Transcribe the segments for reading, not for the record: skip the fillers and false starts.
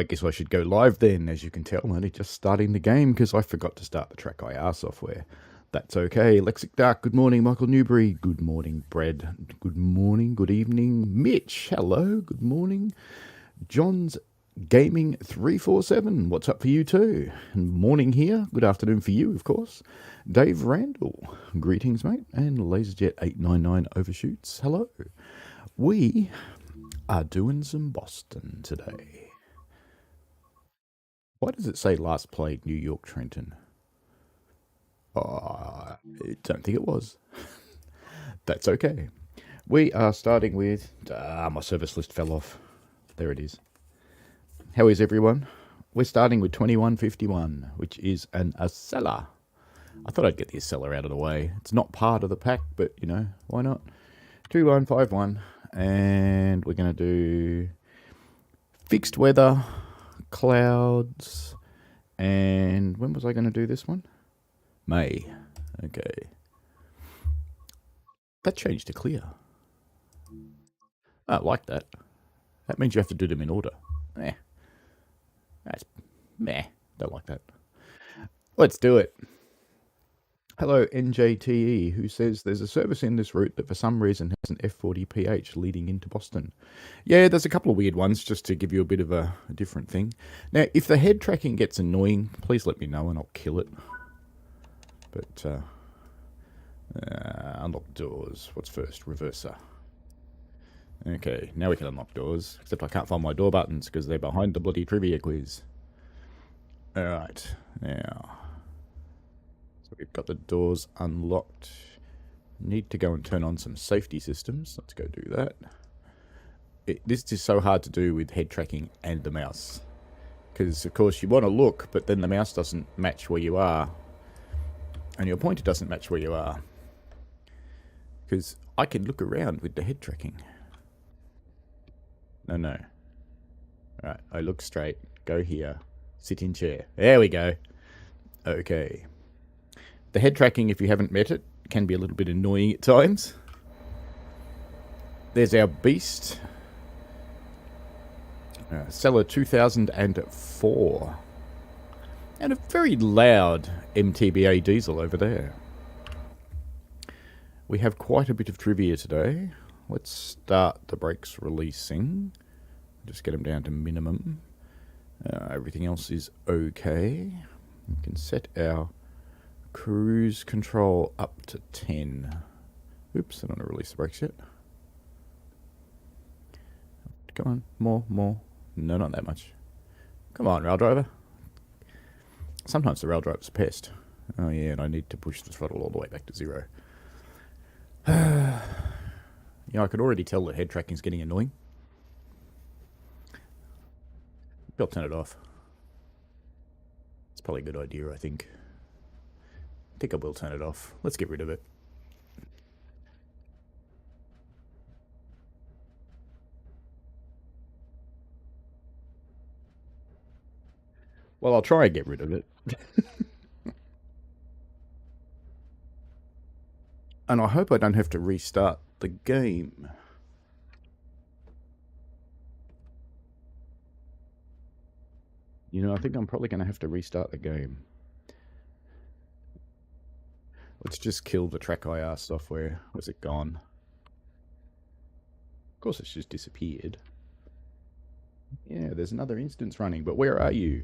I guess I should go live then. As you can tell, I'm only just starting the game because I forgot to start the Track IR software. That's okay. Lexic Dark, good morning. Michael Newbury, good morning. Brad, good morning. Good evening. Mitch, hello, good morning. John's Gaming 347, what's up for you too? Morning here, good afternoon for you, of course. Dave Randall, greetings, mate. And LaserJet899 Overshoots, hello. We are doing some Boston today. Why does it say last played New York Trenton? I don't think it was. That's okay. We are starting with... my service list fell off. There it is. How is everyone? We're starting with 2151, which is an Acela. I thought I'd get the Acela out of the way. It's not part of the pack, but, you know, why not? 2151, and we're going to do fixed weather, clouds, and when was I going to do this one? May. Okay. That changed to clear. I like that. That means you have to do them in order. That's meh. Don't like that. Let's do it. Hello, NJTE, who says there's a service in this route that for some reason has an F40PH leading into Boston. Yeah, there's a couple of weird ones just to give you a bit of a different thing. Now, if the head tracking gets annoying, please let me know and I'll kill it. But, unlock doors. What's first? Reverser. Okay, now we can unlock doors. Except I can't find my door buttons because they're behind the bloody trivia quiz. Alright, now... So we've got the doors unlocked. Need to go and turn on some safety systems. Let's go do that. This is so hard to do with head tracking and the mouse. Because, of course, you want to look, but then the mouse doesn't match where you are. And your pointer doesn't match where you are. Because I can look around with the head tracking. No. Alright, I look straight. Go here. Sit in chair. There we go. Okay. The head tracking, if you haven't met it, can be a little bit annoying at times. There's our beast. Acela 2004. And a very loud MTBA diesel over there. We have quite a bit of trivia today. Let's start the brakes releasing. Just get them down to minimum. Everything else is okay. We can set our cruise control up to 10. Oops, I don't want to release the brakes yet. Come on, more. No, not that much. Come on, rail driver. Sometimes the rail driver's a pest. Oh yeah, and I need to push the throttle all the way back to 0. You know, I could already tell that head tracking's getting annoying. Maybe I'll turn it off. It's probably a good idea, I think. I think I will turn it off. Let's get rid of it. Well, I'll try and get rid of it. And I hope I don't have to restart the game. You know, I think I'm probably going to have to restart the game. Let's just kill the Track IR software. Where's it gone? Of course, it's just disappeared. Yeah, there's another instance running, but where are you?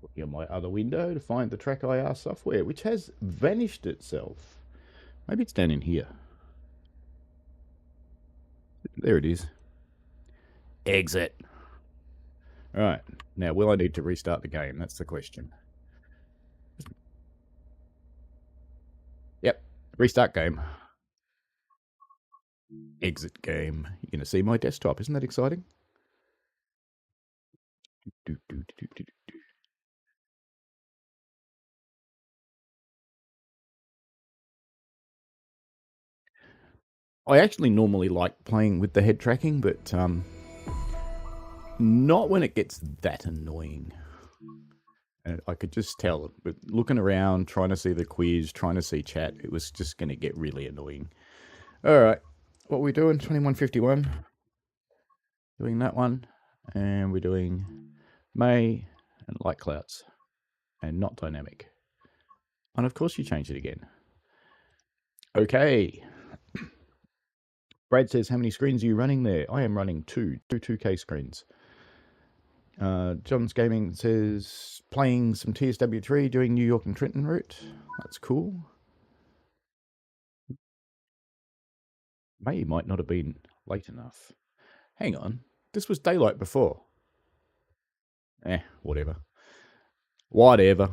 Looking at my other window to find the Track IR software, which has vanished itself. Maybe it's down in here. There it is. Exit. Alright, now will I need to restart the game? That's the question. Yep, restart game. Exit game. You're going to see my desktop. Isn't that exciting? I actually normally like playing with the head tracking, but not when it gets that annoying. And I could just tell, but looking around, trying to see the quiz, trying to see chat, it was just going to get really annoying. All right, what are we doing? 2151. Doing that one. And we're doing May and light clouds. And not dynamic. And of course you change it again. Okay. Brad says, how many screens are you running there? I am running two 2K screens. John's Gaming says, playing some TSW3, doing New York and Trenton route. That's cool. May might not have been late enough. Hang on. This was daylight before. Whatever. Whatever,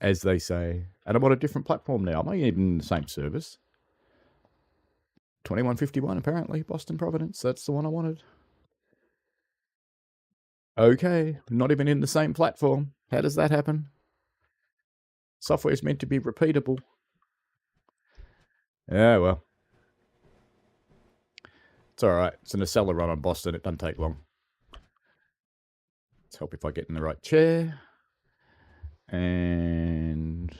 as they say. And I'm on a different platform now. Am I even in the same service? 2151, apparently. Boston Providence. That's the one I wanted. Okay. Not even in the same platform. How does that happen? Software is meant to be repeatable. Yeah, well. It's alright. It's an Acela run on Boston. It doesn't take long. Let's help if I get in the right chair. And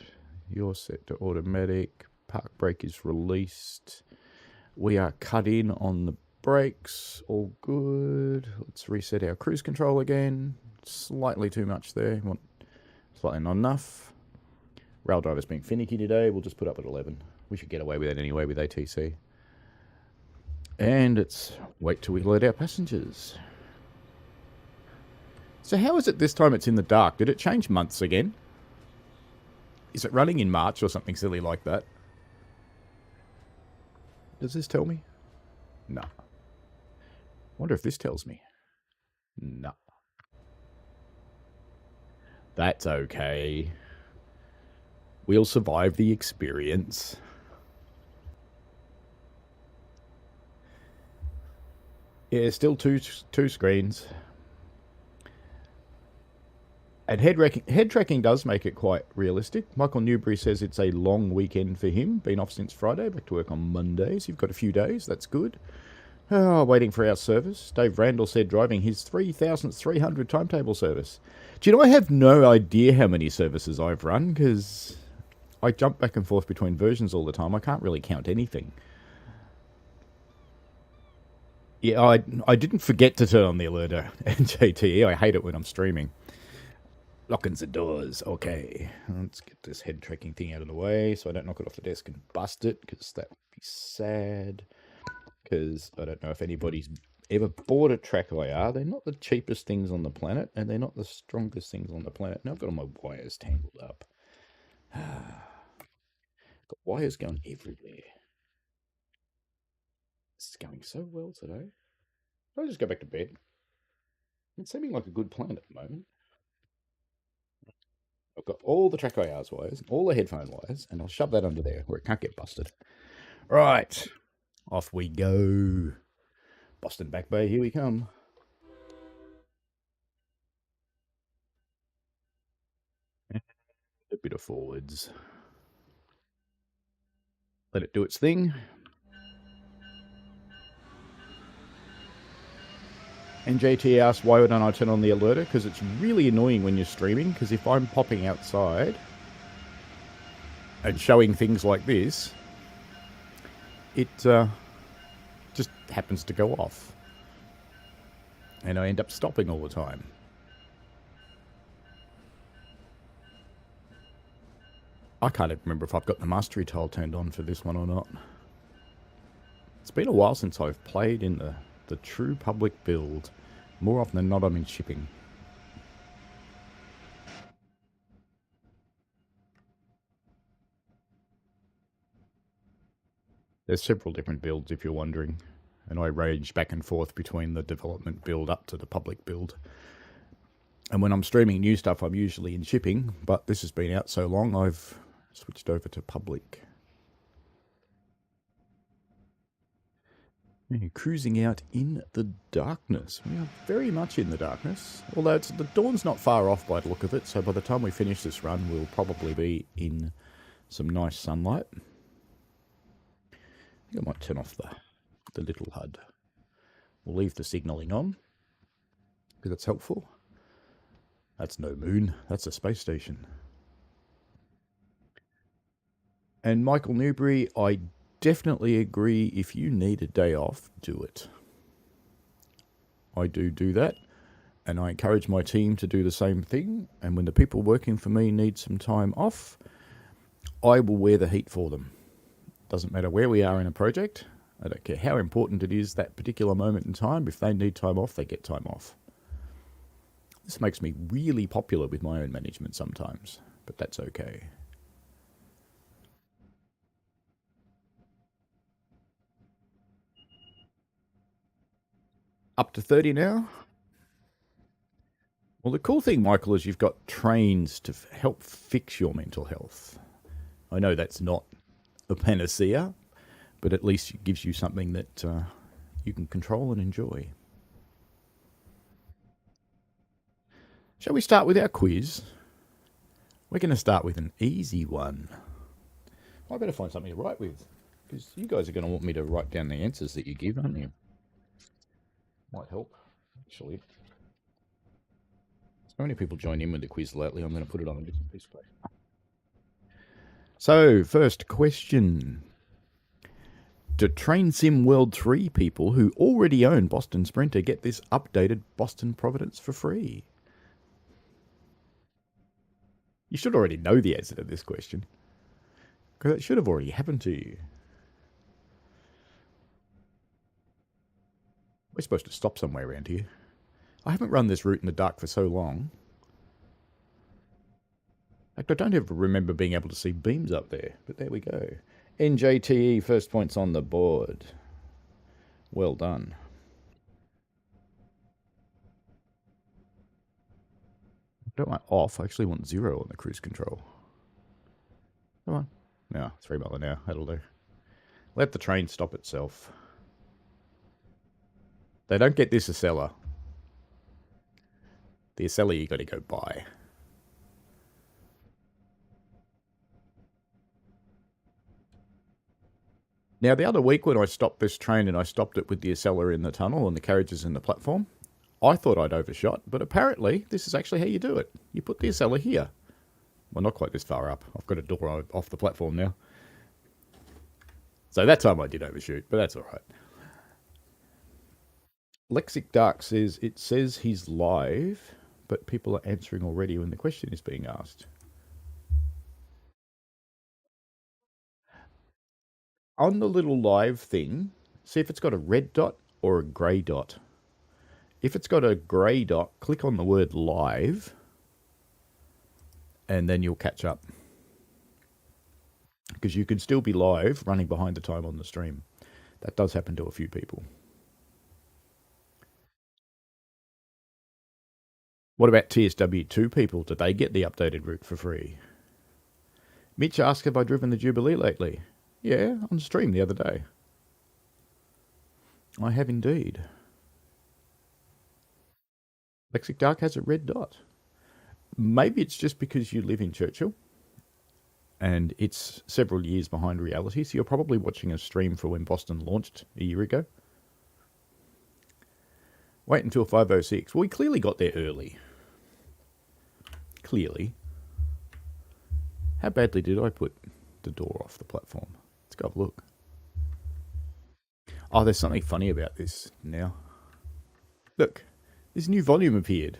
you're set to automatic. Park brake is released. We are cut in on the brakes. All good. Let's reset our cruise control again. Slightly too much there. Slightly not enough. Rail driver's being finicky today. We'll just put up at 11. We should get away with it anyway with ATC. And it's wait till we load our passengers. So how is it this time it's in the dark? Did it change months again? Is it running in March or something silly like that? Does this tell me? No. Wonder if this tells me. No. That's okay. We'll survive the experience. Yeah, still two screens. And head tracking does make it quite realistic. Michael Newbury says it's a long weekend for him. Been off since Friday, back to work on Mondays. You've got a few days, that's good. Oh, waiting for our service. Dave Randall said driving his 3,300 timetable service. Do you know, I have no idea how many services I've run, because I jump back and forth between versions all the time. I can't really count anything. Yeah, I didn't forget to turn on the alerter, NJTE. I hate it when I'm streaming. Locking the doors. Okay, let's get this head tracking thing out of the way so I don't knock it off the desk and bust it, because that would be sad. Because I don't know if anybody's ever bought a track IR. They're not the cheapest things on the planet, and they're not the strongest things on the planet. Now I've got all my wires tangled up. Got wires going everywhere. This is going so well today. I'll just go back to bed. It's seeming like a good plan at the moment. I've got all the track IR's wires, all the headphone wires, and I'll shove that under there where it can't get busted. Right, off we go. Boston Back Bay, here we come. A bit of forwards. Let it do its thing. And JT asked, why don't I turn on the alerter? Because it's really annoying when you're streaming, because if I'm popping outside and showing things like this, it just happens to go off. And I end up stopping all the time. I can't even remember if I've got the mastery tile turned on for this one or not. It's been a while since I've played in the true public build. More often than not, I'm in shipping. There's several different builds, if you're wondering. And I range back and forth between the development build up to the public build. And when I'm streaming new stuff, I'm usually in shipping. But this has been out so long, I've switched over to public. And cruising out in the darkness. We are very much in the darkness. Although the dawn's not far off by the look of it. So by the time we finish this run, we'll probably be in some nice sunlight. I think I might turn off the little HUD. We'll leave the signalling on, because that's helpful. That's no moon, that's a space station. And Michael Newbury, I definitely agree, if you need a day off, do it. I do that, and I encourage my team to do the same thing. And when the people working for me need some time off, I will wear the heat for them. Doesn't matter where we are in a project. I don't care how important it is that particular moment in time. If they need time off, they get time off. This makes me really popular with my own management sometimes, but that's okay. Up to 30 now? Well, the cool thing, Michael, is you've got trains to help fix your mental health. I know that's not a panacea, but at least it gives you something that you can control and enjoy. Shall we start with our quiz? We're going to start with an easy one. I better find something to write with, because you guys are going to want me to write down the answers that you give, aren't you? Might help, actually. So many people join in with the quiz lately, I'm going to put it on a different piece of paper. So, first question. Do Train Sim World 3 people who already own Boston Sprinter get this updated Boston Providence for free? You should already know the answer to this question, because it should have already happened to you. We're supposed to stop somewhere around here. I haven't run this route in the dark for so long. In fact, I don't ever remember being able to see beams up there, but there we go. NJTE, first points on the board. Well done. I don't want off. I actually want 0 on the cruise control. Come on. Yeah, 3 mile an hour. That'll do. Let the train stop itself. They don't get this Acela. The Acela you got to go buy. Now, the other week when I stopped this train and I stopped it with the Acela in the tunnel and the carriages in the platform, I thought I'd overshot, but apparently this is actually how you do it. You put the Acela here. Well, not quite this far up. I've got a door off the platform now. So that time I did overshoot, but that's all right. Lexic Dark says, it says he's live, but people are answering already when the question is being asked. On the little live thing, see if it's got a red dot or a grey dot. If it's got a grey dot, click on the word live, and then you'll catch up. Because you can still be live, running behind the time on the stream. That does happen to a few people. What about TSW3 people? Do they get the updated route for free? Mitch asked, have I driven the Jubilee lately? Yeah, on stream the other day. I have indeed. Lexic Dark has a red dot. Maybe it's just because you live in Churchill and it's several years behind reality, so you're probably watching a stream for when Boston launched a year ago. Wait until 5:06. Well, we clearly got there early. Clearly. How badly did I put the door off the platform? Let's go have a look. Oh, there's something funny about this now. Look, this new volume appeared.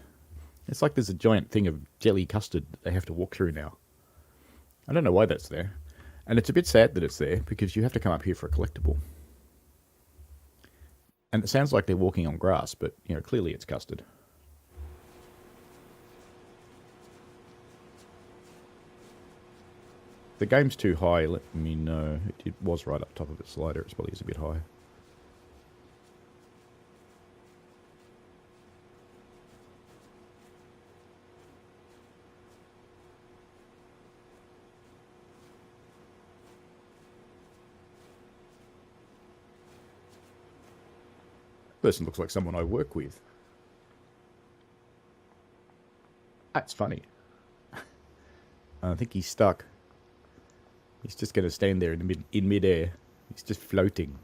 It's like there's a giant thing of jelly custard that they have to walk through now. I don't know why that's there. And it's a bit sad that it's there, because you have to come up here for a collectible. And it sounds like they're walking on grass, but, you know, clearly it's custard. The game's too high, let me know. It was right up top of its slider. It's probably a bit high. Person looks like someone I work with. That's funny. I think he's stuck. He's just going to stand there in mid-air. He's just floating.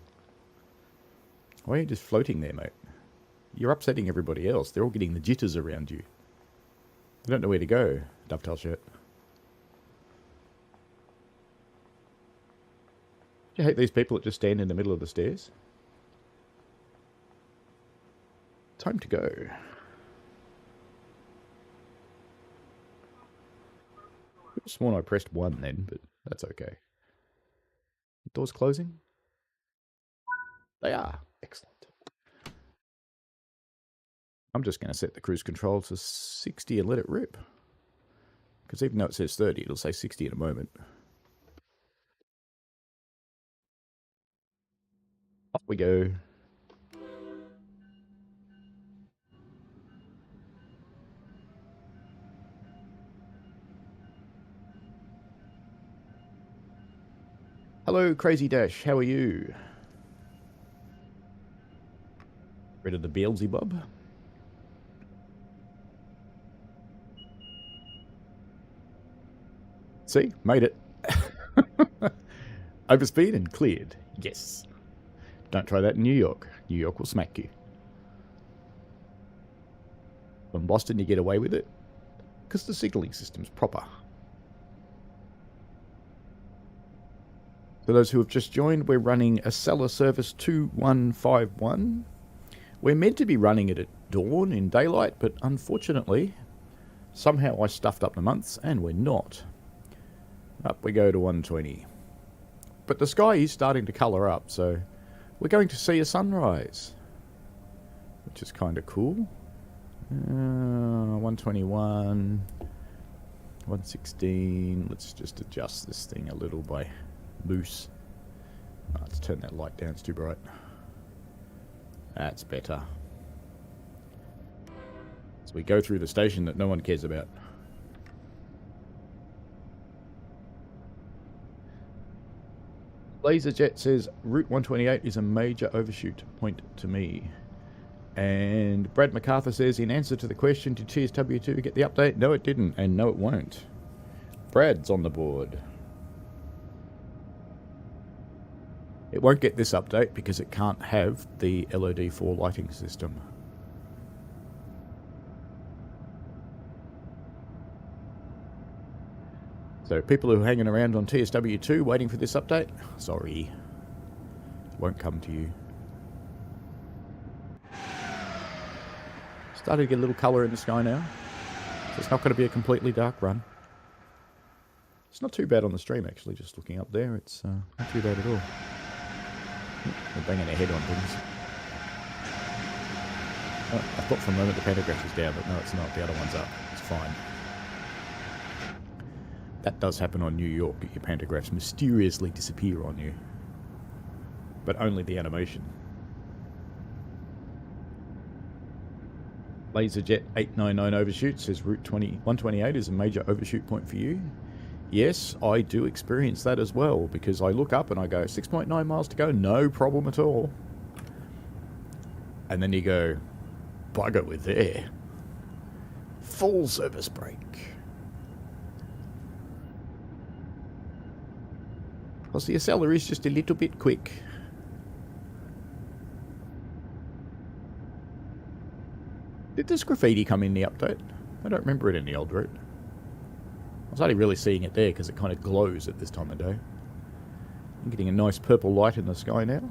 Why are you just floating there, mate? You're upsetting everybody else. They're all getting the jitters around you. They don't know where to go. Dovetail shirt. Do you hate these people that just stand in the middle of the stairs? Time to go. I could have sworn I pressed 1 then, but that's okay. Doors closing? They are. Excellent. I'm just going to set the cruise control to 60 and let it rip. Because even though it says 30, it'll say 60 in a moment. Off we go. Hello, Crazy Dash. How are you? Rid of the Beelzebub? See? Made it. Overspeed and cleared. Yes. Don't try that in New York. New York will smack you. From Boston, you get away with it. Because the signalling system's proper. For those who have just joined, we're running Acela service 2151. We're meant to be running it at dawn in daylight, but unfortunately, somehow I stuffed up the months, and we're not. Up we go to 120. But the sky is starting to colour up, so we're going to see a sunrise, which is kind of cool. 121, 116. Let's just adjust this thing a little by loose. Let's turn that light down, it's too bright. That's better. So we go through the station that no one cares about. LaserJet says Route 128 is a major overshoot point to me. And Brad MacArthur says, in answer to the question, did TSW2 get the update? No, it didn't, and no, it won't. Brad's on the board. It won't get this update because it can't have the LOD4 lighting system. So people who are hanging around on TSW2 waiting for this update, sorry, it won't come to you. Starting to get a little colour in the sky now. So it's not going to be a completely dark run. It's not too bad on the stream, actually, just looking up there. It's not too bad at all. We're banging our head on things. Oh, I thought for a moment the pantograph was down, but no, it's not. The other one's up. It's fine. That does happen on New York, that your pantographs mysteriously disappear on you. But only the animation. LaserJet 899 overshoot says Route 128 is a major overshoot point for you. Yes, I do experience that as well, because I look up and I go, 6.9 miles to go, no problem at all. And then you go, bugger, we're there. Full service break. Because the Acela is just a little bit quick. Did this graffiti come in the update? I don't remember it in the old route. I was only really seeing it there because it kind of glows at this time of day. I'm getting a nice purple light in the sky now.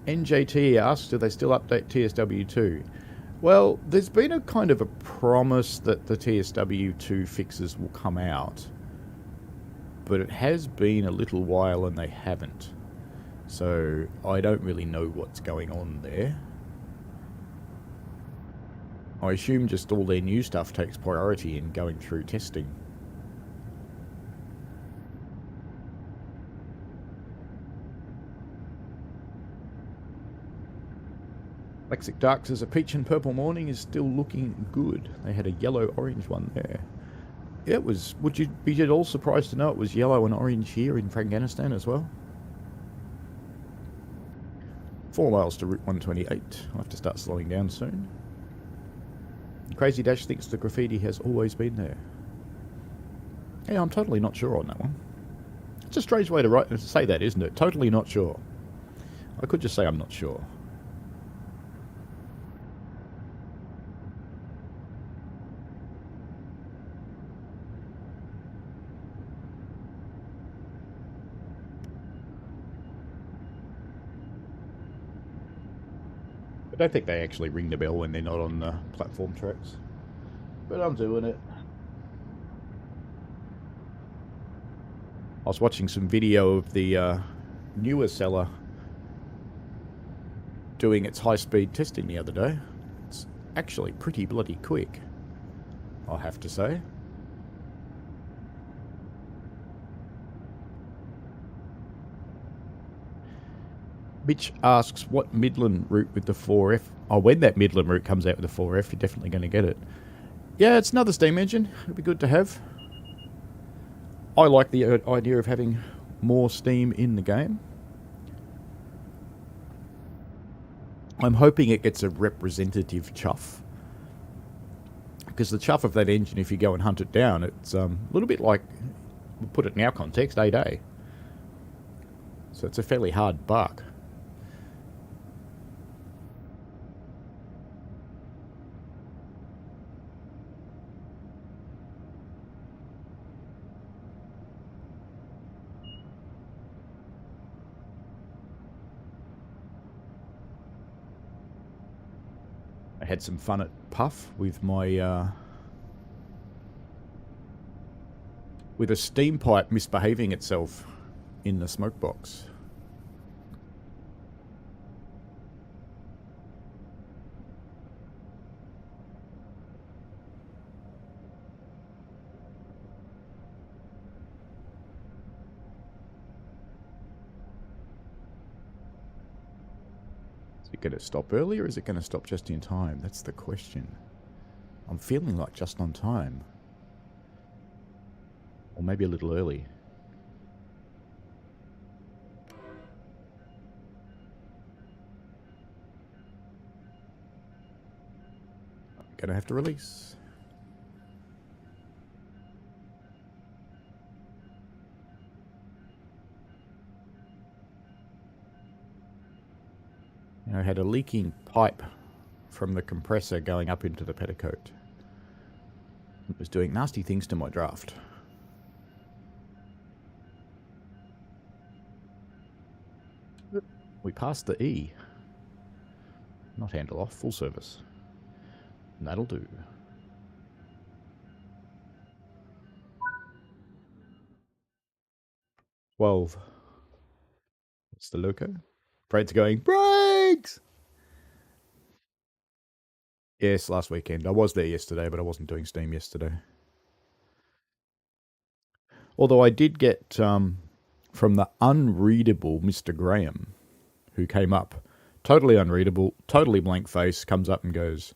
NJT asks, do they still update TSW2? Well, there's been a kind of a promise that the TSW2 fixes will come out. But it has been a little while and they haven't. So I don't really know what's going on there. I assume just all their new stuff takes priority in going through testing. Lexic Dark says a peach and purple morning is still looking good. They had a yellow-orange one there. It was. Would you be at all surprised to know it was yellow and orange here in Afghanistan as well? 4 miles to Route 128. I'll have to start slowing down soon. Crazy Dash thinks the graffiti has always been there. Yeah, I'm totally not sure on that one. It's a strange way to say that, isn't it? Totally not sure. I could just say I'm not sure. I don't think they actually ring the bell when they're not on the platform tracks. But I'm doing it. I was watching some video of the new Acela doing its high-speed testing the other day. It's actually pretty bloody quick, I have to say. Mitch asks what Midland route with the 4F. Oh, when that Midland route comes out with the 4F, you're definitely going to get it. Yeah, it's another steam engine. It'd be good to have. I like the idea of having more steam in the game. I'm hoping it gets a representative chuff. Because the chuff of that engine, if you go and hunt it down, it's a little bit like, we'll put it in our context, 8A. So it's a fairly hard bark. I had some fun at Puff with my with a steam pipe misbehaving itself in the smoke box. Is it going to stop early or is it going to stop just in time? That's the question. I'm feeling like just on time. Or maybe a little early. I'm going to have to release. I had a leaking pipe from the compressor going up into the petticoat. It was doing nasty things to my draft. We passed the E. Not handle off, full service. And that'll do. What's the loco? Brad's going, brakes! Yes, last weekend. I was there yesterday, but I wasn't doing Steam yesterday. Although I did get from the unreadable Mr. Graham, who came up, totally unreadable, totally blank face, comes up and goes,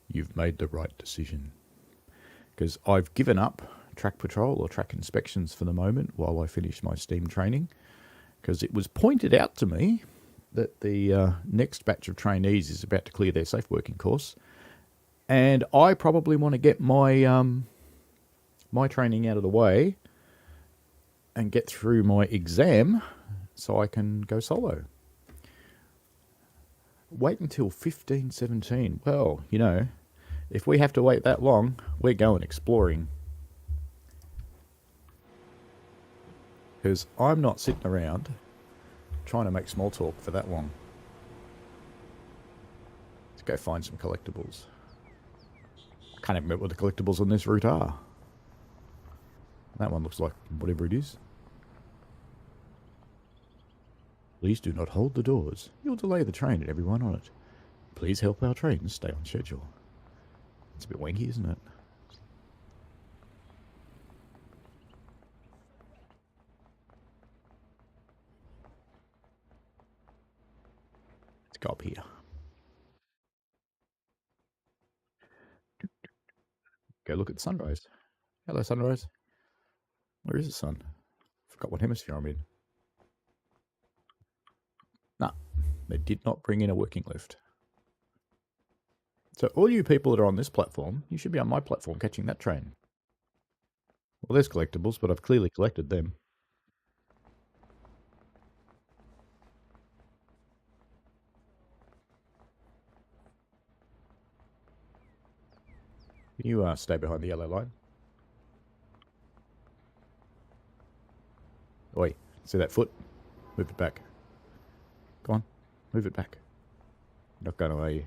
"You've made the right decision." Because I've given up track patrol or track inspections for the moment while I finish my Steam training. Because it was pointed out to me that the next batch of trainees is about to clear their safe working course. And I probably want to get my my training out of the way and get through my exam so I can go solo. Wait until 15, 17. Well, you know, if we have to wait that long, we're going exploring. Because I'm not sitting around trying to make small talk for that long. Let's go find some collectibles. I can't even remember what the collectibles on this route are. That one looks like whatever it is. Please do not hold the doors. You'll delay the train and everyone on it. Please help our trains stay on schedule. It's a bit wanky, isn't it? Let's go up here. Go look at the sunrise. Hello, sunrise. Where is the sun? Forgot what hemisphere I'm in. Nah, they did not bring in a working lift. So all you people that are on this platform, you should be on my platform catching that train. Well, there's collectibles, but I've clearly collected them. Can you stay behind the yellow line? Oi, see that foot? Move it back. Go on, move it back. Not going away.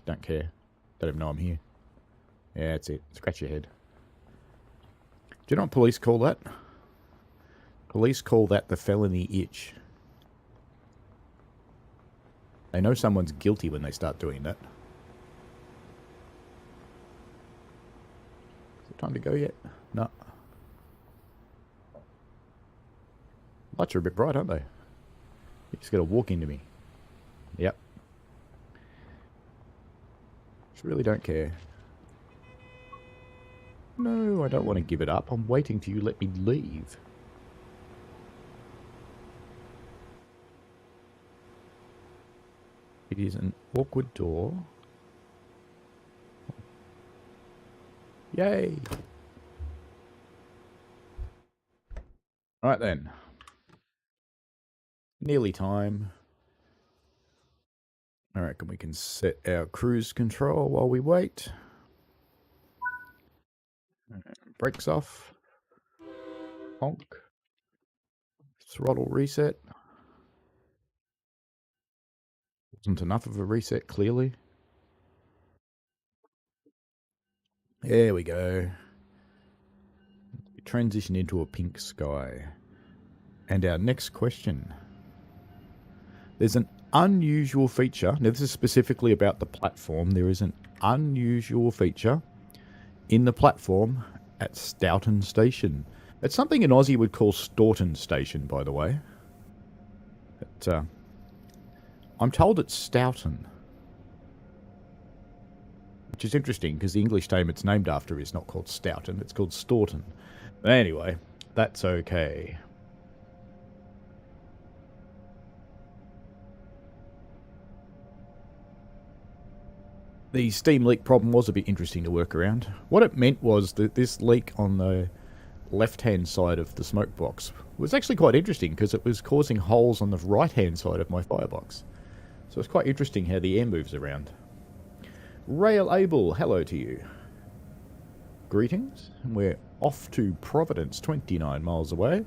Don't care. Don't even know I'm here. Yeah, that's it. Scratch your head. Do you know what police call that? Police call that the felony itch. They know someone's guilty when they start doing that. Is it time to go yet? No. Lights are a bit bright, aren't they? You just got to walk into me. Yep. Just really don't care. No, I don't want to give it up. I'm waiting till you let me leave. It is an awkward door. Yay! Alright then. Nearly time. I reckon we can set our cruise control while we wait. Brakes off. Honk. Throttle reset. Wasn't enough of a reset, clearly. There we go. We transition into a pink sky. And our next question. There's an unusual feature. Now, this is specifically about the platform. There is an unusual feature in the platform at Stoughton Station. It's something in Aussie would call Staunton Station, by the way. But, I'm told it's Stoughton. Which is interesting, because the English name it's named after is not called Stoughton, it's called Staunton. But anyway, that's okay. The steam leak problem was a bit interesting to work around. What it meant was that this leak on the left-hand side of the smoke box was actually quite interesting because it was causing holes on the right-hand side of my firebox. So it's quite interesting how the air moves around. Rail Able, hello to you. Greetings. We're off to Providence, 29 miles away.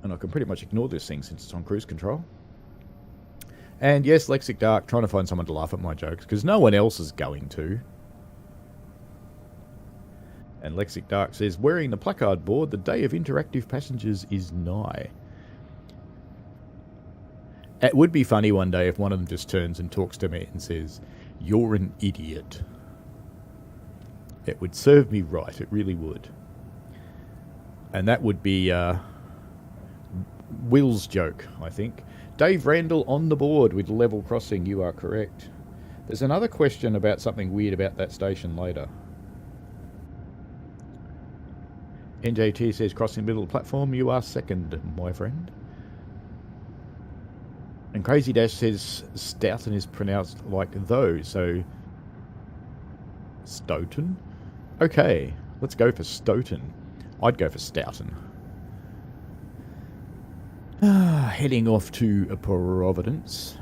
And I can pretty much ignore this thing since it's on cruise control. And yes, Lexic Dark, trying to find someone to laugh at my jokes, because no one else is going to. And Lexic Dark says, wearing the placard board, the day of interactive passengers is nigh. It would be funny one day if one of them just turns and talks to me and says, you're an idiot. It would serve me right, it really would. And that would be Will's joke, I think. Dave Randall on the board with level crossing, you are correct. There's another question about something weird about that station later. NJT says crossing middle platform, you are second, my friend. And Crazy Dash says Stoughton is pronounced like though, so Stoughton? Okay, let's go for Stoughton. I'd go for Stoughton. Heading off to Providence.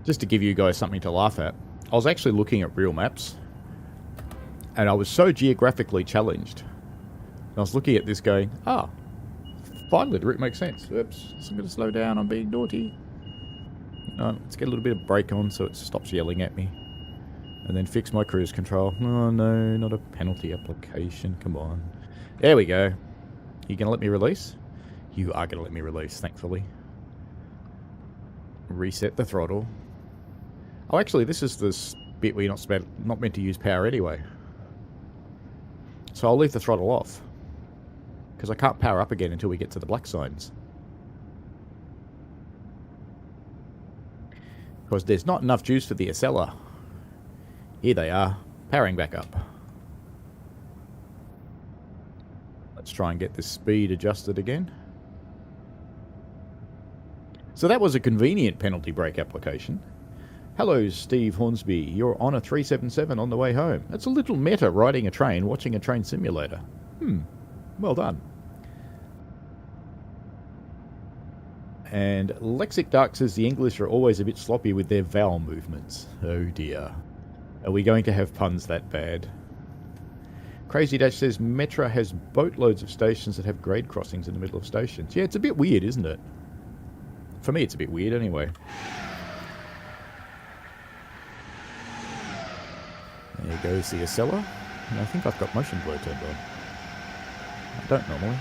Just to give you guys something to laugh at, I was actually looking at real maps, and I was so geographically challenged. And I was looking at this going, finally the route makes sense. Oops, so I'm going to slow down, I'm being naughty. Let's get a little bit of brake on so it stops yelling at me. And then fix my cruise control. Oh no, not a penalty application, come on. There we go. You going to let me release? You are going to let me release, thankfully. Reset the throttle. Oh, actually, this is this bit where you're not meant to use power anyway. So I'll leave the throttle off. Because I can't power up again until we get to the black signs. Because there's not enough juice for the Acela. Here they are, powering back up. Let's try and get this speed adjusted again. So that was a convenient penalty brake application. Hello, Steve Hornsby. You're on a 377 on the way home. That's a little meta riding a train, watching a train simulator. Well done. And Lexic Dark says the English are always a bit sloppy with their vowel movements. Oh dear. Are we going to have puns that bad? Crazy Dash says Metra has boatloads of stations that have grade crossings in the middle of stations. Yeah, it's a bit weird, isn't it? For me, it's a bit weird anyway. There goes the Acela. And I think I've got motion blur turned on. I don't normally.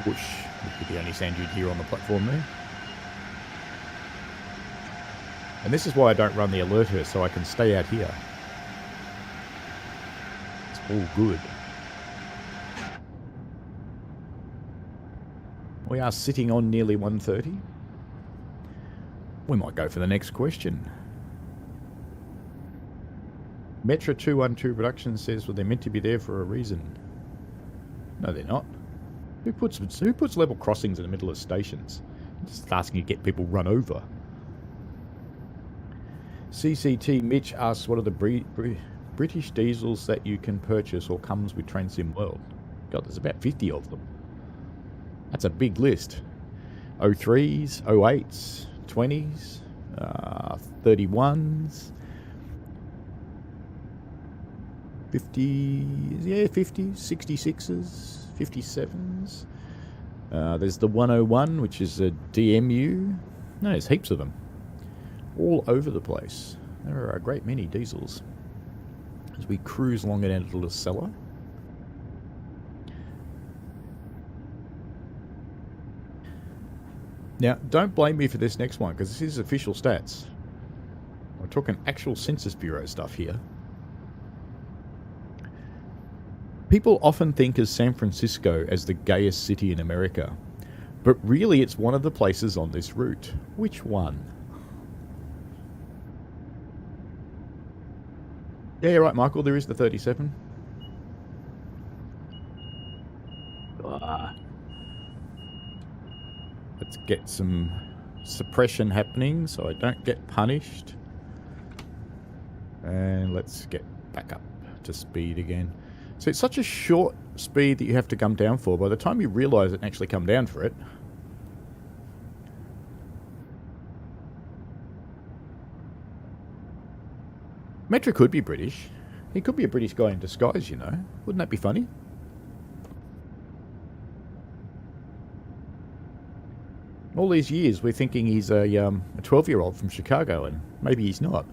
Whoosh. Would be the only sand you'd hear on the platform there. And this is why I don't run the alerter, so I can stay out here. It's all good. We are sitting on nearly 1:30. We might go for the next question. Metro 212 Production says, well, they're meant to be there for a reason. No, they're not. Who puts level crossings in the middle of stations? Just asking to get people run over. CCT Mitch asks, what are the British diesels that you can purchase or comes with Transim World? God, there's about 50 of them. That's a big list. 03s, 08s, 20s, 31s, 50s, yeah, 50s, 66s, 57s. There's the 101, which is a DMU. No, there's heaps of them. All over the place. There are a great many diesels. As we cruise along an end of the cellar. Now, don't blame me for this next one, because this is official stats. We're talking actual Census Bureau stuff here. People often think of San Francisco as the gayest city in America, but really it's one of the places on this route. Which one? Yeah, you're right, Michael, there is the 37. Let's get some suppression happening so I don't get punished. And let's get back up to speed again. So it's such a short speed that you have to come down for. By the time you realise it and actually come down for it, Metro could be British. He could be a British guy in disguise, you know. Wouldn't that be funny? All these years we're thinking he's a 12-year-old from Chicago, and maybe he's not.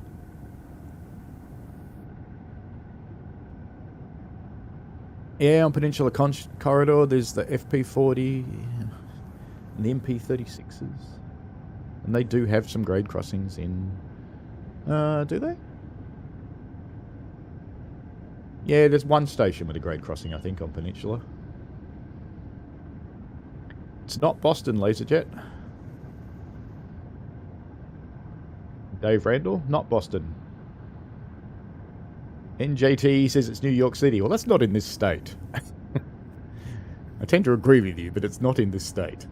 Yeah, on Peninsula Corridor there's the FP40 and the MP36s. And they do have some grade crossings in... do they? Yeah, there's one station with a grade crossing, I think, on Peninsula. It's not Boston, LaserJet. Dave Randall, not Boston. NJT says it's New York City. Well, that's not in this state. I tend to agree with you, but it's not in this state.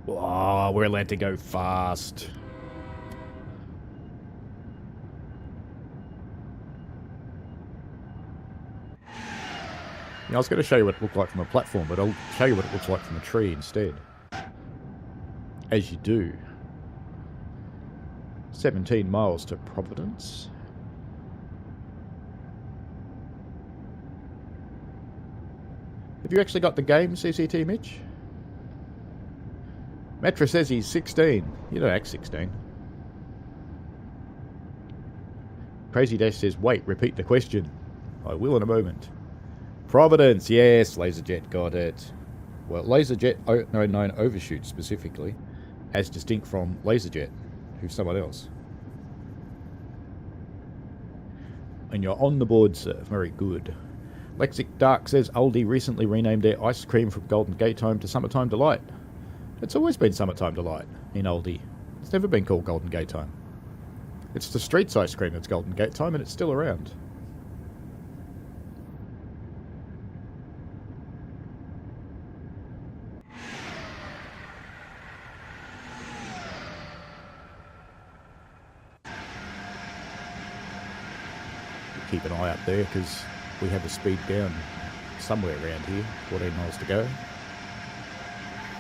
Oh, we're allowed to go fast. I was going to show you what it looked like from a platform, but I'll show you what it looks like from a tree instead. As you do. 17 miles to Providence. Have you actually got the game, CCT Mitch? Metro says he's 16. You don't act 16. Crazy Dash says, wait, repeat the question. I will in a moment. Providence, yes, LaserJet, got it. Well, LaserJet 009 overshoot specifically, as distinct from LaserJet, who's someone else. And you're on the board, sir. Very good. Lexic Dark says Aldi recently renamed their ice cream from Golden Gate Time to Summertime Delight. It's always been Summertime Delight in Aldi. It's never been called Golden Gate Time. It's the streets ice cream that's Golden Gate Time, and it's still around. Keep an eye up there because we have the speed down somewhere around here. 14 miles to go.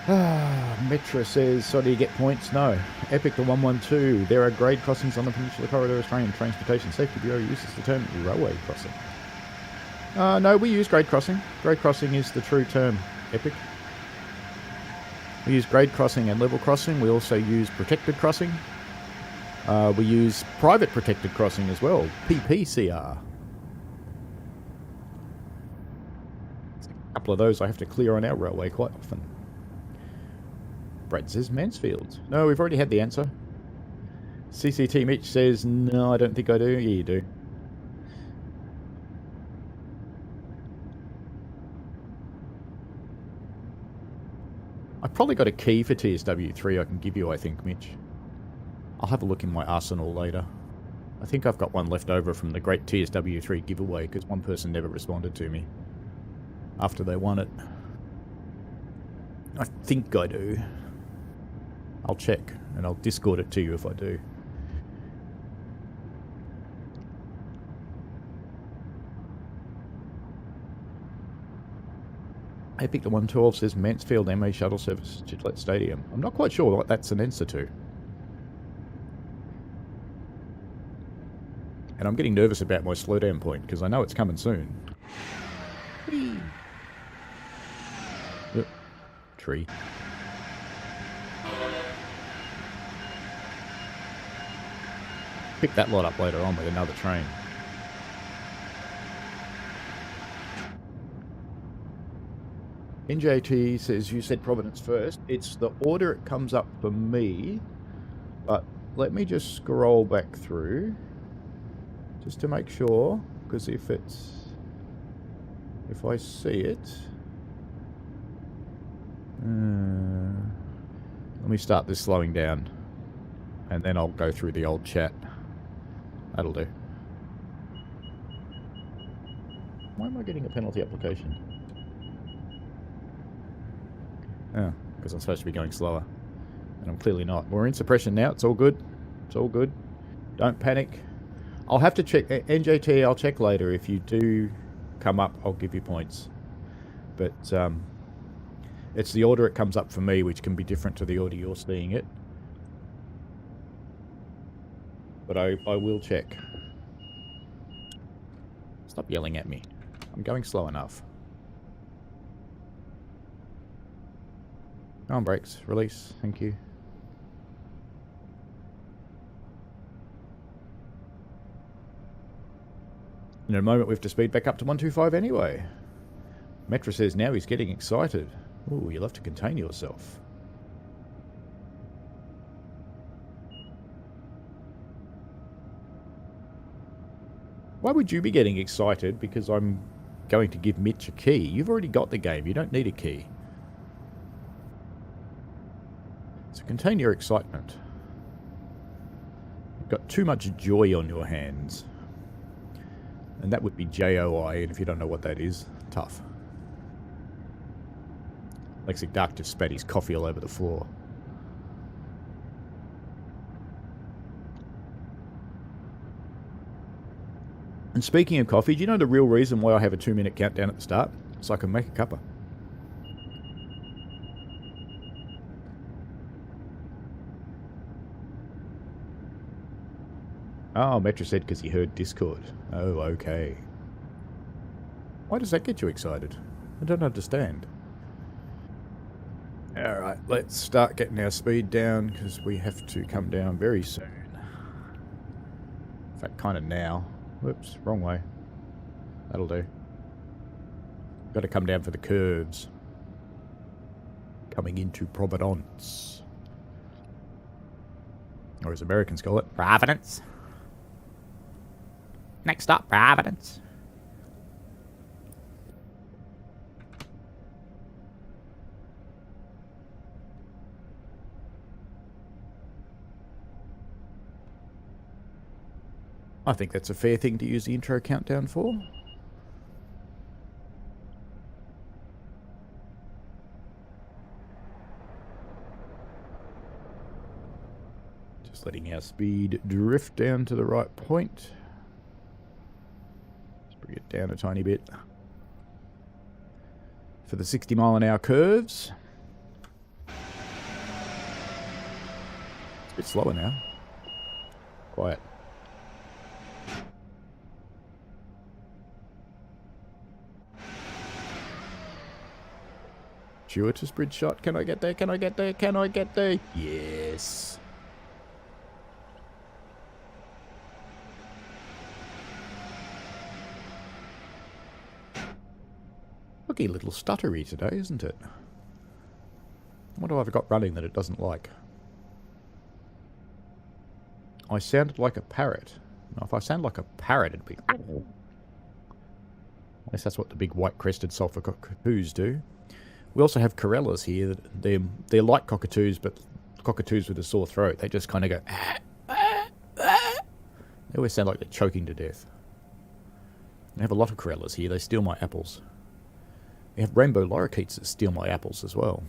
Metra says, so do you get points? No. Epic the 112. There are grade crossings on the Peninsula Corridor. Australian Transportation Safety Bureau uses the term railway crossing. No, we use grade crossing. Grade crossing is the true term, Epic. We use grade crossing and level crossing. We also use protected crossing. We use private protected crossing as well, PPCR. A couple of those I have to clear on our railway quite often. Brad says Mansfield. No, we've already had the answer. CCT Mitch says, no, I don't think I do. Yeah, you do. I've probably got a key for TSW3 I can give you, I think, Mitch. I'll have a look in my arsenal later. I think I've got one left over from the great TSW3 giveaway because one person never responded to me after they won it. I think I do. I'll check and I'll Discord it to you if I do. Epic the 112 says Mansfield MA shuttle service to Gillette Stadium. I'm not quite sure what that's an answer to. And I'm getting nervous about my slowdown point because I know it's coming soon. Whee! Yep. Tree. Pick that lot up later on with another train. NJT says you said Providence first. It's the order it comes up for me, but let me just scroll back through just to make sure, because if I see it, let me start this slowing down and then I'll go through the old chat. That'll do. Why am I getting a penalty application? Oh, because I'm supposed to be going slower. And I'm clearly not. We're in suppression now. It's all good. It's all good. Don't panic. I'll have to check. NJT, I'll check later. If you do come up, I'll give you points. But it's the order it comes up for me, which can be different to the order you're seeing it. But I will check. Stop yelling at me. I'm going slow enough. Go on, brakes. Release. Thank you. In a moment, we have to speed back up to 125 anyway. Metra says now he's getting excited. Ooh, you'll have to contain yourself. Why would you be getting excited? Because I'm going to give Mitch a key. You've already got the game. You don't need a key. So contain your excitement. You've got too much joy on your hands. And that would be J-O-I, and if you don't know what that is, tough. Lexic Dark just spat his coffee all over the floor. And speaking of coffee, do you know the real reason why I have a 2-minute countdown at the start? So I can make a cuppa. Oh, Metro said because he heard Discord. Oh, okay. Why does that get you excited? I don't understand. Alright, let's start getting our speed down because we have to come down very soon. In fact, kind of now. Whoops, wrong way. That'll do. Got to come down for the curves. Coming into Providence. Or as Americans call it, Providence. Next stop, Providence. I think that's a fair thing to use the intro countdown for. Just letting our speed drift down to the right point. Let's bring it down a tiny bit. For the 60 mile an hour curves. It's a bit slower now. Quiet. Fortuitous bridge shot. Can I get there? Can I get there? Can I get there? Yes. Looky, a little stuttery today, isn't it? What have I got running that it doesn't like? I sounded like a parrot. Now, if I sound like a parrot, it'd be... At least that's what the big white-crested sulphur cockatoos do. We also have corellas here. They're like cockatoos, but cockatoos with a sore throat. They just kind of go... They always sound like they're choking to death. We have a lot of corellas here. They steal my apples. We have rainbow lorikeets that steal my apples as well.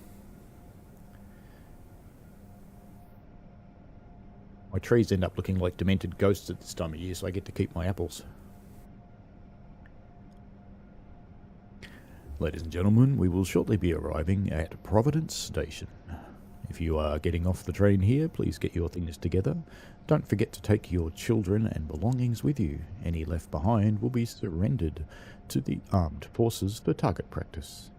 My trees end up looking like demented ghosts at this time of year, so I get to keep my apples. Ladies and gentlemen, we will shortly be arriving at Providence Station. If you are getting off the train here, please get your things together. Don't forget to take your children and belongings with you. Any left behind will be surrendered to the armed forces for target practice.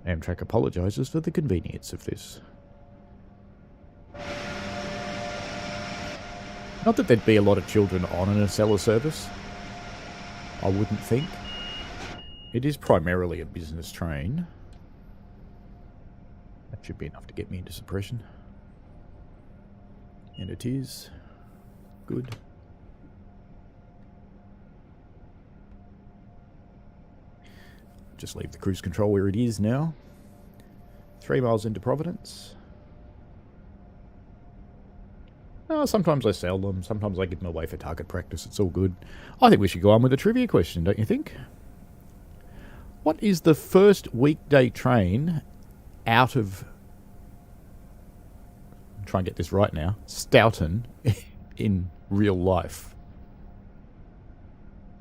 Amtrak apologises for the convenience of this. Not that there'd be a lot of children on an Acela service. I wouldn't think. It is primarily a business train. That should be enough to get me into suppression. And it is. Good. Just leave the cruise control where it is now. 3 miles into Providence. Sometimes I sell them, sometimes I give them away for target practice, it's all good. I think we should go on with a trivia question, don't you think? What is the first weekday train out of... I'm trying to get this right now. Stoughton in real life?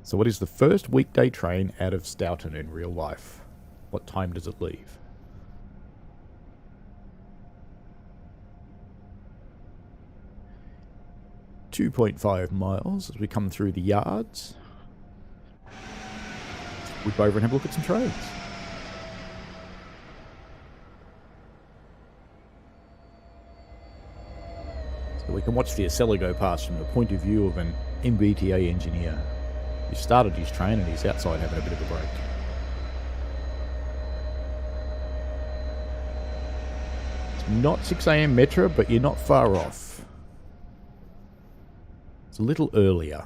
So what is the first weekday train out of Stoughton in real life? What time does it leave? .5 miles as we come through the yards. We'll go over and have a look at some trains. So we can watch the Acela go past from the point of view of an MBTA engineer. He started his train and he's outside having a bit of a break. It's not 6 AM Metro, but you're not far off. It's a little earlier.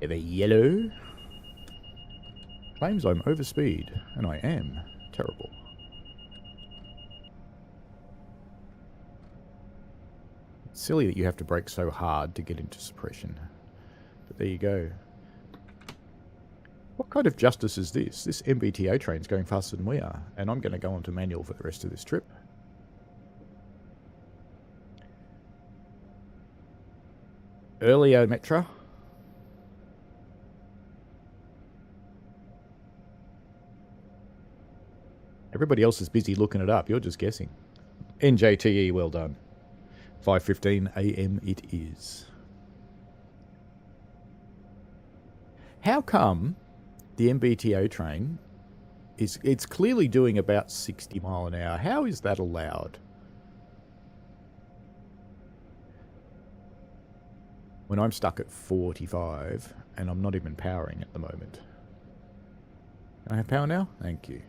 They're yellow. Claims I'm overspeed, and I am. Terrible. It's silly that you have to brake so hard to get into suppression. But there you go. What kind of justice is this? This MBTA train's going faster than we are, and I'm going to go onto manual for the rest of this trip. Earlier Metro. Everybody else is busy looking it up. You're just guessing. NJTE, well done. 5:15 AM it is. How come the MBTA train it's clearly doing about 60 mile an hour? How is that allowed? When I'm stuck at 45 and I'm not even powering at the moment. Can I have power now? Thank you.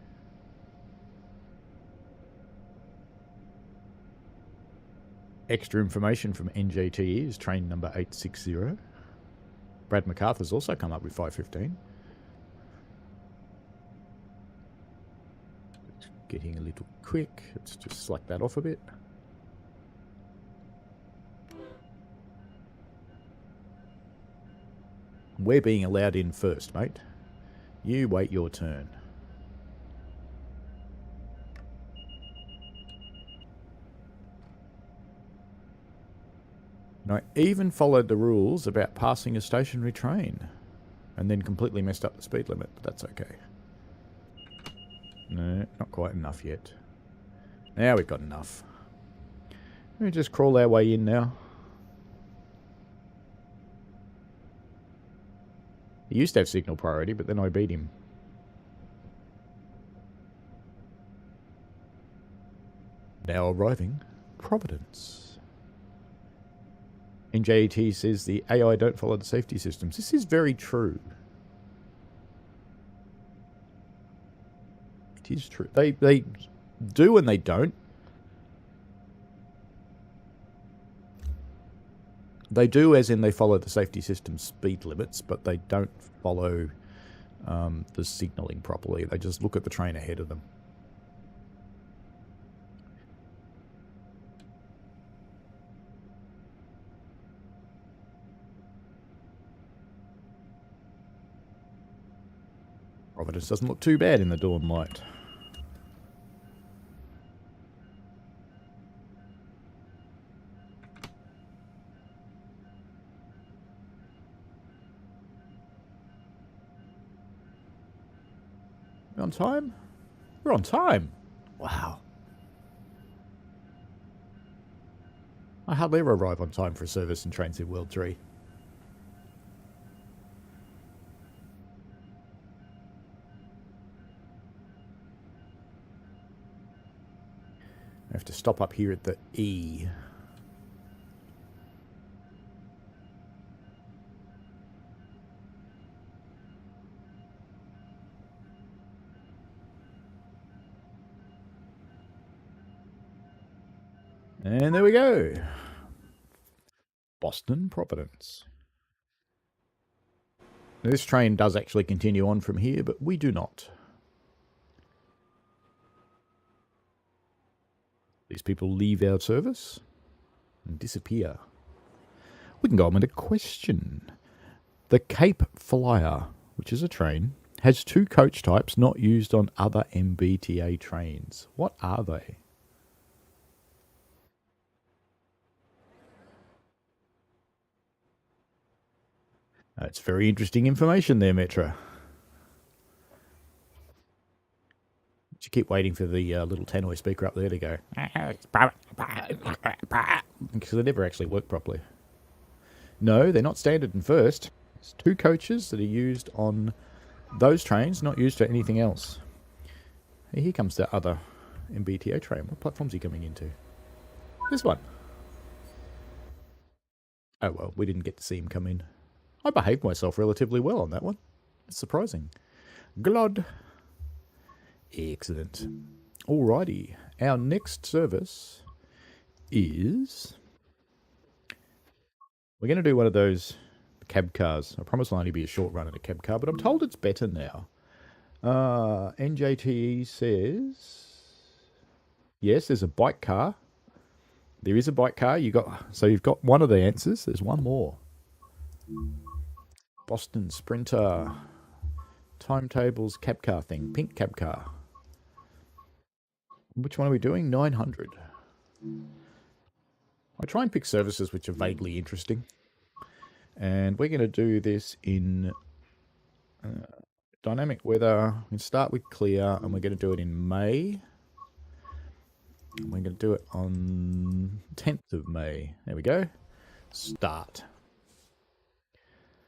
Extra information from NJTE is train number 860. Brad MacArthur's also come up with 5:15. It's getting a little quick. Let's just slack that off a bit. We're being allowed in first, mate. You wait your turn. And I even followed the rules about passing a stationary train. And then completely messed up the speed limit, but that's okay. No, not quite enough yet. Now we've got enough. Let me just crawl our way in now. He used to have signal priority, but then I beat him. Now arriving, Providence. NJT says the AI don't follow the safety systems. This is very true. It is true. They do and they don't. They do as in they follow the safety system speed limits, but they don't follow the signalling properly. They just look at the train ahead of them. Providence doesn't look too bad in the dawn light. We're on time? We're on time. Wow. I hardly ever arrive on time for a service in Trains in World 3. I have to stop up here at the E. And there we go. Boston, Providence. Now, this train does actually continue on from here, but we do not. These people leave our service and disappear. We can go on with a question. The Cape Flyer, which is a train, has two coach types not used on other MBTA trains. What are they? That's very interesting information there, Metra. You keep waiting for the little tannoy speaker up there to go. Because they never actually work properly. No, they're not standard and first. It's two coaches that are used on those trains, not used for anything else. Hey, here comes the other MBTA train. What platform's he coming into? This one. Oh well, we didn't get to see him come in. I behaved myself relatively well on that one. It's surprising. Glod. Excellent. Alrighty. Our next service is... We're going to do one of those cab cars. I promise it'll only be a short run in a cab car, but I'm told it's better now. NJTE says... Yes, there's a bike car. There is a bike car. So you've got one of the answers. There's one more. Boston Sprinter. Timetables cab car thing. Pink cab car. Which one are we doing? 900. I try and pick services which are vaguely interesting. And we're going to do this in dynamic weather. We can start with clear, and we're going to do it in May. And we're going to do it on 10th of May. There we go. Start.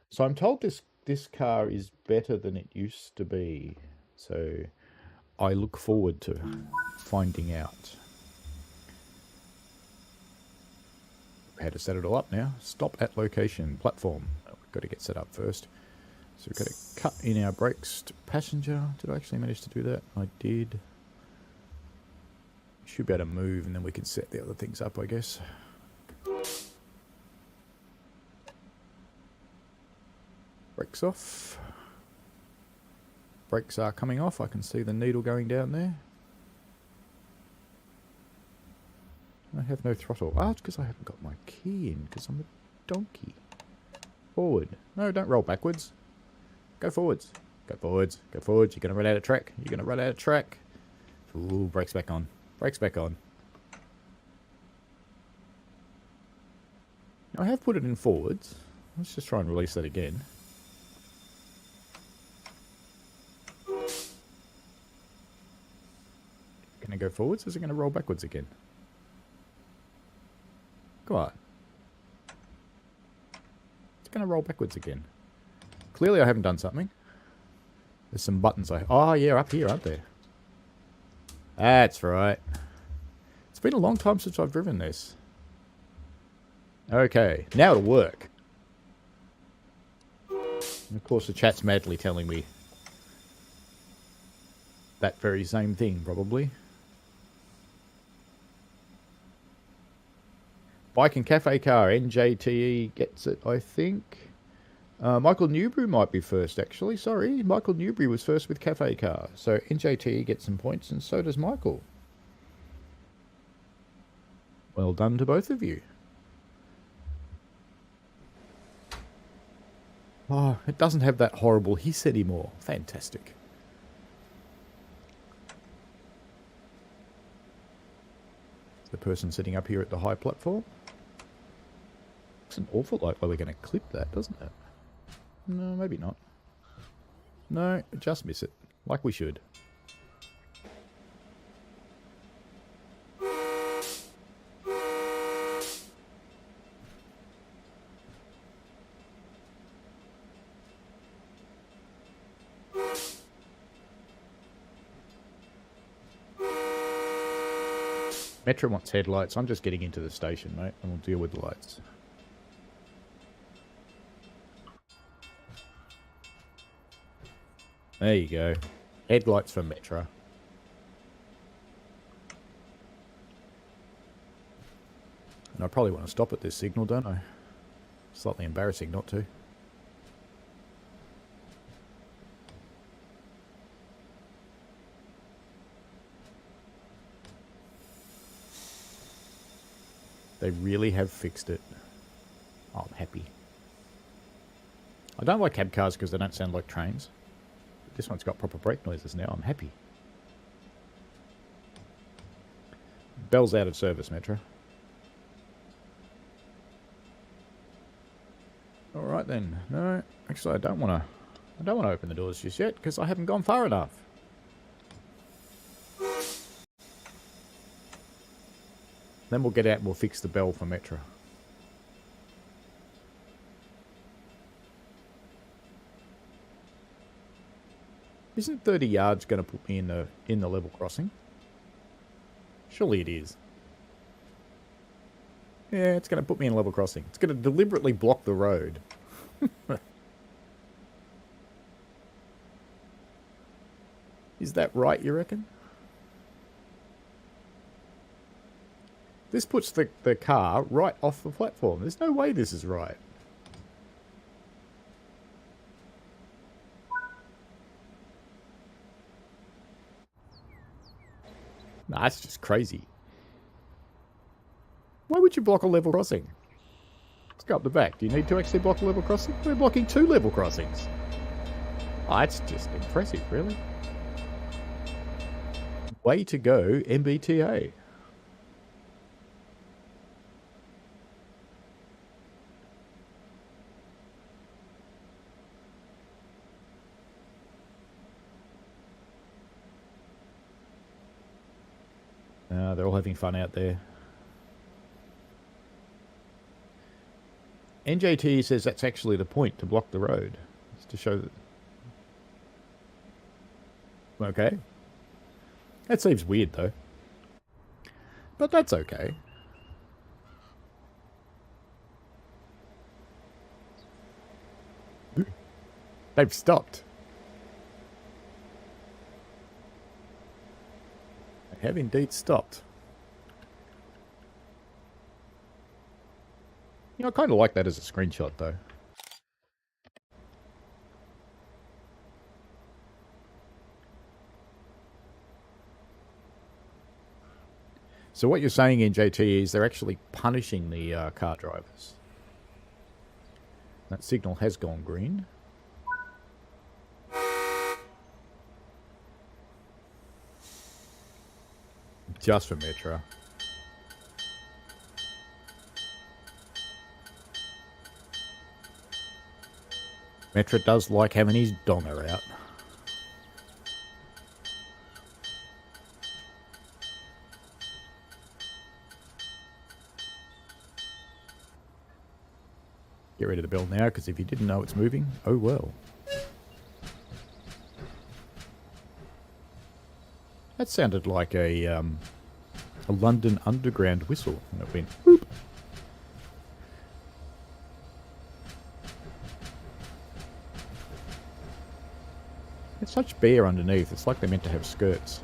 So I'm told this car is better than it used to be. So I look forward to finding out. How to set it all up now. Stop at location. Platform. Oh, we've got to get set up first. So we've got to cut in our brakes to passenger. Did I actually manage to do that? I did. Should be able to move and then we can set the other things up, I guess. Brakes off. Brakes are coming off. I can see the needle going down there. I have no throttle. Ah, it's because I haven't got my key in, because I'm a donkey. Forward. No, don't roll backwards. Go forwards. Go forwards. Go forwards. You're going to run out of track. You're going to run out of track. Ooh, brakes back on. Brakes back on. I have put it in forwards. Let's just try and release that again. Can I go forwards? Or is it going to roll backwards again? Go on. It's going to roll backwards again. Clearly I haven't done something. There's some buttons I... Oh, yeah, up here, aren't there? That's right. It's been a long time since I've driven this. Okay, now it'll work. And of course, the chat's madly telling me that very same thing, probably. Bike and Cafe Car, NJTE gets it, I think. Michael Newbury might be first, actually. Sorry, Michael Newbury was first with Cafe Car. So NJTE gets some points, and so does Michael. Well done to both of you. Oh, it doesn't have that horrible hiss anymore. Fantastic. The person sitting up here at the high platform. Looks an awful lot like we're going to clip that, doesn't it? No, maybe not. No, just miss it. Like we should. Metro wants headlights. I'm just getting into the station, mate, and we'll deal with the lights. There you go. Headlights for Metro. And I probably want to stop at this signal, don't I? Slightly embarrassing not to. They really have fixed it. Oh, I'm happy. I don't like cab cars because they don't sound like trains. But this one's got proper brake noises now. I'm happy. Bell's out of service, Metro. Alright then. No, actually I don't want to open the doors just yet because I haven't gone far enough. Then we'll get out and we'll fix the bell for Metro. Isn't 30 yards going to put me in the level crossing? Surely it is. Yeah, it's going to put me in level crossing. It's going to deliberately block the road. Is that right, you reckon? This puts the car right off the platform. There's no way this is right. Nah, that's just crazy. Why would you block a level crossing? Let's go up the back. Do you need to actually block a level crossing? We're blocking 2 level crossings. Oh, that's just impressive, really. Way to go, MBTA. They're all having fun out there. NJT says that's actually the point, to block the road. It's to show that... Okay. That seems weird, though. But that's okay. They've stopped. They have indeed stopped. You know, I kind of like that as a screenshot, though. So what you're saying in JT is they're actually punishing the car drivers. That signal has gone green. Just for Metro. Metra does like having his donger out. Get rid of the bell now, because if you didn't know it's moving, oh well. That sounded like a London Underground whistle, and it went whoop. It's such bare underneath, it's like they're meant to have skirts.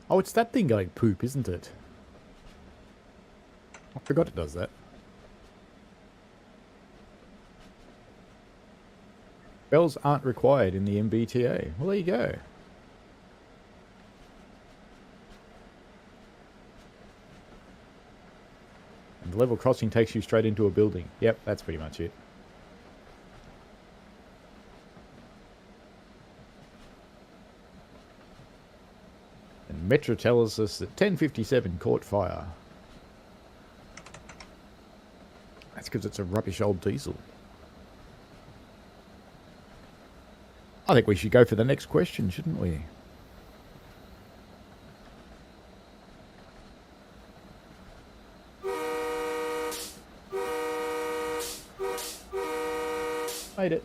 Oh, it's that thing going poop, isn't it? I forgot it does that. Bells aren't required in the MBTA. Well, there you go. And the level crossing takes you straight into a building. Yep, that's pretty much it. And Metro tells us that 1057 caught fire. That's because it's a rubbish old diesel. I think we should go for the next question, shouldn't we? Made it.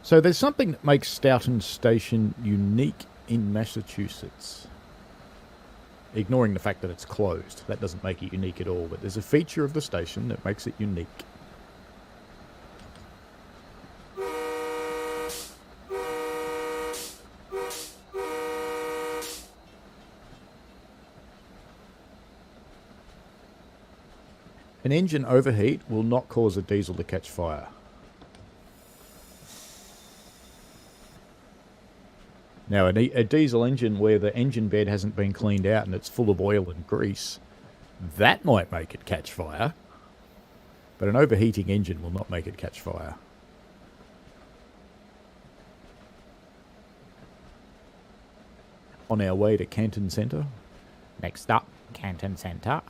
So there's something that makes Stoughton Station unique in Massachusetts. Ignoring the fact that it's closed. That doesn't make it unique at all, but there's a feature of the station that makes it unique. An engine overheat will not cause a diesel to catch fire. Now, a diesel engine where the engine bed hasn't been cleaned out and it's full of oil and grease, that might make it catch fire. But an overheating engine will not make it catch fire. On our way to Canton Centre. Next up, Canton Centre.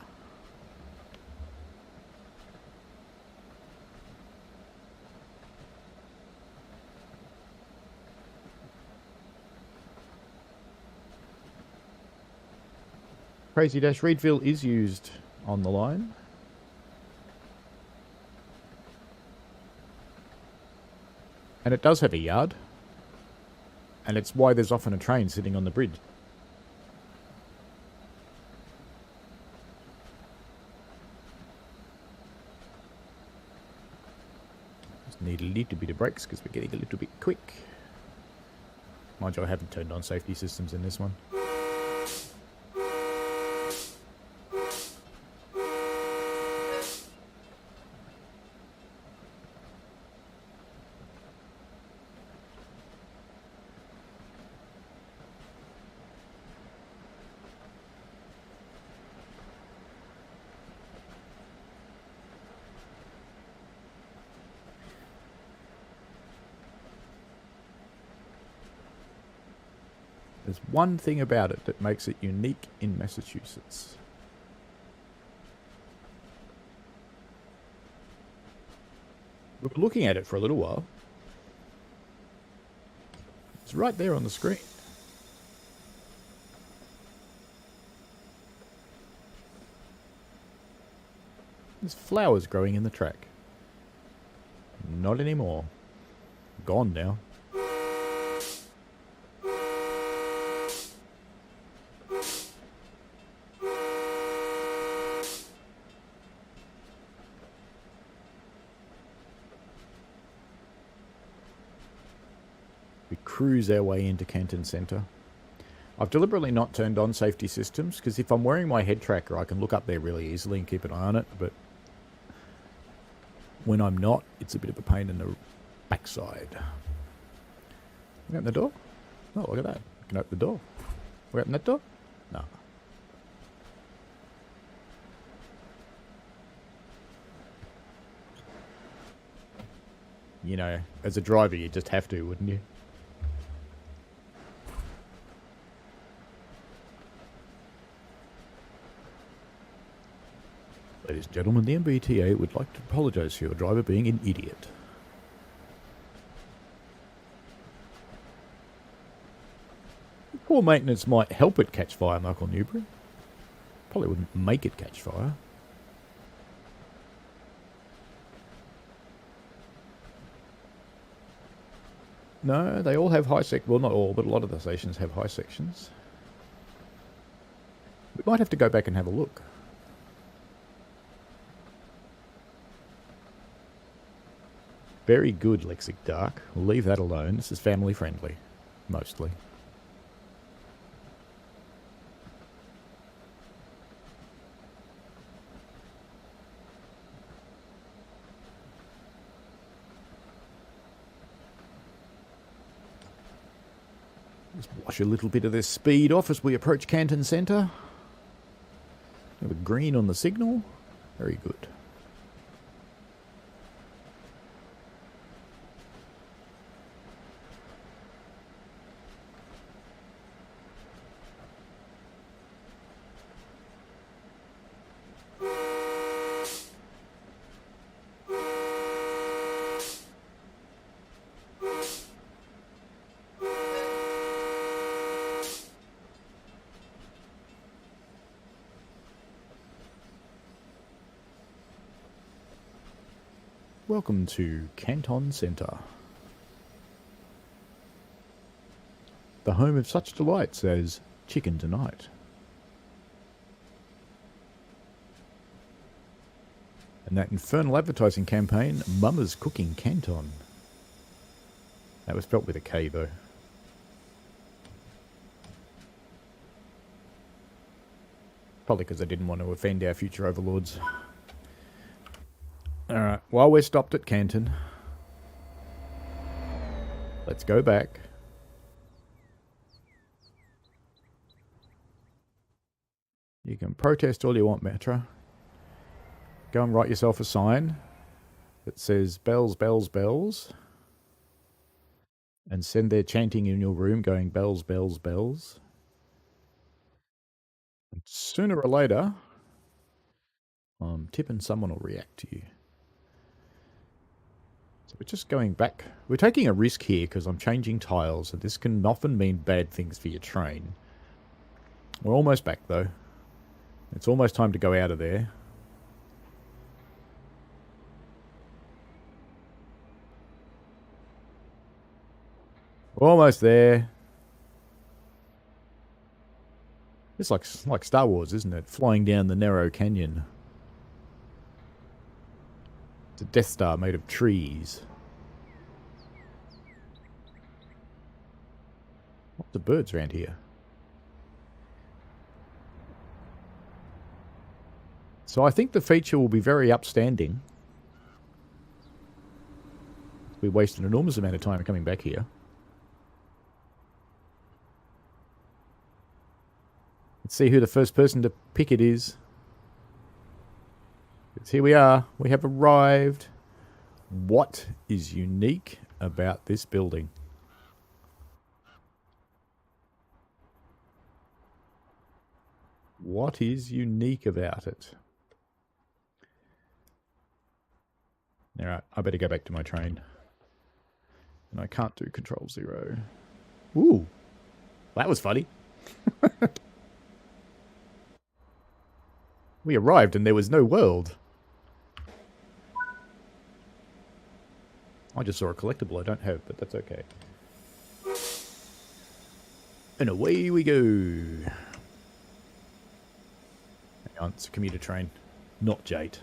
Crazy Dash Reedville is used on the line. And it does have a yard. And it's why there's often a train sitting on the bridge. Just need a little bit of brakes because we're getting a little bit quick. Mind you, I haven't turned on safety systems in this one. There's one thing about it that makes it unique in Massachusetts. We were looking at it for a little while. It's right there on the screen. There's flowers growing in the track. Not anymore. Gone now. Cruise our way into Canton Centre. I've deliberately not turned on safety systems because if I'm wearing my head tracker I can look up there really easily and keep an eye on it, but when I'm not, it's a bit of a pain in the backside. Open the door? Oh, look at that. We can open the door. We open that door? No. You know, as a driver, you just have to, wouldn't you? Ladies and gentlemen, the MBTA would like to apologise for your driver being an idiot. Poor maintenance might help it catch fire, Michael Newbury. Probably wouldn't make it catch fire. No, they all have high sections. Well, not all, but a lot of the stations have high sections. We might have to go back and have a look. Very good, Lexic Dark. We'll leave that alone. This is family friendly, mostly. Just wash a little bit of this speed off as we approach Canton Centre. Have a green on the signal. Very good. Welcome to Canton Centre, the home of such delights as Chicken Tonight. And that infernal advertising campaign, Mama's Cooking Canton. That was spelt with a K though. Probably because I didn't want to offend our future overlords. Alright, while we're stopped at Canton, let's go back. You can protest all you want, Metra. Go and write yourself a sign that says bells, bells, bells. And send their chanting in your room going bells, bells, bells. And sooner or later, I'm tipping someone will react to you. So we're just going back. We're taking a risk here because I'm changing tiles, and this can often mean bad things for your train. We're almost back though. It's almost time to go out of there. We're almost there. It's like Star Wars, isn't it? Flying down the narrow canyon. It's a Death Star made of trees. Lots of birds around here. So I think the feature will be very upstanding. We waste an enormous amount of time coming back here. Let's see who the first person to pick it is. It's here we are. We have arrived. What is unique about this building? What is unique about it? Alright, I better go back to my train. And I can't do Control 0. Ooh, that was funny. We arrived and there was no world. I just saw a collectible I don't have, but that's okay. And away we go. Hang on, it's a commuter train, not Jade.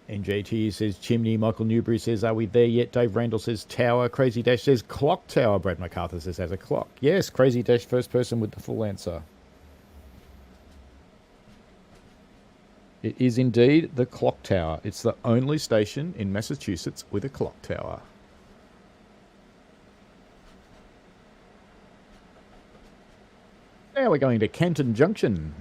NJT says chimney. Michael Newbury says, are we there yet? Dave Randall says tower. Crazy Dash says clock tower. Brad MacArthur says has a clock. Yes, Crazy Dash first person with the full answer. It is indeed the clock tower. It's the only station in Massachusetts with a clock tower. Now we're going to Canton Junction.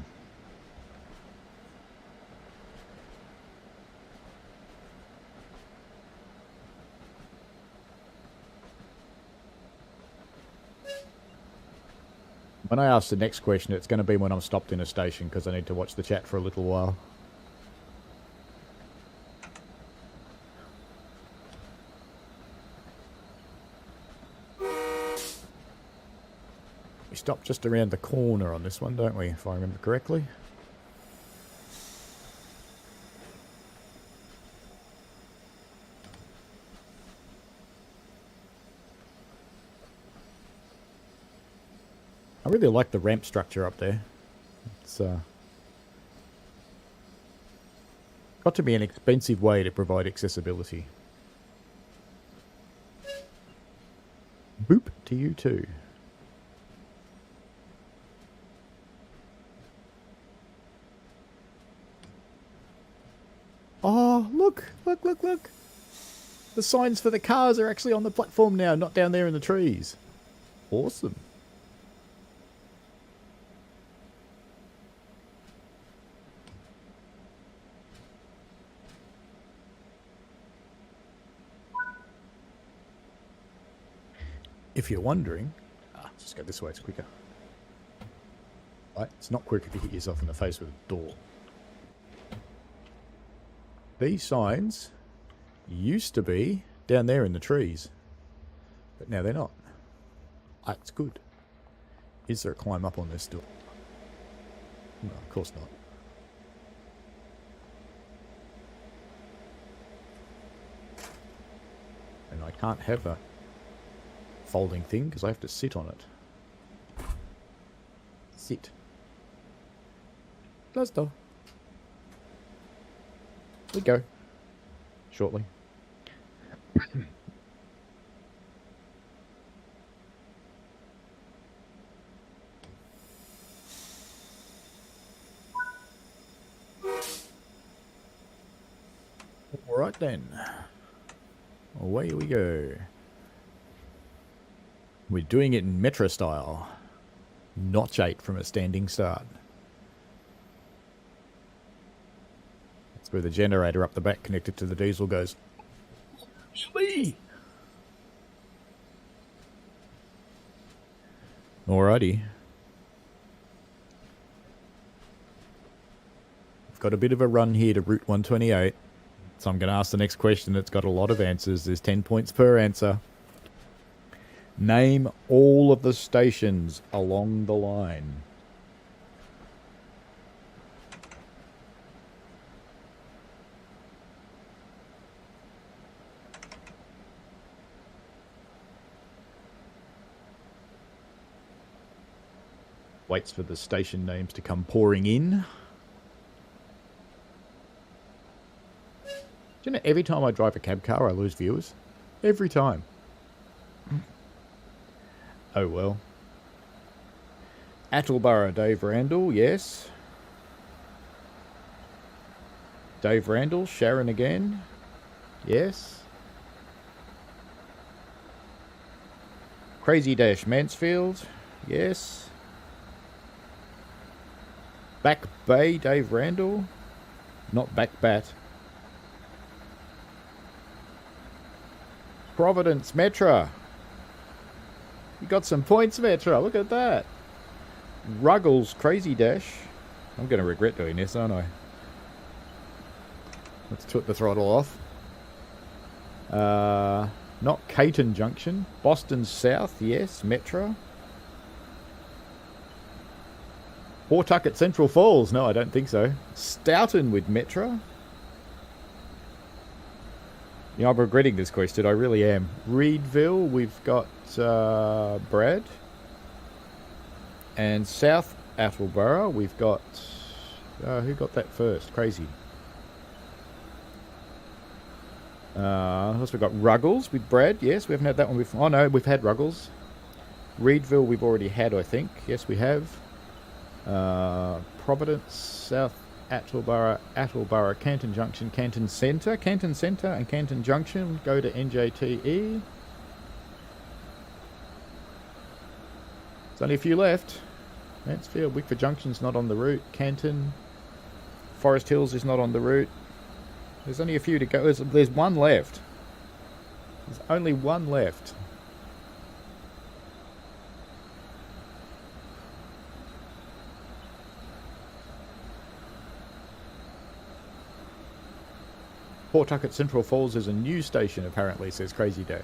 When I ask the next question, it's going to be when I'm stopped in a station because I need to watch the chat for a little while. We stop just around the corner on this one, don't we, if I remember correctly? I really like the ramp structure up there. It's got to be an expensive way to provide accessibility. Boop to you too. Oh, look, look, look, look. The signs for the cars are actually on the platform now, not down there in the trees. Awesome. If you're wondering, just go this way, it's quicker. Right, it's not quick if you hit yourself in the face with a door. These signs used to be down there in the trees, but now they're not. That's good. Is there a climb up on this door? No, of course not. And I can't have a folding thing because I have to sit on it. Sit. Close door. We go. Shortly. Alright then. Away we go. We're doing it in Metro style. Notch 8 from a standing start. That's where the generator up the back connected to the diesel goes. Slee! Alrighty. I've got a bit of a run here to Route 128. So I'm going to ask the next question. It's got a lot of answers. There's 10 points per answer. Name all of the stations along the line. Waits for the station names to come pouring in. Do you know, every time I drive a cab car, I lose viewers? Every time. Oh well. Attleborough, Dave Randall, yes. Dave Randall, Sharon again, yes. Crazy Dash, Mansfield, yes. Back Bay, Dave Randall, not Back Bat. Providence, Metra. You got some points, Metra. Look at that. Ruggles, Crazy Dash. I'm going to regret doing this, aren't I? Let's put the throttle off. Not Caton Junction. Boston South, yes. Metra. Pawtucket Central Falls. No, I don't think so. Stoughton with Metra. Yeah, I'm regretting this question. I really am. Reedville, we've got Brad. And South Attleborough, we've got... who got that first? Crazy. Also we've got Ruggles with Brad. Yes, we haven't had that one before. Oh no, we've had Ruggles. Reedville we've already had, I think. Yes, we have. Providence, South Attleborough, Canton Junction, Canton Centre, and Canton Junction go to NJTE. There's only a few left. Mansfield, Wickford Junction's not on the route. Canton, Forest Hills is not on the route. There's only a few to go. There's one left. There's only one left. Pawtucket Central Falls is a new station, apparently, says Crazy Dash.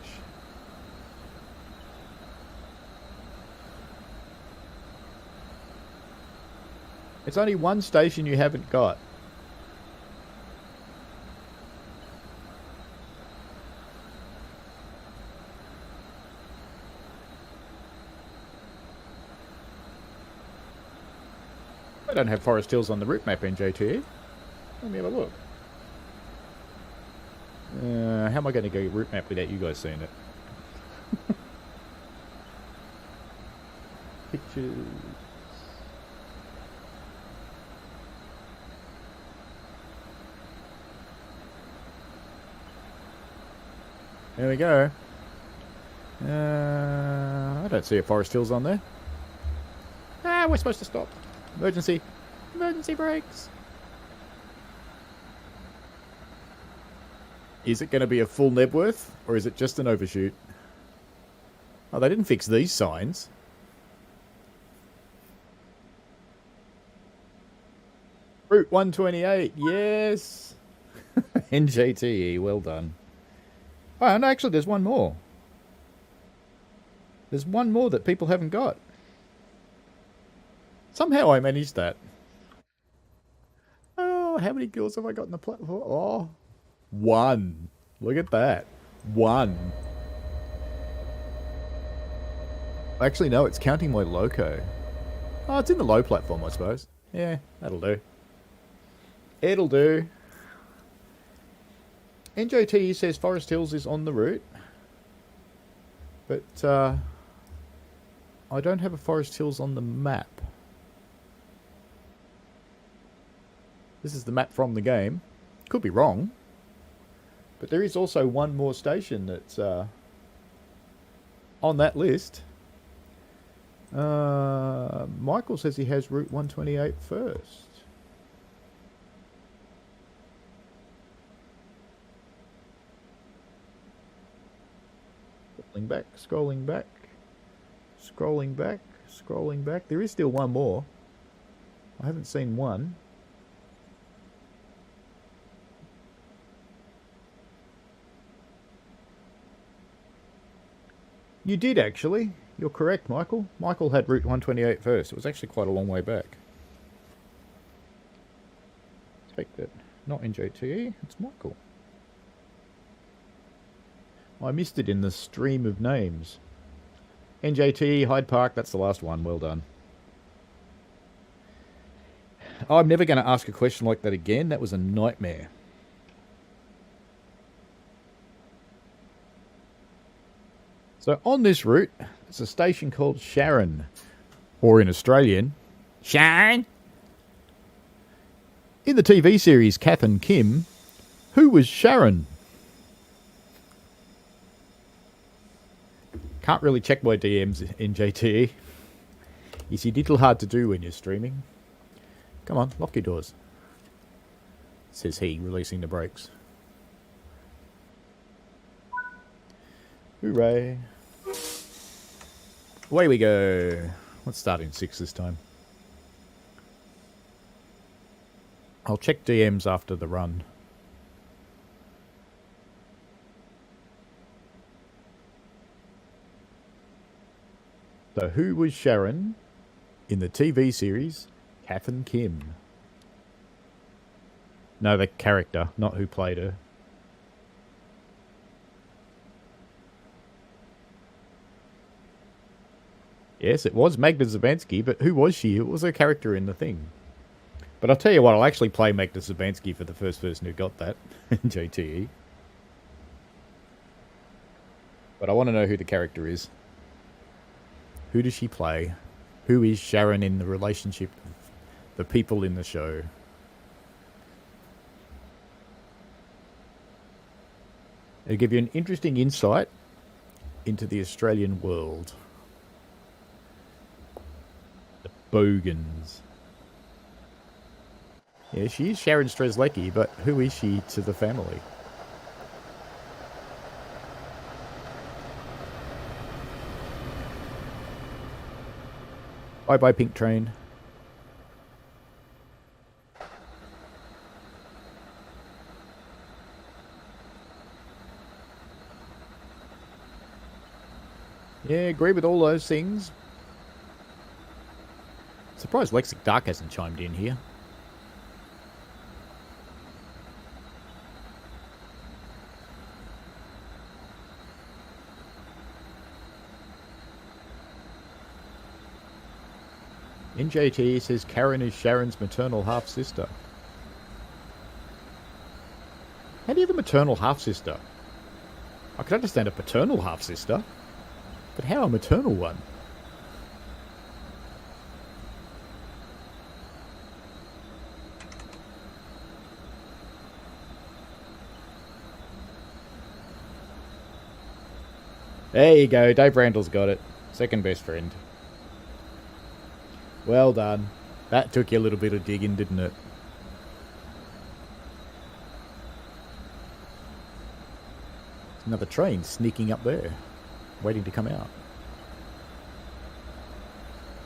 It's only one station you haven't got. I don't have Forest Hills on the route map, NJT. Let me have a look. How am I going to go route map without you guys seeing it? Pictures. There we go. I don't see a Forest Hills on there. Ah, we're supposed to stop. Emergency. Emergency brakes. Is it going to be a full Nebworth, or is it just an overshoot? Oh, they didn't fix these signs. Route 128, yes! NJTE, well done. Oh, and actually there's one more. There's one more that people haven't got. Somehow I managed that. Oh, how many kills have I got in the platform? Oh, one. Look at that. One. Actually, no, it's counting my loco. Oh, it's in the low platform, I suppose. Yeah, that'll do. It'll do. NJT says Forest Hills is on the route. But, I don't have a Forest Hills on the map. This is the map from the game. Could be wrong. But there is also one more station that's on that list. Michael says he has Route 128 first. Scrolling back, scrolling back, scrolling back, scrolling back. There is still one more. I haven't seen one. You did, actually. You're correct, Michael. Michael had Route 128 first. It was actually quite a long way back. Take that. Not NJTE. It's Michael. I missed it in the stream of names. NJTE, Hyde Park. That's the last one. Well done. I'm never going to ask a question like that again. That was a nightmare. So on this route, there's a station called Sharon, or in Australian, Sharon. In the TV series Kath and Kim, who was Sharon? Can't really check my DMs in JTE. It's a little hard to do when you're streaming. Come on, lock your doors, says he, releasing the brakes. Hooray. Away we go. Let's start in 6 this time. I'll check DMs after the run. So who was Sharon in the TV series Kath and Kim? No, the character, not who played her. Yes, it was Magda Szubanski, but who was she? It was a character in the thing. But I'll tell you what, I'll actually play Magda Szubanski for the first person who got that in JTE. But I want to know who the character is. Who does she play? Who is Sharon in the relationship of the people in the show? It'll give you an interesting insight into the Australian world. Bogans. Yeah, she is Sharon Strzelecki, but who is she to the family? Bye-bye, Pink Train. Yeah, agree with all those things. Surprised Lexic Dark hasn't chimed in here. NJT says Karen is Sharon's maternal half-sister. How do you have a maternal half-sister? I could understand a paternal half-sister, but how a maternal one? There you go, Dave Randall's got it. Second best friend. Well done. That took you a little bit of digging, didn't it? Another train sneaking up there, waiting to come out.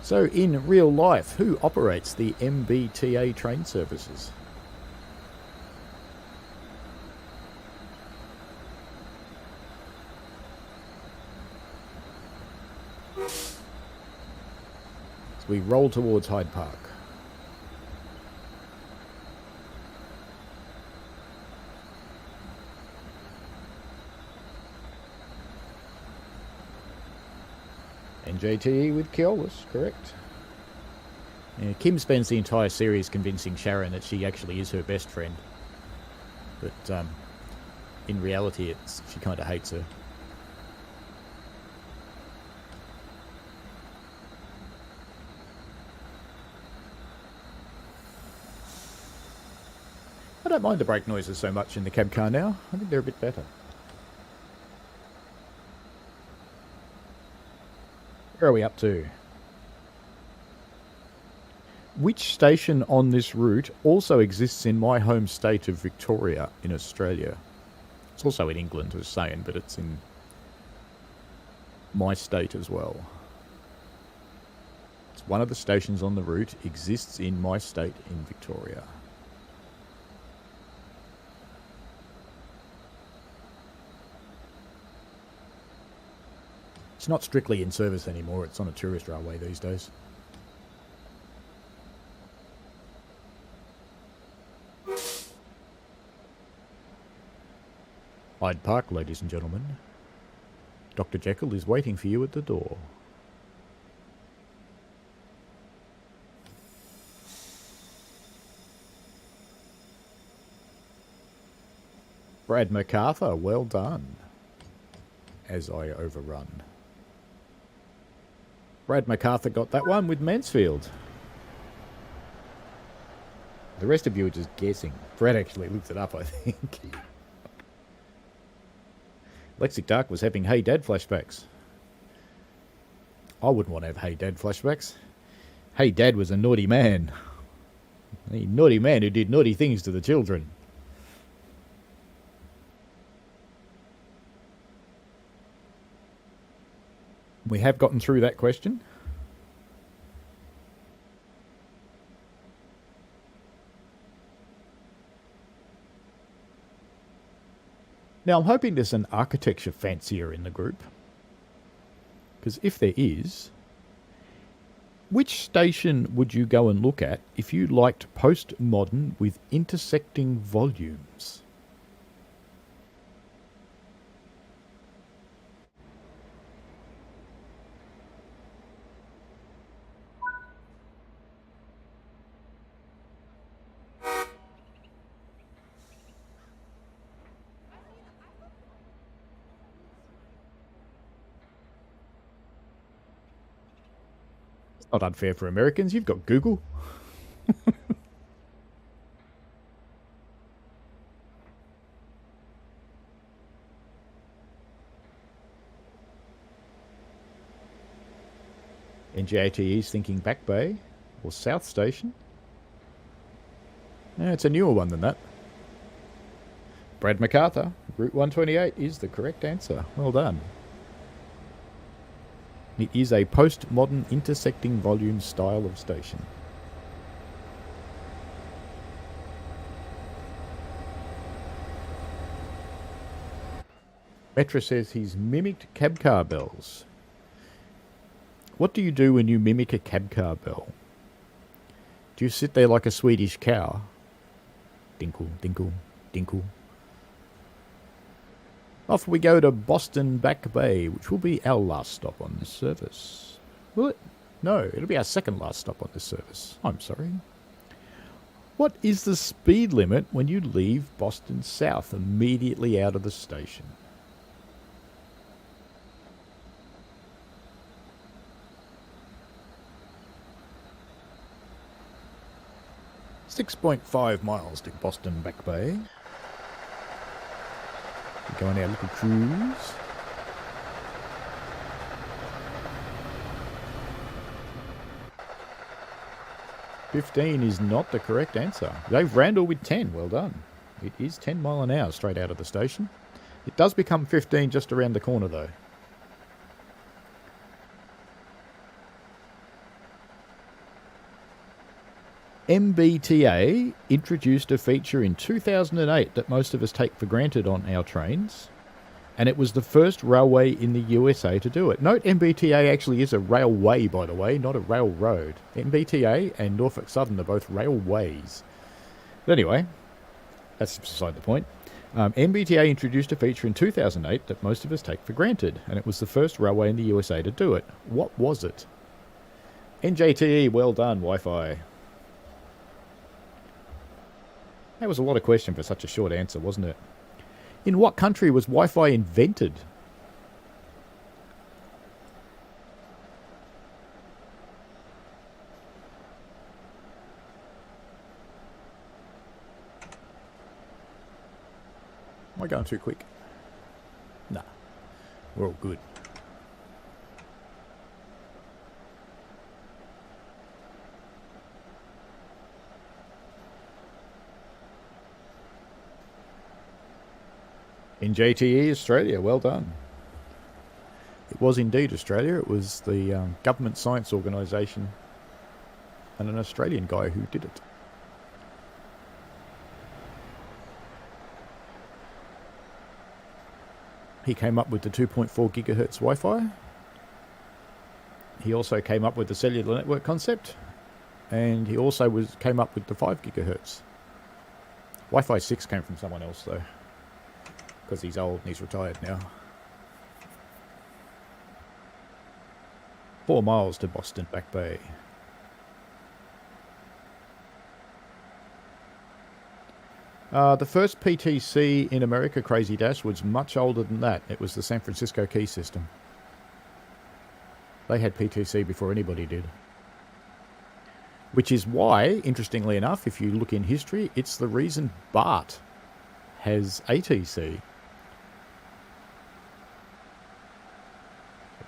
So, in real life, who operates the MBTA train services? As we roll towards Hyde Park. NJTE with Keolis, correct. Yeah, Kim spends the entire series convincing Sharon that she actually is her best friend. But in reality, she kind of hates her. I don't mind the brake noises so much in the cab car now. I think they're a bit better. Where are we up to? Which station on this route also exists in my home state of Victoria in Australia? It's also in England, I was saying, but it's in my state as well. It's one of the stations on the route exists in my state in Victoria. It's not strictly in service anymore, it's on a tourist railway these days. Hyde Park, ladies and gentlemen. Dr. Jekyll is waiting for you at the door. Brad MacArthur, well done. As I overrun. Brad MacArthur got that one with Mansfield. The rest of you are just guessing. Brad actually looked it up, I think. Lexic Dark was having Hey Dad flashbacks. I wouldn't want to have Hey Dad flashbacks. Hey Dad was a naughty man. A naughty man who did naughty things to the children. We have gotten through that question. Now, I'm hoping there's an architecture fancier in the group. Because if there is, which station would you go and look at if you liked postmodern with intersecting volumes? Not unfair for Americans. You've got Google. NJATE is thinking Back Bay. Or South Station? Yeah, it's a newer one than that. Brad MacArthur, Route 128 is the correct answer. Well done. It is a postmodern intersecting volume style of station. Metra says he's mimicked cab car bells. What do you do when you mimic a cab car bell? Do you sit there like a Swedish cow? Dinkle, dinkle, dinkle. Off we go to Boston Back Bay, which will be our last stop on this service. Will it? No, it'll be our second last stop on this service. I'm sorry. What is the speed limit when you leave Boston South immediately out of the station? .5 miles to Boston Back Bay. We go on our little cruise. .15 is not the correct answer. Dave Randall with 10. Well done. It is 10 mile an hour straight out of the station. It does become 15 just around the corner though. MBTA introduced a feature in 2008 that most of us take for granted on our trains, and it was the first railway in the USA to do it. Note MBTA actually is a railway, by the way, not a railroad. MBTA and Norfolk Southern are both railways. But anyway, that's beside the point. MBTA introduced a feature in 2008 that most of us take for granted, and it was the first railway in the USA to do it. What was it? NJTE, well done, Wi-Fi. That was a lot of question for such a short answer, wasn't it? In what country was Wi-Fi invented? Am I going too quick? Nah, we're all good. In JTE, Australia, well done. It was indeed Australia. It was the government science organisation and an Australian guy who did it. He came up with the 2.4 gigahertz Wi-Fi. He also came up with the cellular network concept, and he also came up with the 5 gigahertz. Wi-Fi 6 came from someone else though, because he's old and he's retired now. 4 miles to Boston Back Bay. The first PTC in America, Crazy Dash, was much older than that. It was the San Francisco key system. They had PTC before anybody did. Which is why, interestingly enough, if you look in history, it's the reason BART has ATC. It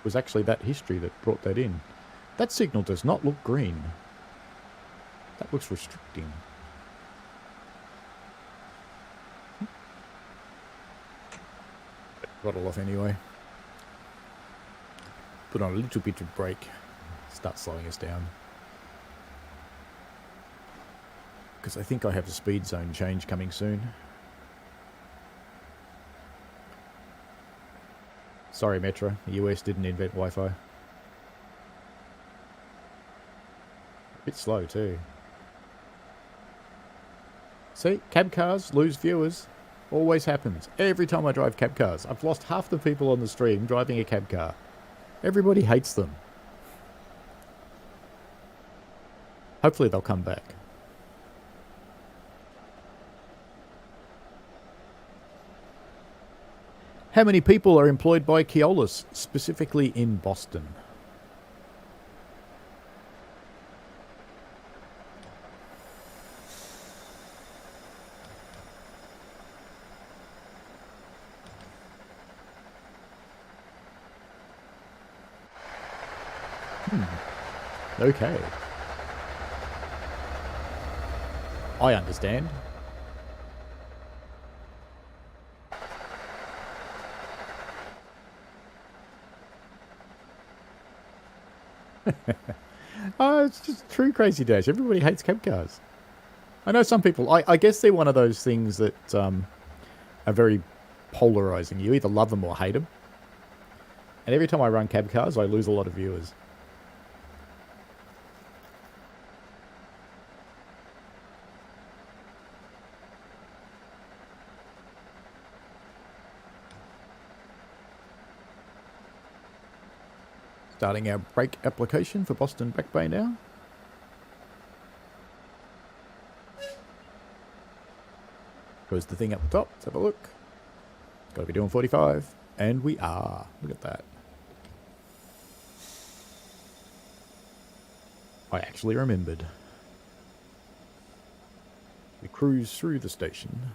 was actually that history that brought that in. That signal does not look green. That looks restricting. Throttle off anyway. Put on a little bit of brake. Start slowing us down. Because I think I have a speed zone change coming soon. Sorry, Metro. The US didn't invent Wi-Fi. A bit slow too. See, cab cars lose viewers. Always happens. Every time I drive cab cars. I've lost half the people on the stream driving a cab car. Everybody hates them. Hopefully they'll come back. How many people are employed by Keolis, specifically in Boston? Okay. I understand. Oh, it's just true Crazy Dash. Everybody hates cab cars. I know some people. I guess they're one of those things that are very polarizing. You either love them or hate them. And every time I run cab cars, I lose a lot of viewers. Starting our brake application for Boston Back Bay now. Goes the thing up the top. Let's have a look. Got to be doing 45. And we are. Look at that. I actually remembered. We cruise through the station.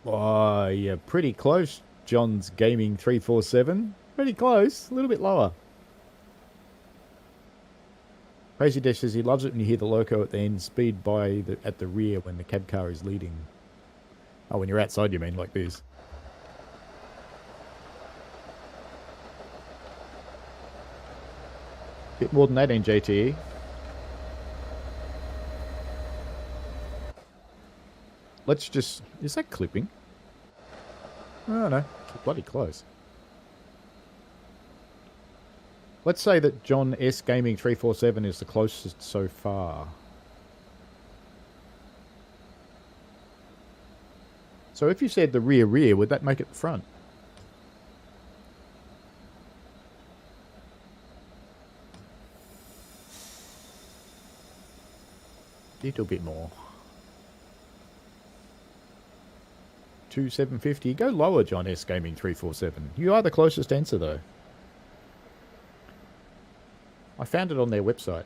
Oh, yeah, pretty close. John's Gaming 347. Pretty close. A little bit lower. Crazy Dash says he loves it when you hear the loco at the end. Speed by at the rear when the cab car is leading. Oh, when you're outside, you mean, like this. Bit more than that in JTE. Let's just... Is that clipping? Oh, no. It's bloody close. Let's say that John S. Gaming 347 is the closest so far. So if you said the rear, would that make it the front? Little bit more. 2750. Go lower, John S. Gaming 347. You are the closest answer, though. I found it on their website.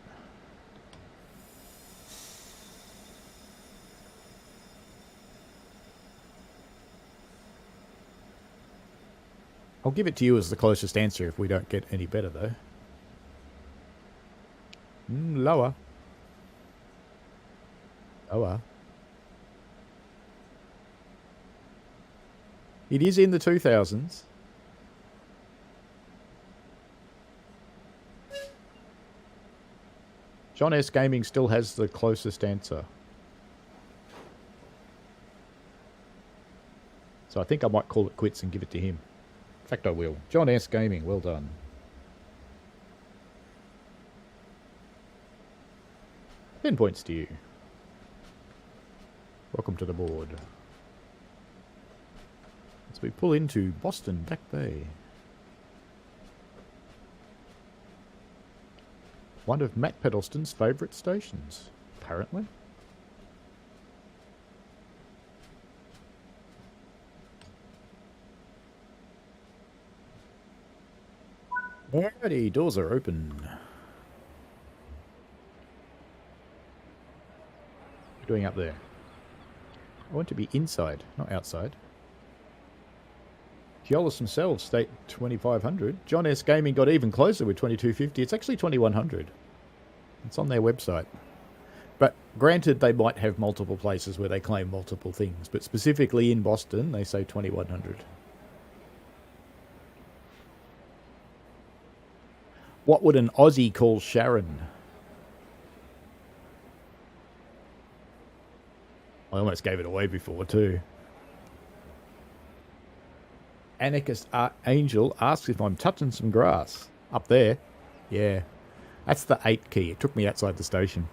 I'll give it to you as the closest answer if we don't get any better, though. Lower. Lower. It is in the 2000s. John S. Gaming still has the closest answer. So I think I might call it quits and give it to him. In fact, I will. John S. Gaming, well done. 10 points to you. Welcome to the board. As we pull into Boston Back Bay. One of Matt Pedalston's favourite stations, apparently. Alrighty, doors are open. What are you doing up there? I want to be inside, not outside. Keolis themselves state 2500. John S. Gaming got even closer with 2250. It's actually 2100. It's on their website. But granted, they might have multiple places where they claim multiple things. But specifically in Boston, they say 2100. What would an Aussie call Sharon? I almost gave it away before, too. Anarchist Angel asks if I'm touching some grass. Up there. Yeah. That's the 8 key. It took me outside the station.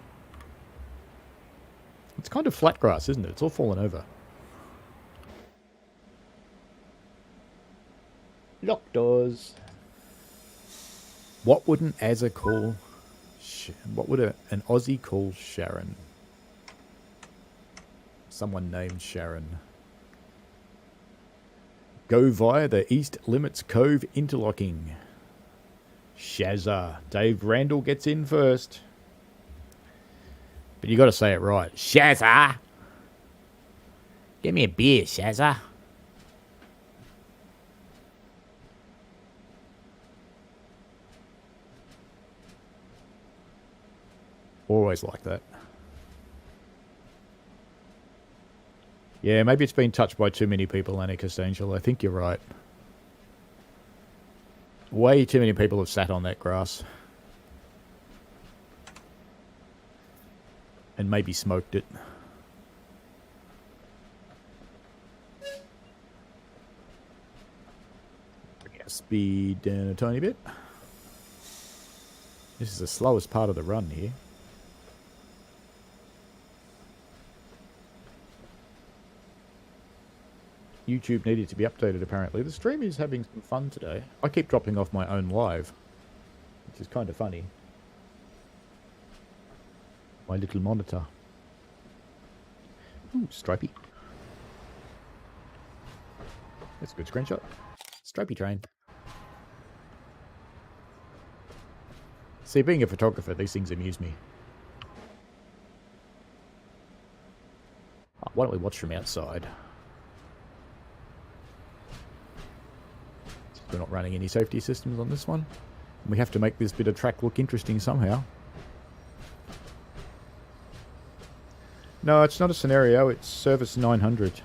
It's kind of flat grass, isn't it? It's all fallen over. Locked doors. What would an Azza call... What would an Aussie call Sharon? Someone named Sharon. Go via the East Limits Cove interlocking. Shazza. Dave Randall gets in first. But you got to say it right. Shazza! Give me a beer, Shazza. Always like that. Yeah, maybe it's been touched by too many people, Anarchist Angel. I think you're right. Way too many people have sat on that grass. And maybe smoked it. Bring our speed down a tiny bit. This is the slowest part of the run here. YouTube needed to be updated, apparently. The stream is having some fun today. I keep dropping off my own live, which is kind of funny. My little monitor. Ooh, stripey. That's a good screenshot. Stripey train. See, being a photographer, these things amuse me. Oh, why don't we watch from outside? We're not running any safety systems on this one. We have to make this bit of track look interesting somehow. No, it's not a scenario, it's service 900.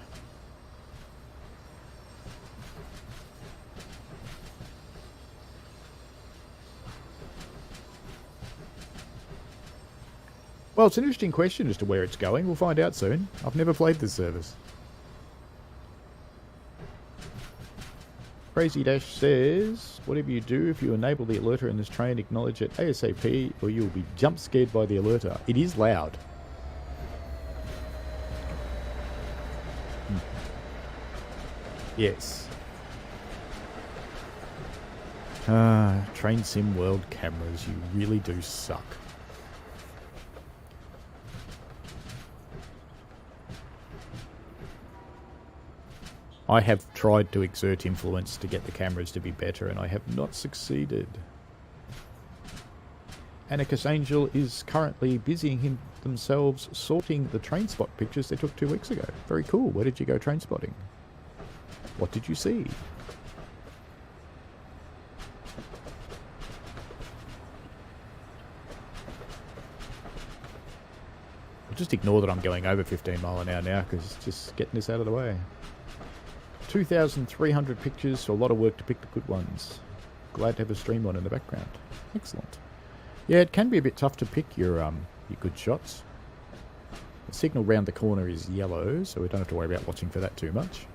Well, it's an interesting question as to where it's going. We'll find out soon. I've never played this service. Crazy Dash says, whatever you do, if you enable the alerter in this train, acknowledge it ASAP or you'll be jump scared by the alerter. It is loud. Yes. Train sim world cameras, you really do suck. I have tried to exert influence to get the cameras to be better, and I have not succeeded. Anarchist Angel is currently busying themselves sorting the train spot pictures they took 2 weeks ago. Very cool. Where did you go train spotting? What did you see? I'll just ignore that I'm going over 15 mile an hour now, because it's just getting this out of the way. 2,300 pictures, so a lot of work to pick the good ones. Glad to have a stream on in the background. Excellent. Yeah, it can be a bit tough to pick your good shots. The signal round the corner is yellow, so we don't have to worry about watching for that too much.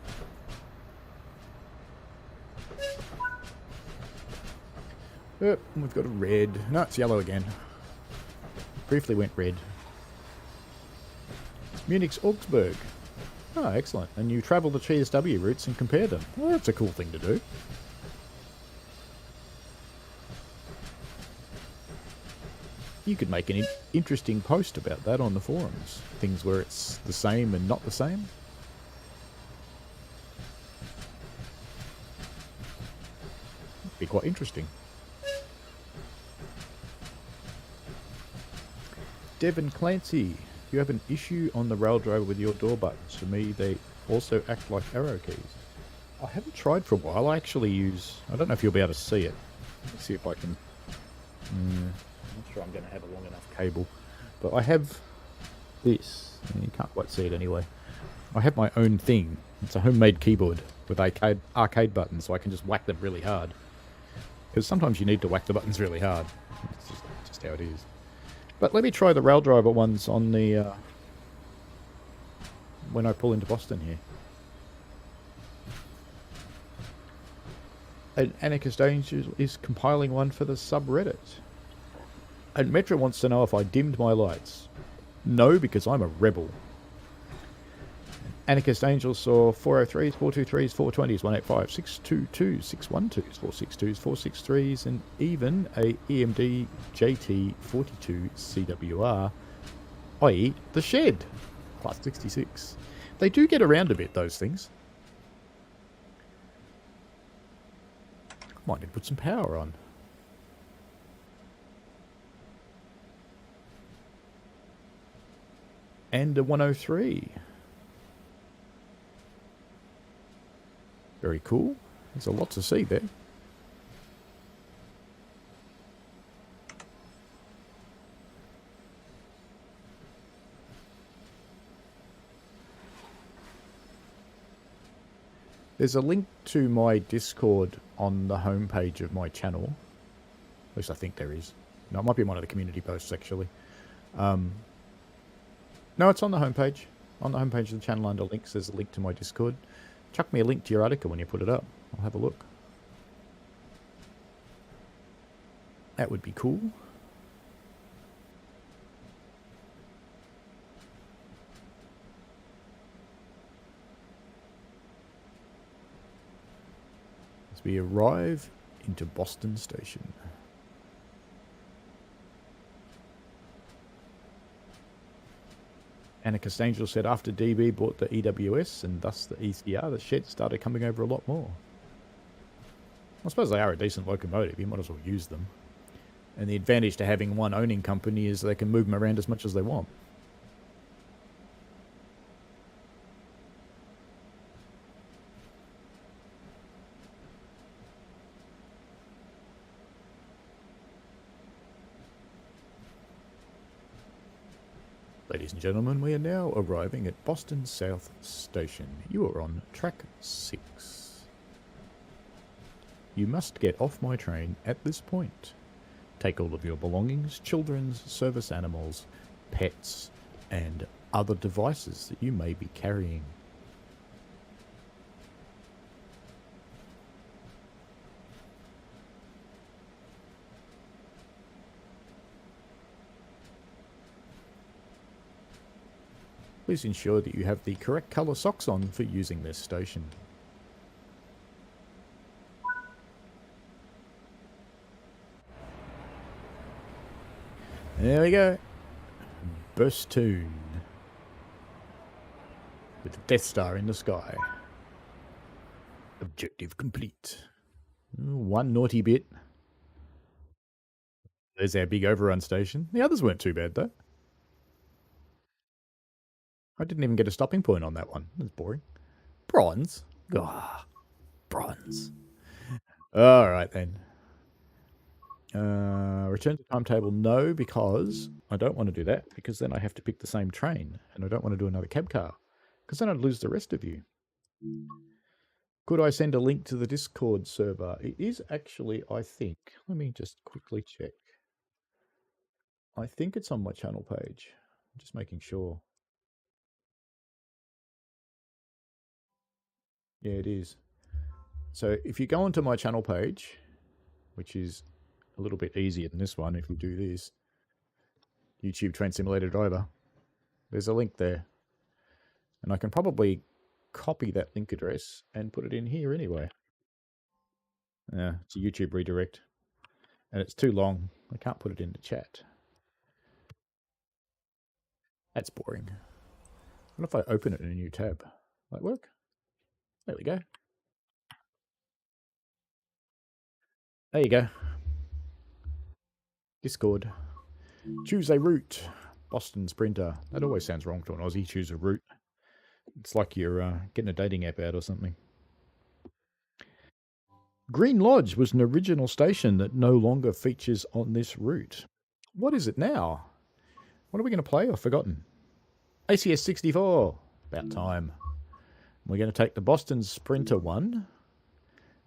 We've got a red. No, it's yellow again. Briefly went red. Munich's Augsburg. Oh, excellent. And you travel the TSW routes and compare them. Well, that's a cool thing to do. You could make an interesting post about that on the forums. Things where it's the same and not the same. Be quite interesting. Devon Clancy. You have an issue on the rail driver with your door buttons. For me, they also act like arrow keys. I haven't tried for a while. I actually use... I don't know if you'll be able to see it. Let's see if I can... I'm not sure I'm going to have a long enough cable. But I have this. You can't quite see it anyway. I have my own thing. It's a homemade keyboard with arcade buttons, so I can just whack them really hard. Because sometimes you need to whack the buttons really hard. It's just how it is. But let me try the rail driver ones on the... when I pull into Boston here. And Anarchist Angel is compiling one for the subreddit. And Metro wants to know if I dimmed my lights. No, because I'm a rebel. Anarchist Angel saw 403s, 423s, 420s, 185s, 622s, 612s, 462s, 463s, and even a EMD JT42 CWR, i.e. the Shed, plus 66. They do get around a bit, those things. Might need to put some power on. And a 103. Very cool. There's a lot to see there. There's a link to my Discord on the homepage of my channel. At least I think there is. No, it might be one of the community posts, actually. No, it's on the homepage. On the homepage of the channel under links, there's a link to my Discord. Chuck me a link to your article when you put it up. I'll have a look. That would be cool. As we arrive into Boston Station. Anna Costangel said after DB bought the EWS and thus the ECR, the sheds started coming over a lot more. I suppose they are a decent locomotive. You might as well use them. And the advantage to having one owning company is they can move them around as much as they want. Ladies and gentlemen, we are now arriving at Boston South Station. You are on track 6. You must get off my train at this point. Take all of your belongings, children's service animals, pets, and other devices that you may be carrying. Please ensure that you have the correct colour socks on for using this station. There we go. Burst tune. With the Death Star in the sky. Objective complete. One naughty bit. There's our big overrun station. The others weren't too bad though. I didn't even get a stopping point on that one. That's boring. Bronze? Ah, bronze. Alright then. Return to timetable, no, because I don't want to do that, because then I have to pick the same train, and I don't want to do another cab car, because then I'd lose the rest of you. Could I send a link to the Discord server? It is actually, I think, let me just quickly check. I think it's on my channel page. I'm just making sure. Yeah, it is. So if you go onto my channel page, which is a little bit easier than this one if you do this, YouTube Train Simulator Driver, there's a link there. And I can probably copy that link address and put it in here anyway. Yeah, it's a YouTube redirect. And it's too long. I can't put it in the chat. That's boring. What if I open it in a new tab? Will that work? There we go. There you go. Discord. Choose a route. Boston Sprinter. That always sounds wrong to an Aussie. Choose a route. It's like you're getting a dating app out or something. Green Lodge was an original station that no longer features on this route. What is it now? What are we going to play? I've forgotten. ACS 64. About time. We're going to take the Boston Sprinter one.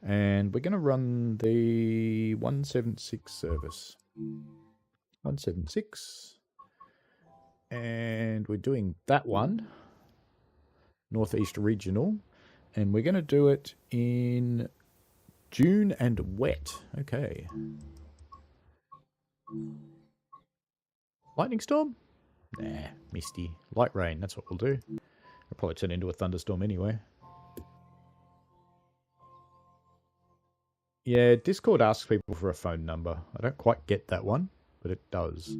And we're going to run the 176 service. 176. And we're doing that one. Northeast Regional. And we're going to do it in June and wet. Okay. Lightning storm? Nah, misty. Light rain, that's what we'll do. It'll probably turn into a thunderstorm anyway. Yeah, Discord asks people for a phone number. I don't quite get that one, but it does.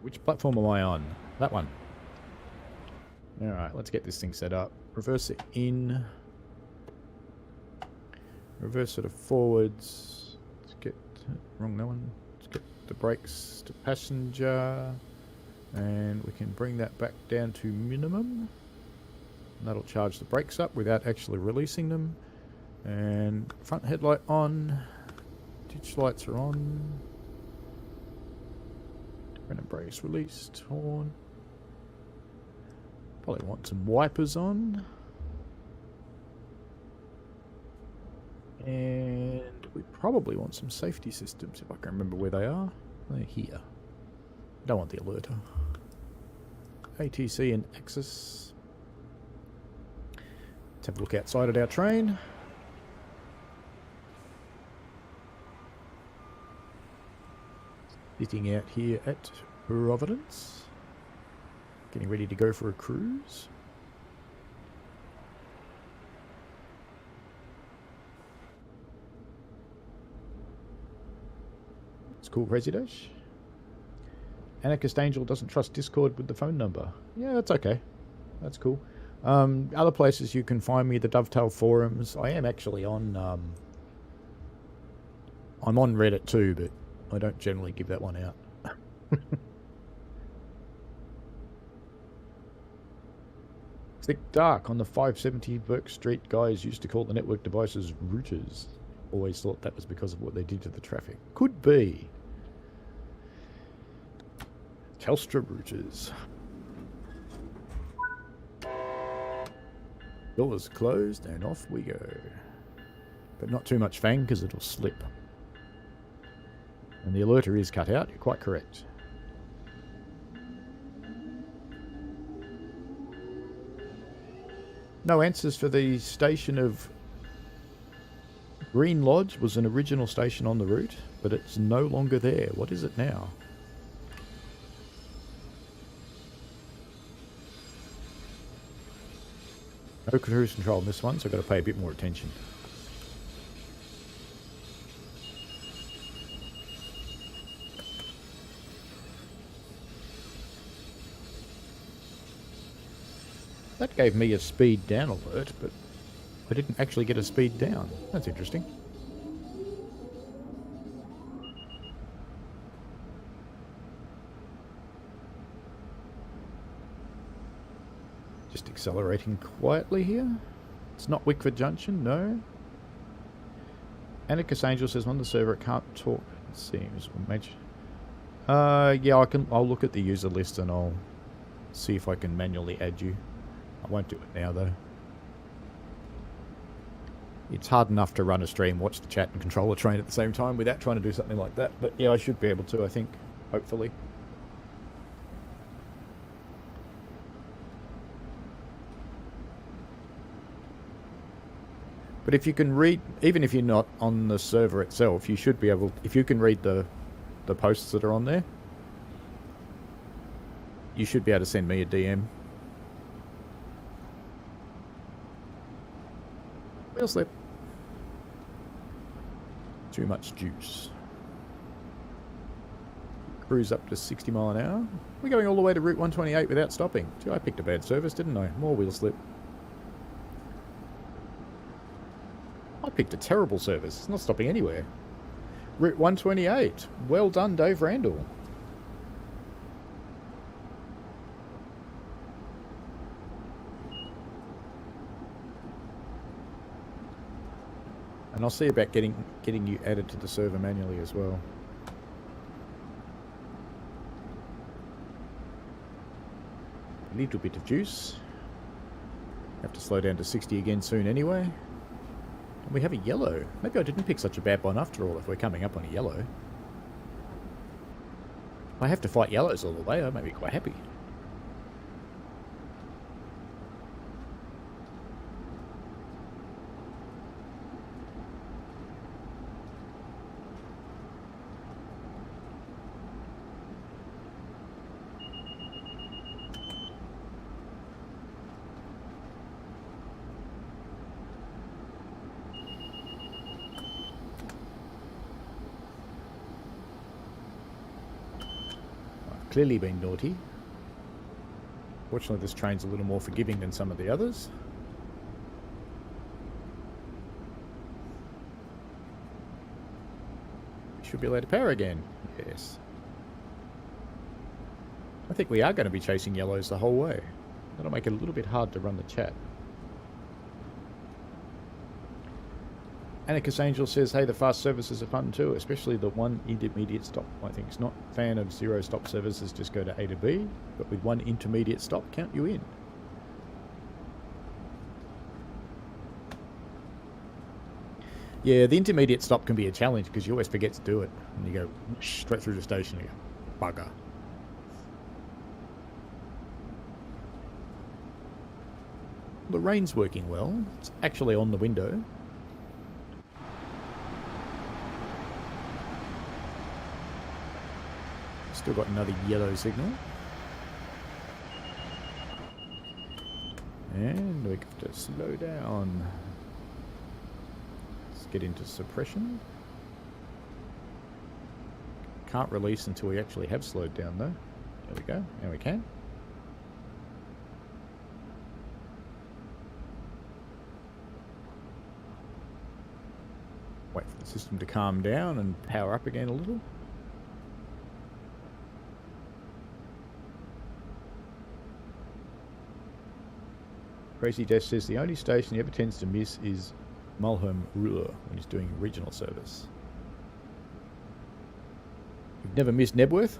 Which platform am I on? That one. Alright, let's get this thing set up. Reverse it in. Reverse it forwards. Let's get... Wrong, that one. Let's get the brakes to passenger. And we can bring that back down to minimum. And that'll charge the brakes up without actually releasing them. And front headlight on. Ditch lights are on. brakes released, horn. Probably want some wipers on. And we probably want some safety systems, if I can remember where they are. They're here. Don't want the alerter. ATC and Axis. Let's have a look outside at our train. Sitting out here at Providence. Getting ready to go for a cruise. It's cool, Residash. Anarchist Angel doesn't trust Discord with the phone number. Yeah, that's okay. That's cool. Other places you can find me, the Dovetail forums. I am actually on... I'm on Reddit too, but I don't generally give that one out. Thick Dark on the 570 Burke Street guys used to call the network devices routers. Always thought that was because of what they did to the traffic. Could be. Telstra routers. Doors closed and off we go. But not too much fang because it'll slip. And the alerter is cut out, you're quite correct. No answers for the station of Green Lodge. Was an original station on the route, but it's no longer there. What is it now? No cruise control on this one, so I've got to pay a bit more attention. That gave me a speed down alert, but I didn't actually get a speed down. That's interesting. Just accelerating quietly here. It's not Wickford Junction, no. Anarchist Angel says on the server it can't talk, it seems. Yeah, I'll look at the user list and I'll see if I can manually add you. I won't do it now, though. It's hard enough to run a stream, watch the chat, and control a train at the same time without trying to do something like that. But yeah, I should be able to, I think. Hopefully. But if you can read, even if you're not on the server itself, you should be able, if you can read the posts that are on there, you should be able to send me a DM. Wheel slip. Too much juice. Cruise up to 60 mile an hour. We're going all the way to Route 128 without stopping. Gee, I picked a bad service, didn't I? More wheel slip. I picked a terrible service. It's not stopping anywhere. Route 128. Well done, Dave Randall. And I'll see about getting you added to the server manually as well. A little bit of juice. Have to slow down to 60 again soon anyway. And we have a yellow. Maybe I didn't pick such a bad one after all if we're coming up on a yellow. If I have to fight yellows all the way, I may be quite happy. Clearly been naughty. Fortunately, this train's a little more forgiving than some of the others. We should be allowed to power again. Yes. I think we are going to be chasing yellows the whole way. That'll make it a little bit hard to run the chat. Anarchist Angel says, hey, the fast services are fun too, especially the one intermediate stop. I think it's not a fan of zero stop services, just go to A to B, but with one intermediate stop, count you in. Yeah, the intermediate stop can be a challenge because you always forget to do it. And you go straight through the station and you go, bugger. The rain's working well. It's actually on the window. Still got another yellow signal. And we have to slow down. Let's get into suppression. Can't release until we actually have slowed down though. There we go. Now we can. Wait for the system to calm down and power up again a little. Crazy Dash says the only station he ever tends to miss is Mulholm Ruhr when he's doing regional service. You've never missed Nebworth?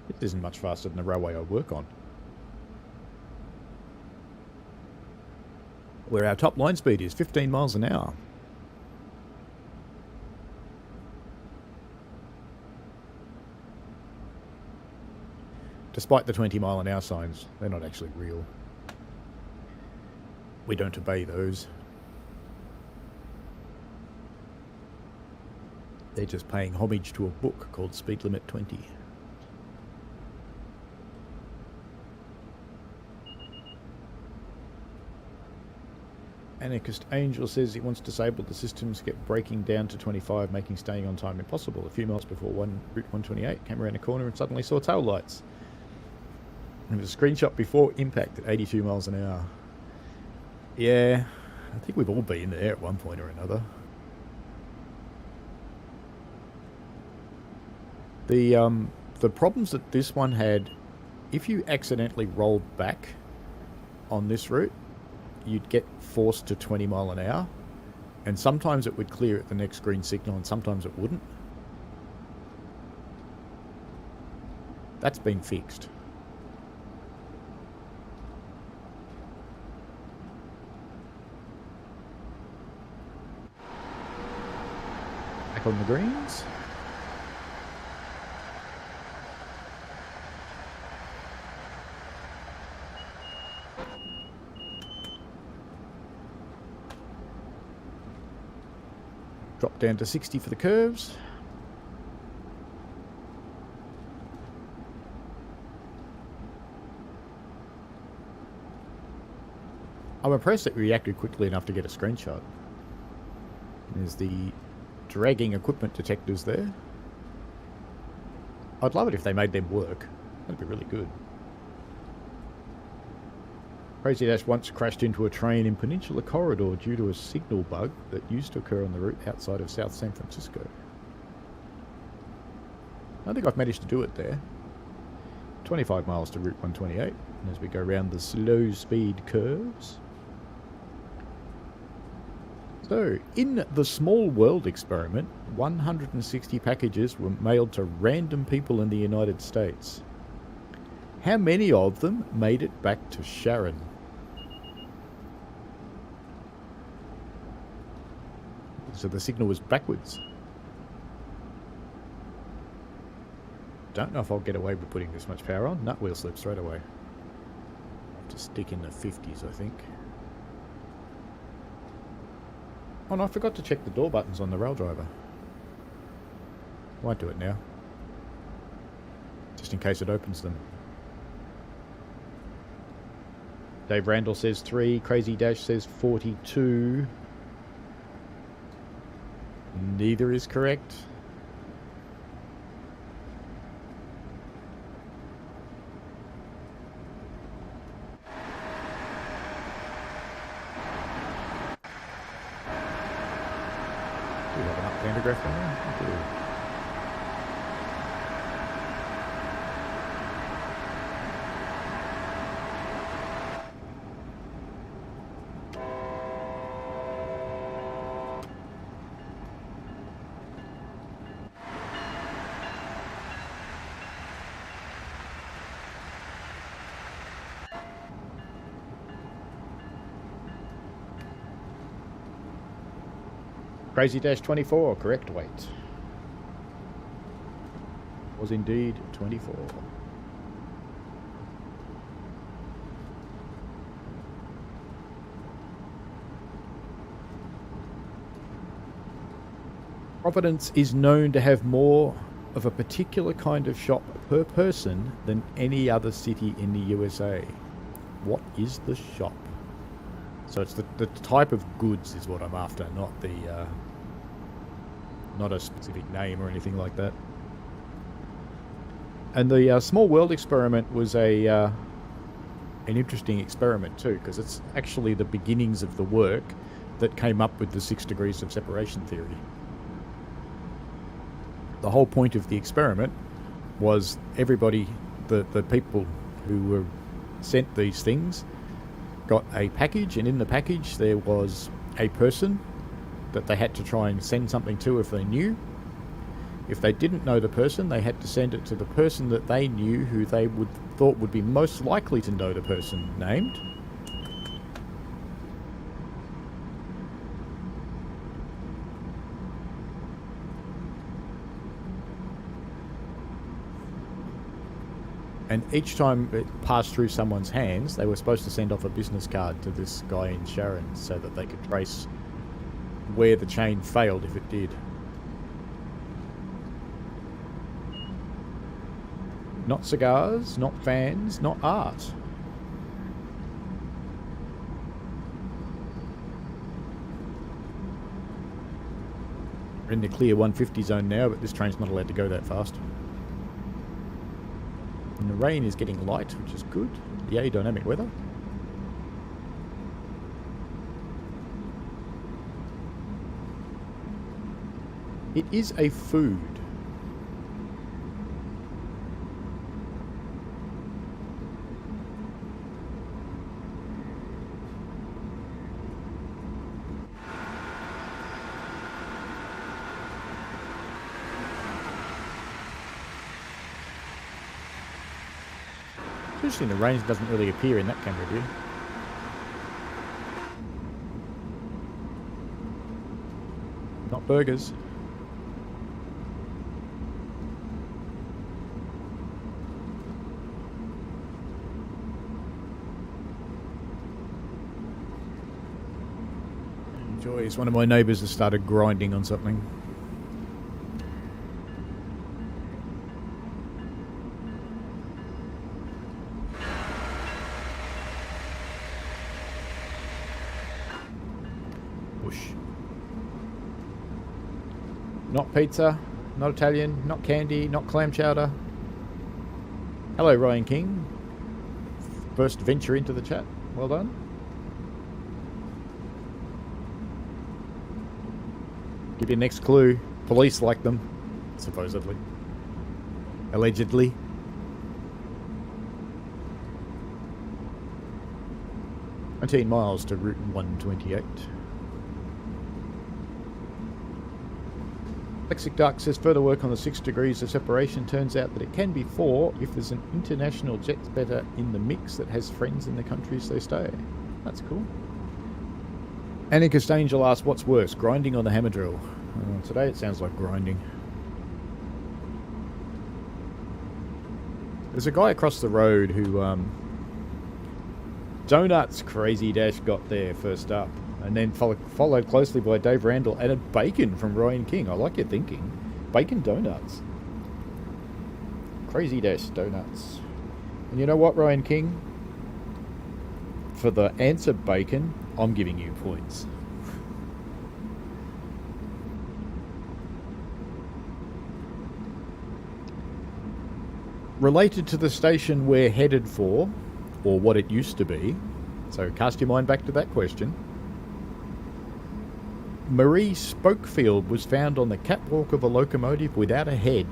It isn't much faster than the railway I work on. Where our top line speed is 15 miles an hour. Despite the 20-mile-an-hour signs, they're not actually real. We don't obey those. They're just paying homage to a book called Speed Limit 20. Anarchist Angel says he wants disabled the systems to get braking down to 25, making staying on time impossible. A few miles before Route 128, came around a corner and suddenly saw tail lights. It was a screenshot before impact at 82 miles an hour. Yeah, I think we've all been there at one point or another. The problems that this one had, if you accidentally rolled back on this route, you'd get forced to 20 mile an hour, and sometimes it would clear at the next green signal and sometimes it wouldn't. That's been fixed. Back on the greens. Drop down to 60 for the curves. I'm impressed that we reacted quickly enough to get a screenshot. There's the dragging equipment detectors there. I'd love it if they made them work. That'd be really good. Crazy Dash once crashed into a train in Peninsula Corridor due to a signal bug that used to occur on the route outside of South San Francisco. I think I've managed to do it there. 25 miles to Route 128 as we go around the slow speed curves. So, in the Small World experiment, 160 packages were mailed to random people in the United States. How many of them made it back to Sharon? So the signal was backwards. Don't know if I'll get away with putting this much power on. Nut wheel slip straight away. I'll have to stick in the 50s, I think. Oh no, I forgot to check the door buttons on the rail driver. Won't do it now. Just in case it opens them. Dave Randall says 3. Crazy Dash says 42. Neither is correct. Do we have an up pantograph on there? Crazy-24, correct weight. Was indeed 24. Providence is known to have more of a particular kind of shop per person than any other city in the USA. What is the shop? So it's the type of goods is what I'm after, not the not a specific name or anything like that. And the Small World experiment was an interesting experiment too, because it's actually the beginnings of the work that came up with the 6 degrees of separation theory. The whole point of the experiment was everybody, the people who were sent these things, got a package, and in the package there was a person that they had to try and send something to if they knew. If they didn't know the person, they had to send it to the person that they knew, who they thought would be most likely to know the person named. And each time it passed through someone's hands, they were supposed to send off a business card to this guy in Sharon so that they could trace where the chain failed if it did. Not cigars, not fans, not art. We're in the clear 150 zone now, but this train's not allowed to go that fast. And the rain is getting light, which is good. Yay, dynamic weather. It is a food. Interesting, the rain doesn't really appear in that camera view. Not burgers. Joyce, one of my neighbours has started grinding on something. Not pizza, not Italian, not candy, not clam chowder. Hello, Ryan King. First venture into the chat. Well done. Give you next clue. Police like them, supposedly. Allegedly. "19 miles to Route 128. Lexic Duck says further work on the 6 degrees of separation turns out that it can be 4 if there's an international jet setter in the mix that has friends in the countries they stay. That's cool. Annika Stangel asks, what's worse, grinding or the hammer drill? Today it sounds like grinding. There's a guy across the road who Donuts Crazy Dash got there first up. And then followed closely by Dave Randall and a bacon from Ryan King. I like your thinking. Bacon donuts. Crazy Dash donuts. And you know what, Ryan King? For the answer bacon, I'm giving you points. Related to the station we're headed for, or what it used to be, so cast your mind back to that question. Marie Spokefield was found on the catwalk of a locomotive without a head.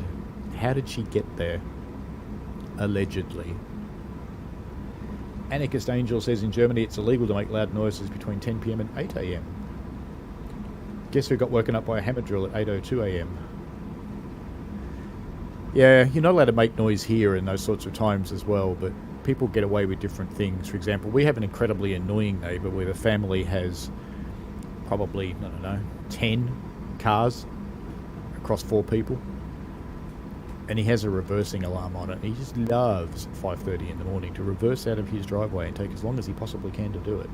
How did she get there? Allegedly. Anarchist Angel says in Germany it's illegal to make loud noises between 10 PM and 8 AM. Guess who got woken up by a hammer drill at 8:02 AM? Yeah, you're not allowed to make noise here in those sorts of times as well, but people get away with different things. For example, we have an incredibly annoying neighbour where the family has probably, I don't know, 10 cars across 4 people. And he has a reversing alarm on it. He just loves at 5:30 in the morning to reverse out of his driveway and take as long as he possibly can to do it.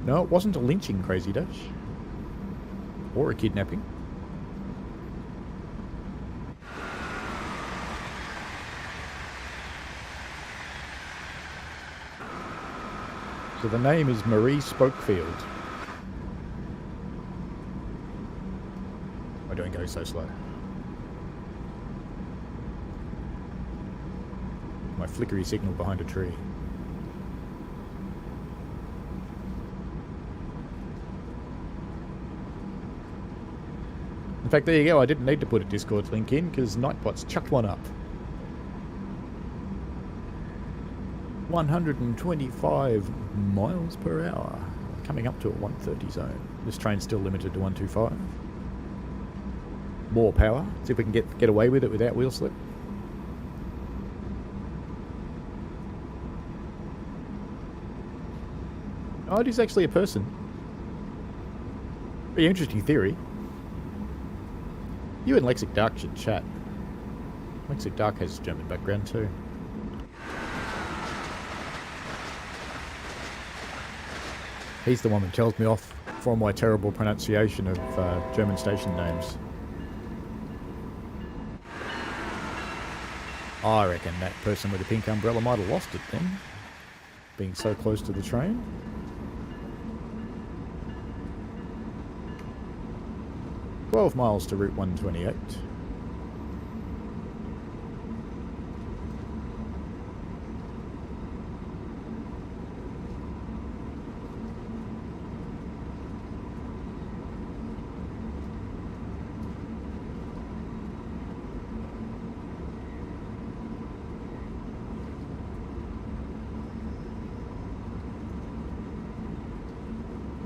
No, it wasn't a lynching, Crazy Dash. Or a kidnapping. So the name is Marie Spokefield. I don't go so slow. My flickery signal behind a tree. In fact, there you go. I didn't need to put a Discord link in because Nightbot's chucked one up. 125 miles per hour. Coming up to a 130 zone. This train's still limited to 125. More power. See if we can get away with it without wheel slip. Oh, it is actually a person. Very interesting theory. You and Lexic Dark should chat. Lexic Dark has a German background too. He's the one that tells me off for my terrible pronunciation of German station names. I reckon that person with the pink umbrella might have lost it then, being so close to the train. "12 miles to Route 128.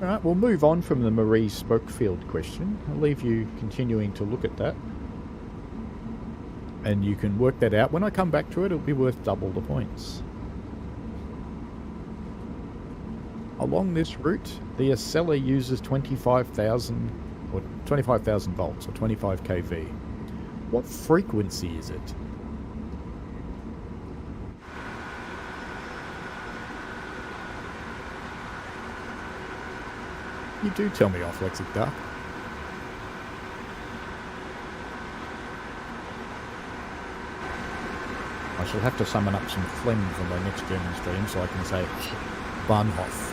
Alright, we'll move on from the Marie Spokefield question. I'll leave you continuing to look at that. And you can work that out. When I come back to it, it'll be worth double the points. Along this route, the Acela uses 25,000 volts, or 25 kV. What frequency is it? You do tell me off, Lexic Dark. I shall have to summon up some phlegm for my next German stream so I can say Bahnhof.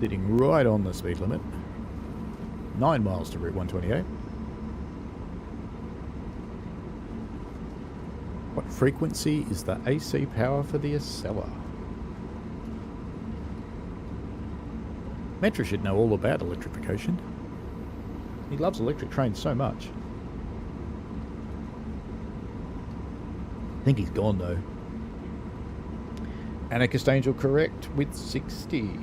Sitting right on the speed limit. 9 miles to Route 128. What frequency is the AC power for the Acela? Metra should know all about electrification. He loves electric trains so much. I think he's gone though. Anarchist Angel correct with 60.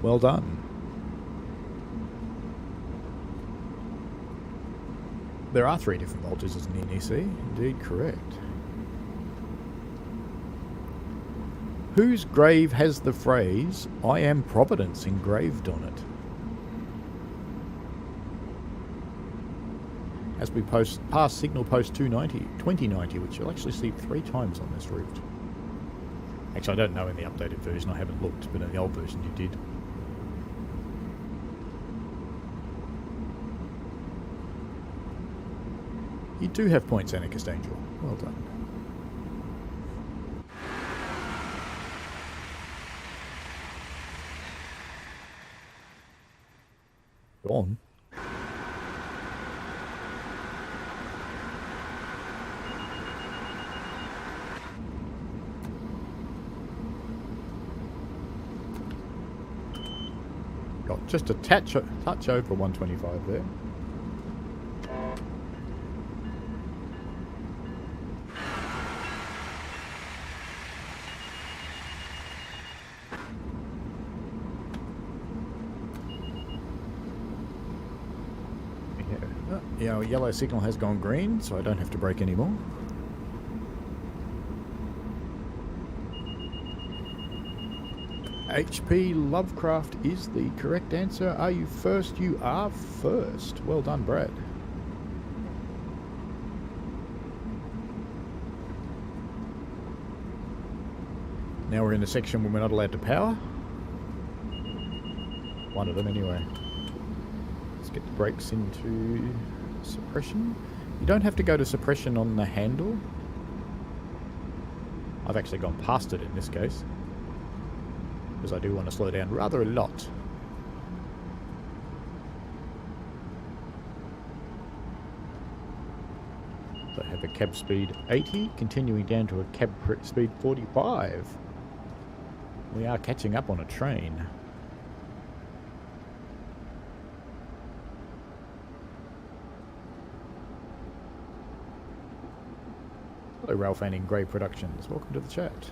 Well done. There are 3 different voltages in the NEC. Indeed correct. Whose grave has the phrase, "I am Providence" engraved on it? As we pass signal post 2090, which you'll actually see 3 times on this route. Actually, I don't know in the updated version, I haven't looked, but in the old version you did. You do have points, Anarchist Angel. Well done. Go on. Got just a touch over 125 there. Oh, yeah, our yellow signal has gone green, so I don't have to brake anymore. HP Lovecraft is the correct answer. Are you first? You are first. Well done, Brad. Now we're in the section where we're not allowed to power. One of them anyway. Let's get the brakes into suppression. You don't have to go to suppression on the handle. I've actually gone past it in this case, because I do want to slow down rather a lot. So I have a cab speed 80, continuing down to a cab speed 45. We are catching up on a train. Hello, Ralph Anning Grey Productions. Welcome to the chat.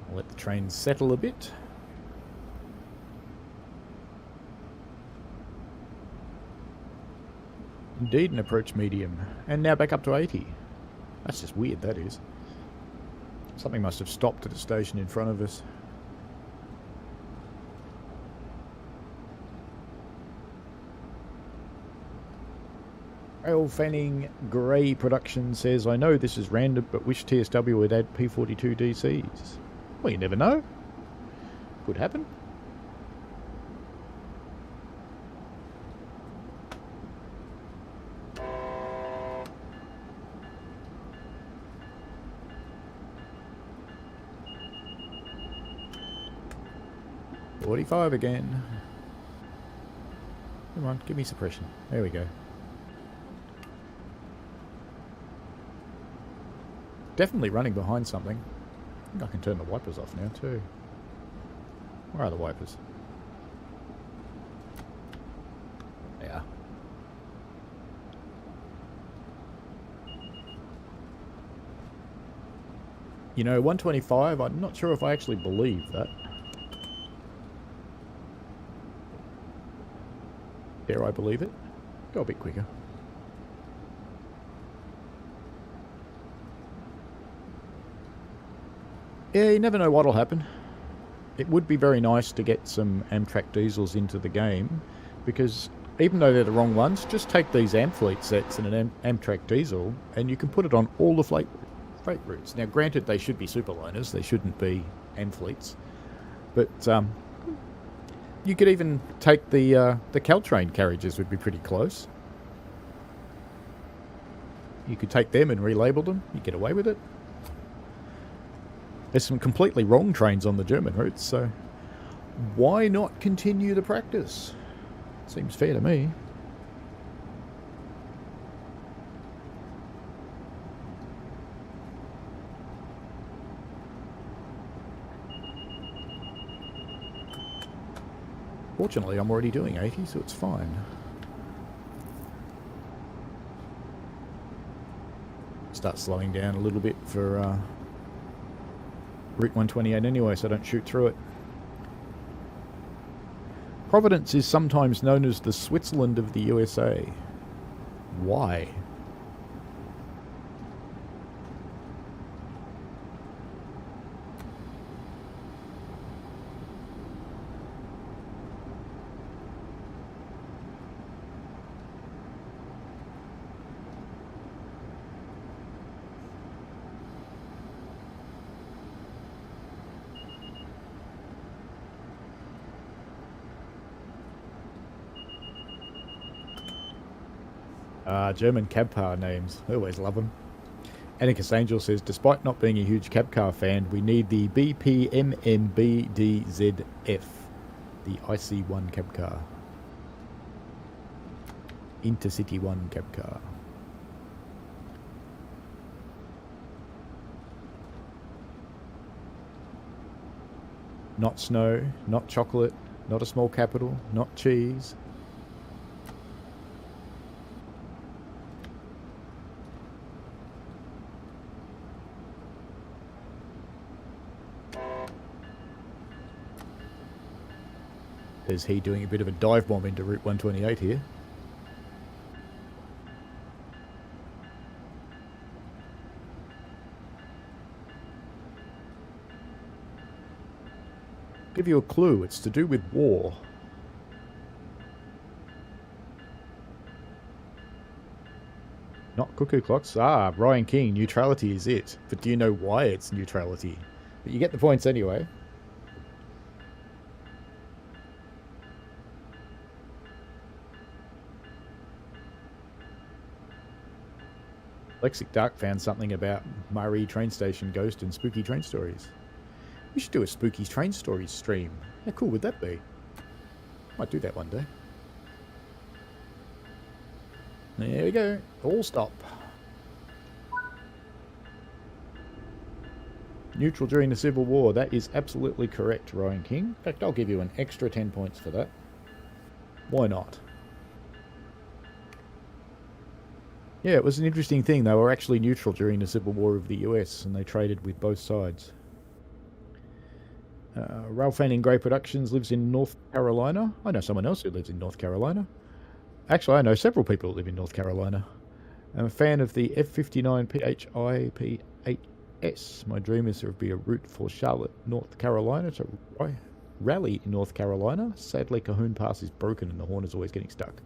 I'll let the train settle a bit. Indeed, an approach medium. And now back up to 80. That's just weird, that is. Something must have stopped at a station in front of us. Rail Fanning Grey Production says, I know this is random, but wish TSW would add P42 DCs. Well, you never know. Could happen. .45 again. Come on, give me suppression. There we go. Definitely running behind something. I think I can turn the wipers off now too. Where are the wipers? Yeah. You know, 125, I'm not sure if I actually believe that. Dare I believe it? Go a bit quicker. Yeah, you never know what'll happen. It would be very nice to get some Amtrak diesels into the game, because even though they're the wrong ones, just take these Amfleet sets and an Amtrak diesel and you can put it on all the freight routes. Now granted, they should be superliners, they shouldn't be Amfleets, but you could even take the Caltrain carriages, would be pretty close. You could take them and relabel them, you get away with it. There's some completely wrong trains on the German routes, so why not continue the practice? Seems fair to me. Fortunately, I'm already doing 80, so it's fine. Start slowing down a little bit for Route 128 anyway, so I don't shoot through it. Providence is sometimes known as the Switzerland of the USA. Why? German cab car names. I always love them. Anarchist Angel says, despite not being a huge cab car fan, we need the BPMMBDZF, the IC1 cab car. Intercity 1 cab car. Not snow, not chocolate, not a small capital, not cheese. There's he doing a bit of a dive bomb into Route 128 here. Give you a clue, it's to do with war. Not cuckoo clocks. Ah, Ryan King, neutrality is it. But do you know why it's neutrality? But you get the points anyway. Lexic Dark found something about Murray train station ghost and spooky train stories. We should do a spooky train stories stream. How cool would that be? Might do that one day. There we go. All stop. Neutral during the Civil War. That is absolutely correct, Ryan King. In fact, I'll give you an extra 10 points for that. Why not? Yeah, it was an interesting thing. They were actually neutral during the Civil War of the US, and they traded with both sides. Ralph Fanning Gray Productions lives in North Carolina. I know someone else who lives in North Carolina. Actually, I know several people who live in North Carolina. I'm a fan of the F-59 PHIP-8S. My dream is there would be a route for Charlotte, North Carolina to Raleigh, North Carolina. Sadly, Cahoon Pass is broken and the horn is always getting stuck.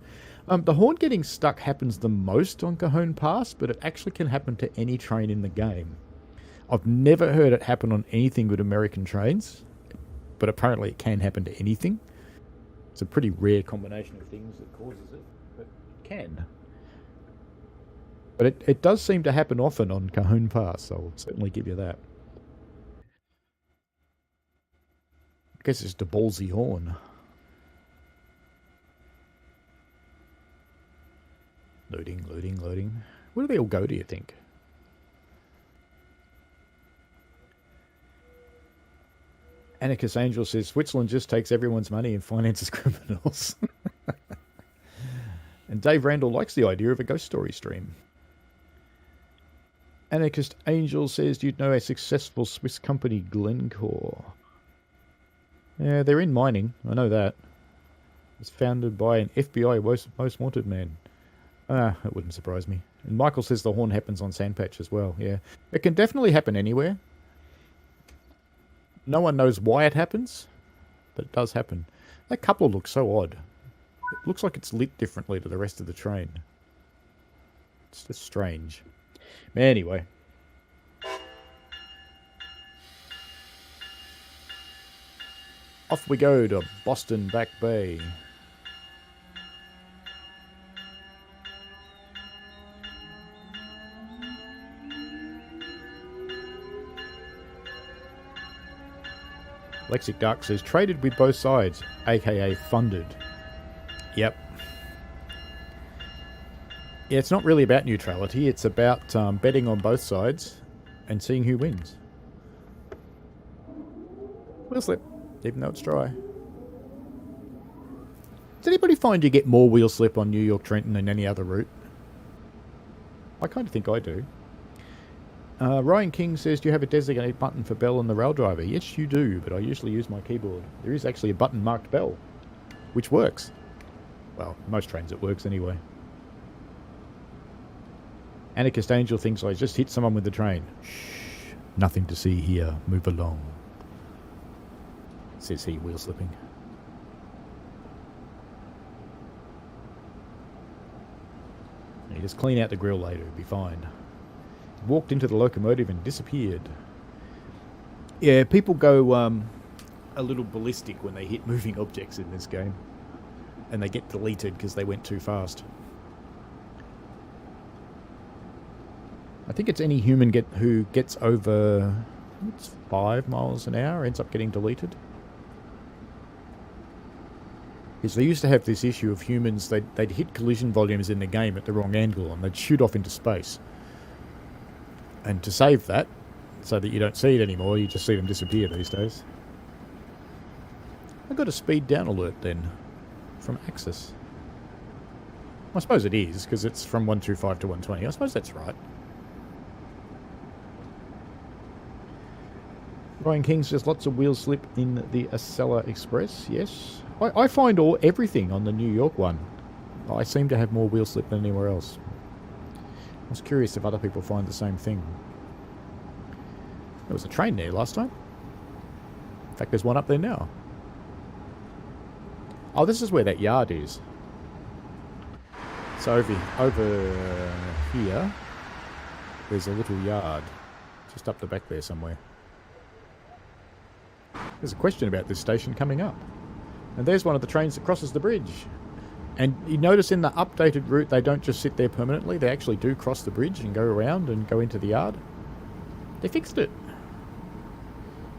The horn getting stuck happens the most on Cahoon Pass, but it actually can happen to any train in the game. I've never heard it happen on anything with American trains, but apparently it can happen to anything. It's a pretty rare combination of things that causes it, but it can. But it does seem to happen often on Cahoon Pass, so I'll certainly give you that. I guess it's just a ballsy horn. Loading, loading, loading. Where do they all go, do you think? Anarchist Angel says, Switzerland just takes everyone's money and finances criminals. And Dave Randall likes the idea of a ghost story stream. Anarchist Angel says, do you know a successful Swiss company, Glencore? Yeah, they're in mining. I know that. It's founded by an FBI most wanted man. That wouldn't surprise me. And Michael says the horn happens on Sandpatch as well. Yeah, it can definitely happen anywhere. No one knows why it happens, but it does happen. That couple looks so odd. It looks like it's lit differently to the rest of the train. It's just strange. Anyway. Off we go to Boston Back Bay. Lexic Dark says, traded with both sides, aka funded. Yep. Yeah, it's not really about neutrality, it's about betting on both sides and seeing who wins. Wheel slip, even though it's dry. Does anybody find you get more wheel slip on New York Trenton than any other route? I kind of think I do. Ryan King says, do you have a designated button for bell on the rail driver? Yes, you do, but I usually use my keyboard. There is actually a button marked bell, which works. Well, most trains it works anyway. Anarchist Angel thinks I just hit someone with the train. Shh, nothing to see here. Move along. Says he, wheel slipping. You just clean out the grill later, it'll be fine. Walked into the locomotive and disappeared. Yeah, people go a little ballistic when they hit moving objects in this game. And they get deleted because they went too fast. I think it's any human who gets over 5 miles an hour ends up getting deleted. Because they used to have this issue of humans, they'd hit collision volumes in the game at the wrong angle and they'd shoot off into space. And to save that, so that you don't see it anymore, you just see them disappear these days. I got a speed down alert then, from Axis. I suppose it is, because it's from 125 to 120. I suppose that's right. Ryan King says lots of wheel slip in the Acela Express. Yes, I find everything on the New York one. I seem to have more wheel slip than anywhere else. I was curious if other people find the same thing. There was a train there last time. In fact, there's one up there now. Oh, this is where that yard is. So over here, there's a little yard. Just up the back there somewhere. There's a question about this station coming up. And there's one of the trains that crosses the bridge. And you notice in the updated route, they don't just sit there permanently. They actually do cross the bridge and go around and go into the yard. They fixed it.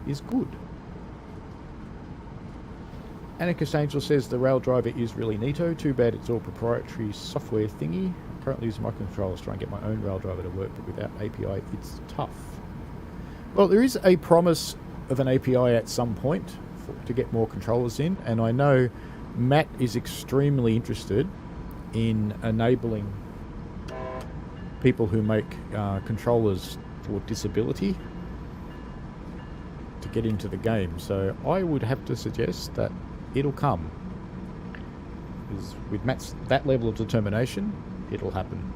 It's good. Anarchist Angel says the rail driver is really neato. Too bad it's all proprietary software thingy. I currently use microcontrollers trying to get my own rail driver to work, but without API, it's tough. Well, there is a promise of an API at some point to get more controllers in, and I know Matt is extremely interested in enabling people who make controllers for disability to get into the game. So I would have to suggest that it'll come. Because with Matt's that level of determination, it'll happen.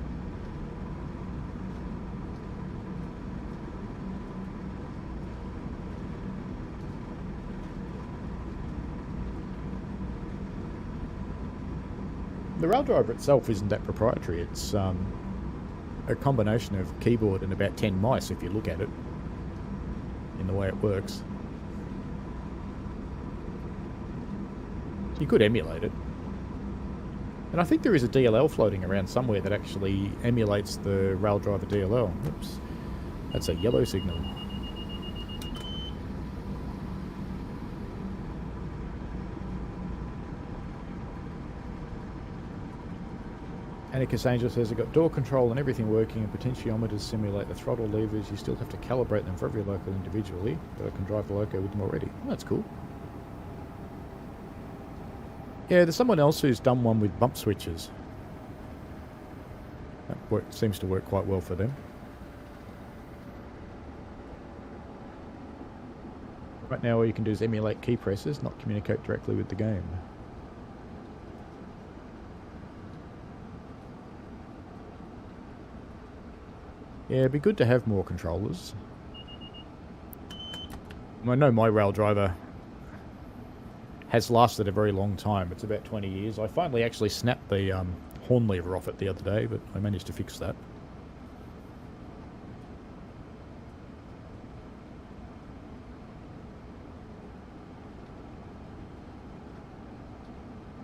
The rail driver itself isn't that proprietary. It's a combination of keyboard and about 10 mice if you look at it, in the way it works. So you could emulate it. And I think there is a DLL floating around somewhere that actually emulates the rail driver DLL. Oops. That's a yellow signal. Anarchist Angel says, I've got door control and everything working, and potentiometers simulate the throttle levers. You still have to calibrate them for every loco individually, but I can drive the loco with them already. Oh, that's cool. Yeah, there's someone else who's done one with bump switches. That seems to work quite well for them. Right now all you can do is emulate key presses, not communicate directly with the game. Yeah, it'd be good to have more controllers. I know my rail driver has lasted a very long time. It's about 20 years. I finally actually snapped the horn lever off it the other day, but I managed to fix that.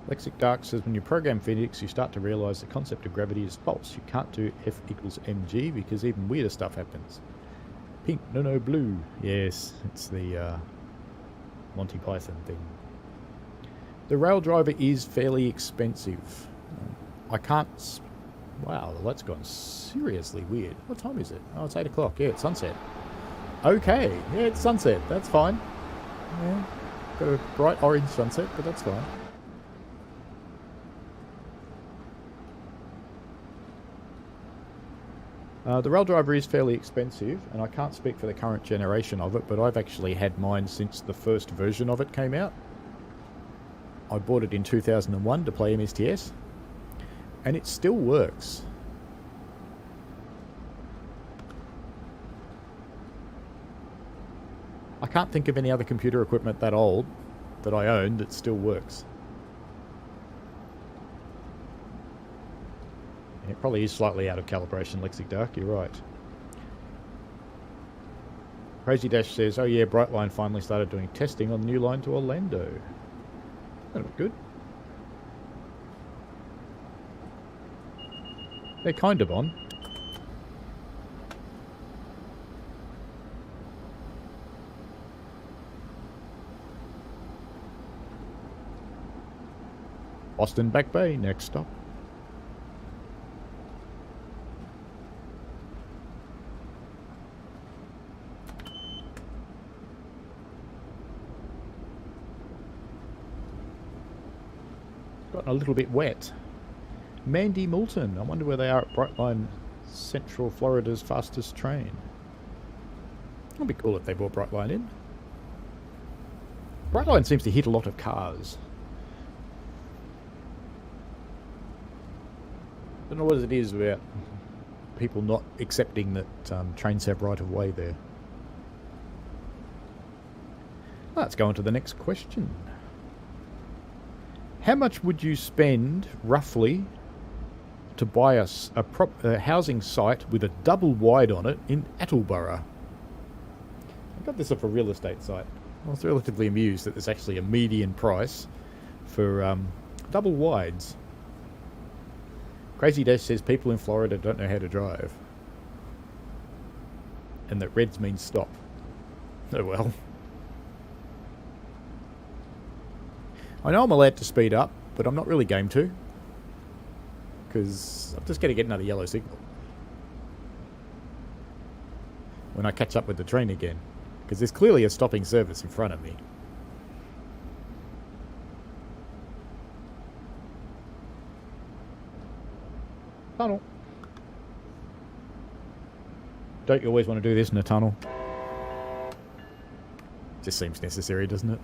Lexic Dark says, when you program physics, you start to realise the concept of gravity is false. You can't do F equals mg because even weirder stuff happens. Pink, no, blue. Yes, it's the Monty Python thing. The rail driver is fairly expensive. I can't... Wow, the light's gone seriously weird. What time is it? Oh, it's 8 o'clock. Yeah, it's sunset. Okay, yeah, it's sunset. That's fine. Yeah, got a bright orange sunset, but that's fine. The rail driver is fairly expensive, and I can't speak for the current generation of it, but I've actually had mine since the first version of it came out. I bought it in 2001 to play MSTS, and it still works. I can't think of any other computer equipment that old that I own that still works. It probably is slightly out of calibration, Lexic Dark, you're right. Crazy Dash says, oh yeah, Brightline finally started doing testing on the new line to Orlando. That'll be good. They're kind of on. Boston Back Bay, next stop. Gotten a little bit wet. Mandy Moulton. I wonder where they are at Brightline, Central Florida's fastest train. That'd be cool if they brought Brightline in. Brightline seems to hit a lot of cars. Don't know what it is about people not accepting that trains have right of way there. Let's go on to the next question. How much would you spend, roughly, to buy a housing site with a double wide on it in Attleborough? I got this off a real estate site. I was relatively amused that there's actually a median price for double wides. Crazy Dash says people in Florida don't know how to drive. And that reds means stop. Oh well. I know I'm allowed to speed up, but I'm not really game to. Because I'm just going to get another yellow signal when I catch up with the train again. Because there's clearly a stopping service in front of me. Tunnel. Don't you always want to do this in a tunnel? Just seems necessary, doesn't it?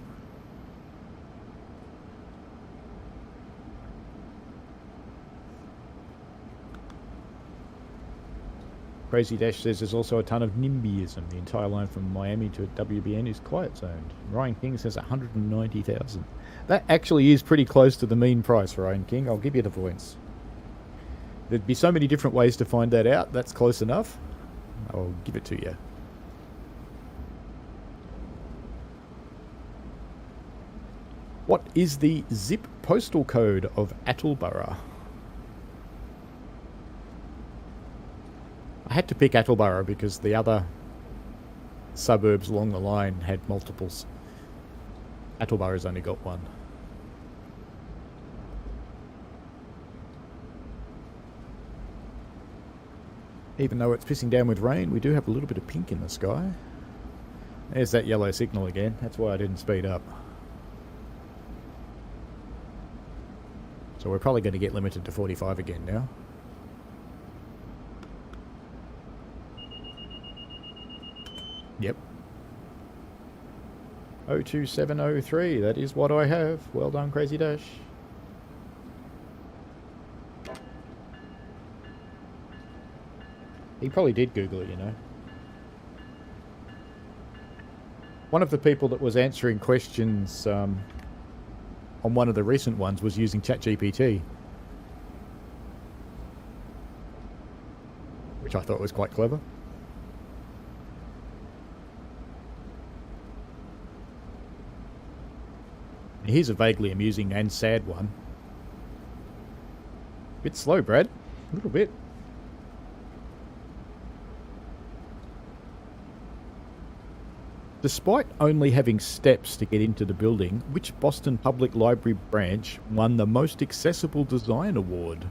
Crazy Dash says there's also a ton of NIMBYism. The entire line from Miami to WBN is quiet zoned. Ryan King says 190,000. That actually is pretty close to the mean price, Ryan King. I'll give you the points. There'd be so many different ways to find that out. That's close enough. I'll give it to you. What is the zip postal code of Attleborough? I had to pick Attleborough because the other suburbs along the line had multiples. Attleborough's only got one. Even though it's pissing down with rain, we do have a little bit of pink in the sky. There's that yellow signal again. That's why I didn't speed up. So we're probably going to get limited to 45 again now. Yep. 02703, that is what I have. Well done, Crazy Dash. He probably did Google it, you know. One of the people that was answering questions on one of the recent ones was using ChatGPT, which I thought was quite clever. Here's a vaguely amusing and sad one. Bit slow, Brad. A little bit. Despite only having steps to get into the building, which Boston Public Library branch won the Most Accessible Design Award?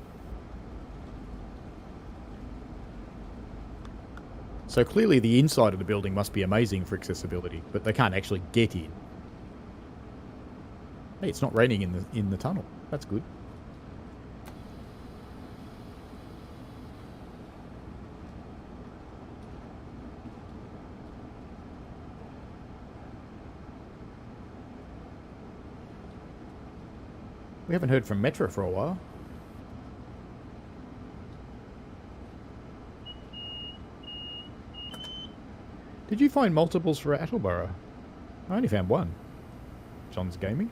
So clearly the inside of the building must be amazing for accessibility, but they can't actually get in. Hey, it's not raining in the tunnel. That's good. We haven't heard from Metro for a while. Did you find multiples for Attleborough? I only found one. John's Gaming.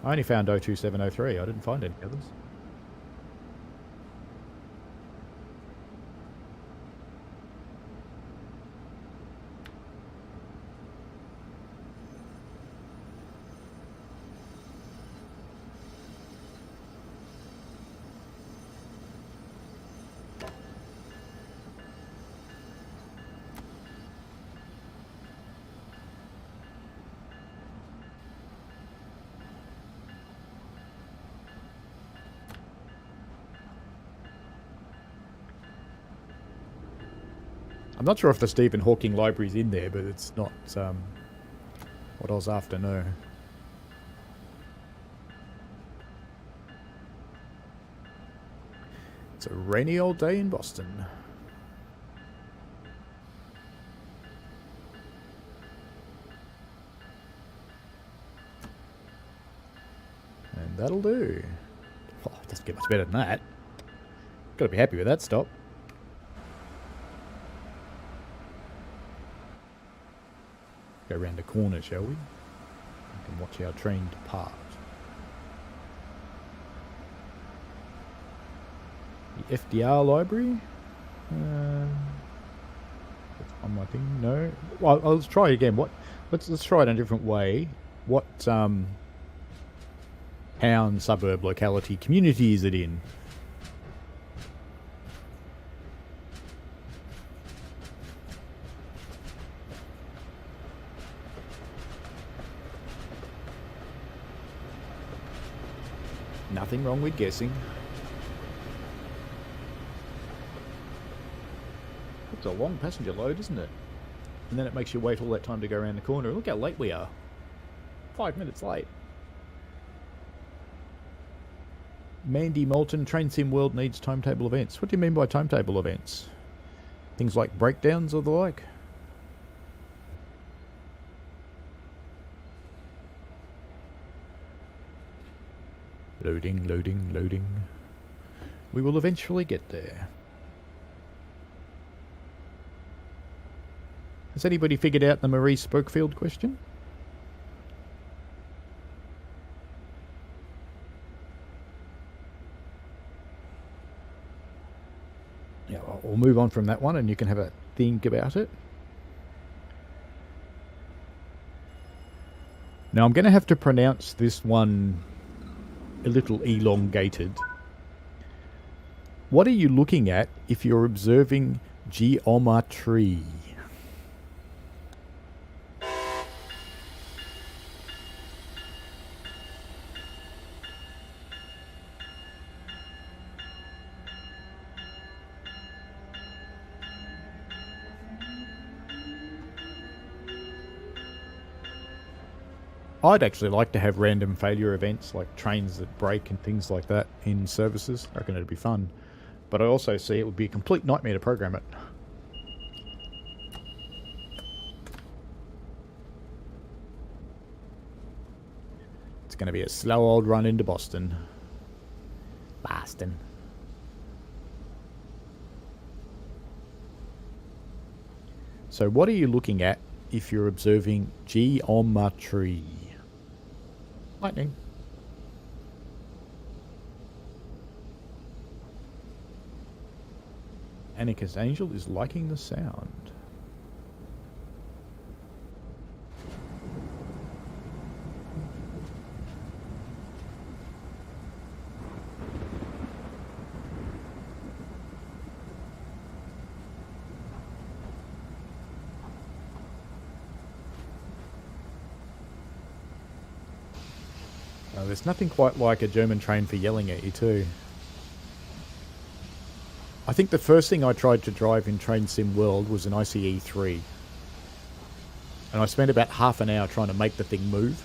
I only found 02703. I didn't find any others. I'm not sure if the Stephen Hawking Library's in there, but it's not what I was after, no. It's a rainy old day in Boston. And that'll do. Oh, it doesn't get much better than that. Gotta be happy with that stop. Go around the corner, shall we? We can watch our train depart. The FDR library? That's on my thing. No. Well, let's try it again. Let's try it in a different way. What town, suburb, locality, community is it in? Nothing wrong with guessing. It's a long passenger load, isn't it? And then it makes you wait all that time to go around the corner. Look how late we are. 5 minutes late. Mandy Moulton, Train Sim World needs timetable events. What do you mean by timetable events? Things like breakdowns or the like? Loading, loading, loading. We will eventually get there. Has anybody figured out the Marie Spokefield question? Yeah, we'll move on from that one and you can have a think about it. Now I'm going to have to pronounce this one a little elongated. What are you looking at if you're observing geometry? I'd actually like to have random failure events like trains that break and things like that in services. I reckon it'd be fun. But I also see it would be a complete nightmare to program it. It's going to be a slow old run into Boston. Boston. So what are you looking at if you're observing geometry? Lightning. Anarchist Angel is liking the sound. There's nothing quite like a German train for yelling at you too. I think the first thing I tried to drive in Train Sim World was an ICE3. And I spent about half an hour trying to make the thing move.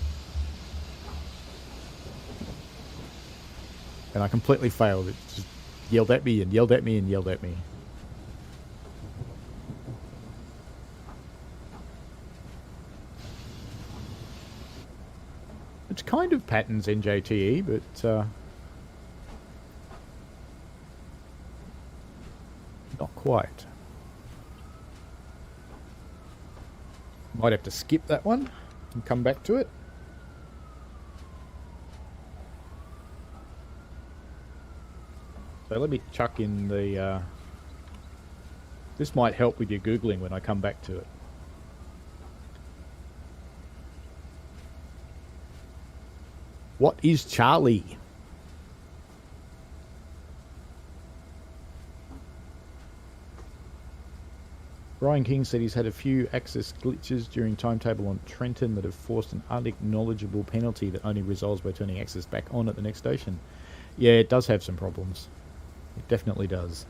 And I completely failed. It just yelled at me and yelled at me and yelled at me. Which kind of patterns NJTE, but not quite. Might have to skip that one and come back to it. So let me chuck in the... this might help with your Googling when I come back to it. What is Charlie? Brian King said he's had a few access glitches during timetable on Trenton that have forced an unacknowledgeable penalty that only resolves by turning access back on at the next station. Yeah, it does have some problems. It definitely does.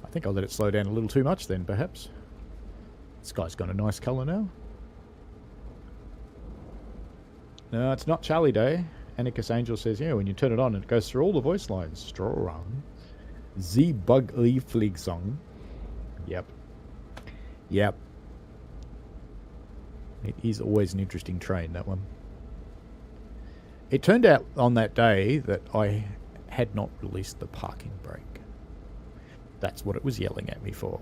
I think I'll let it slow down a little too much then, perhaps. The sky's got a nice colour now. No, it's not Charlie Day. Anarchist Angel says, yeah, when you turn it on, it goes through all the voice lines. Strong. The Bugly Flieg song. Yep. Yep. It is always an interesting train, that one. It turned out on that day that I had not released the parking brake. That's what it was yelling at me for.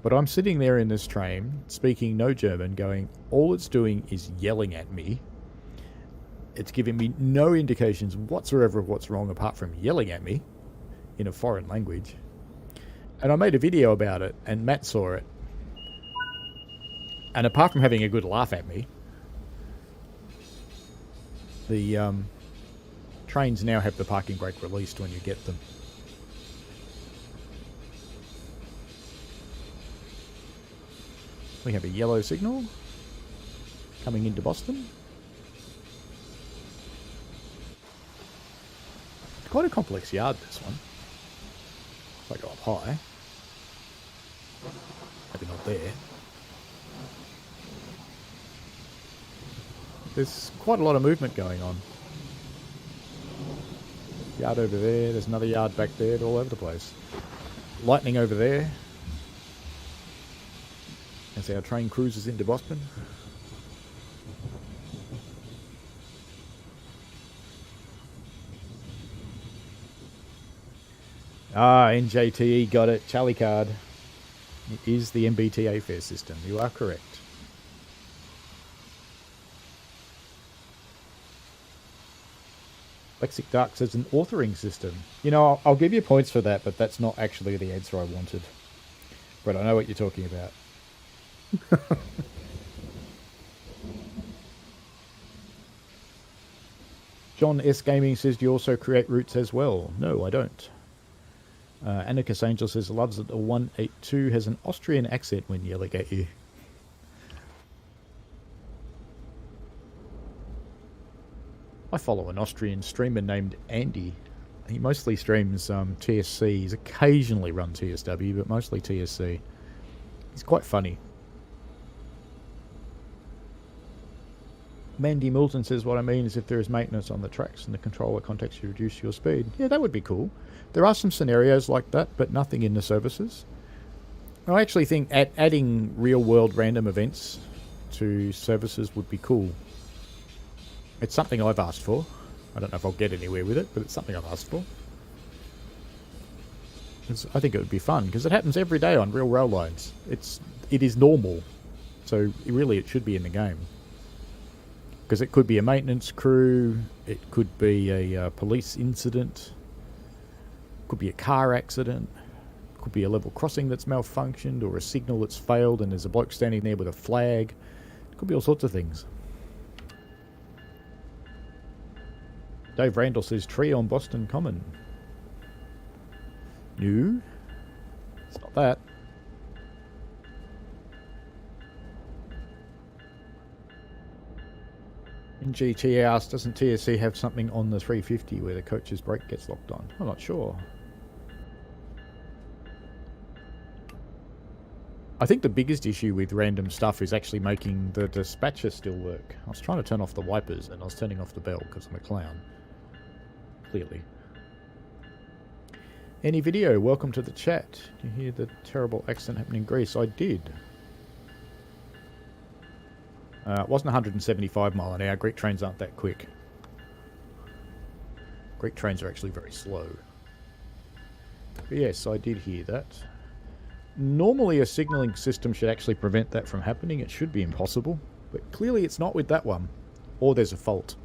But I'm sitting there in this train, speaking no German, going, all it's doing is yelling at me. It's giving me no indications whatsoever of what's wrong apart from yelling at me in a foreign language. And I made a video about it, and Matt saw it. And apart from having a good laugh at me, the trains now have the parking brake released when you get them. We have a yellow signal coming into Boston. It's quite a complex yard, this one. If I go up high. Maybe not there. There's quite a lot of movement going on. Yard over there, there's another yard back there, all over the place. Lightning over there. As our train cruises into Boston. Ah, NJTE got it. Charlie card. It is the MBTA fare system. You are correct. Lexic Dark says an authoring system. You know, I'll give you points for that, but that's not actually the answer I wanted. But I know what you're talking about. John S. Gaming says, do you also create routes as well? No, I don't. Anarchist Angel says, loves that the 182 has an Austrian accent when yelling at you. I follow an Austrian streamer named Andy. He mostly streams TSC. He's occasionally run TSW, but mostly TSC. He's quite funny. Mandy Milton says, what I mean is if there is maintenance on the tracks and the controller contacts you, reduce your speed. Yeah, that would be cool. There are some scenarios like that, but nothing in the services. I actually think adding real-world random events to services would be cool. It's something I've asked for. I don't know if I'll get anywhere with it, but it's something I've asked for. I think it would be fun, because it happens every day on real rail lines. It is normal, so really it should be in the game. Because it could be a maintenance crew, it could be a police incident, it could be a car accident, it could be a level crossing that's malfunctioned, or a signal that's failed and there's a bloke standing there with a flag. It could be all sorts of things. Dave Randall says, tree on Boston Common. No, it's not that. NGT asked, doesn't TSC have something on the 350 where the coach's brake gets locked on? I'm not sure. I think the biggest issue with random stuff is actually making the dispatcher still work. I was trying to turn off the wipers and I was turning off the bell because I'm a clown. Clearly. Any video, welcome to the chat. Do you hear the terrible accident happening in Greece? I did. It wasn't 175 mile an hour. Greek trains aren't that quick. Greek trains are actually very slow. But yes, I did hear that. Normally a signalling system should actually prevent that from happening. It should be impossible. But clearly it's not with that one. Or there's a fault.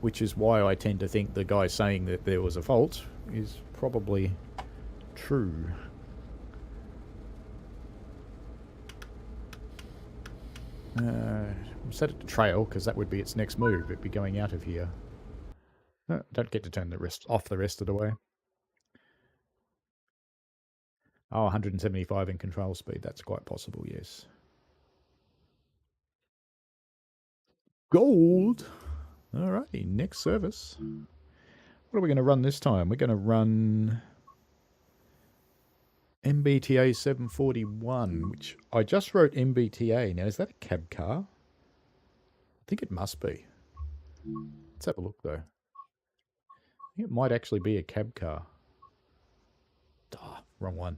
Which is why I tend to think the guy saying that there was a fault is probably true. Set it to trail, because that would be its next move. It'd be going out of here. Don't get to turn the rest off the rest of the way. Oh, 175 in control speed. That's quite possible, yes. Gold! Alrighty, next service. What are we going to run this time? We're going to run MBTA 741, which I just wrote MBTA. Now, is that a cab car? I think it must be. Let's have a look, though. I think it might actually be a cab car. Oh, wrong one.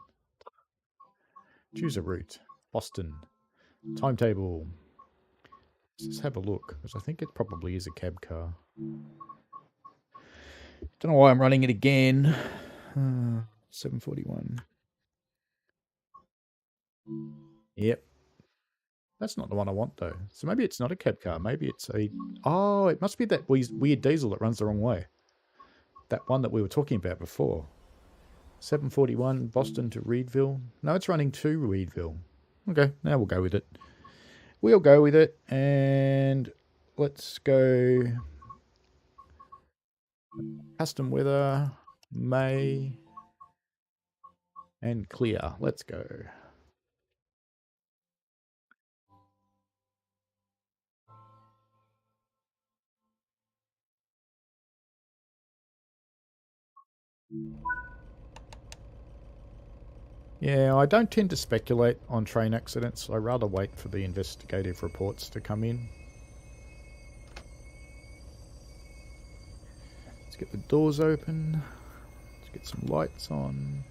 Choose a route. Boston. Timetable. Let's just have a look, because I think it probably is a cab car. Don't know why I'm running it again. 7:41. Yep. That's not the one I want, though. So maybe it's not a cab car. Maybe it's a... Oh, it must be that weird diesel that runs the wrong way. That one that we were talking about before. 7:41, Boston to Reedville. No, it's running to Reedville. Okay, now we'll go with it. We'll go with it, and let's go... Custom weather, May, and clear. Let's go. Yeah, I don't tend to speculate on train accidents. I rather wait for the investigative reports to come in. Let's get the doors open. Let's get some lights on.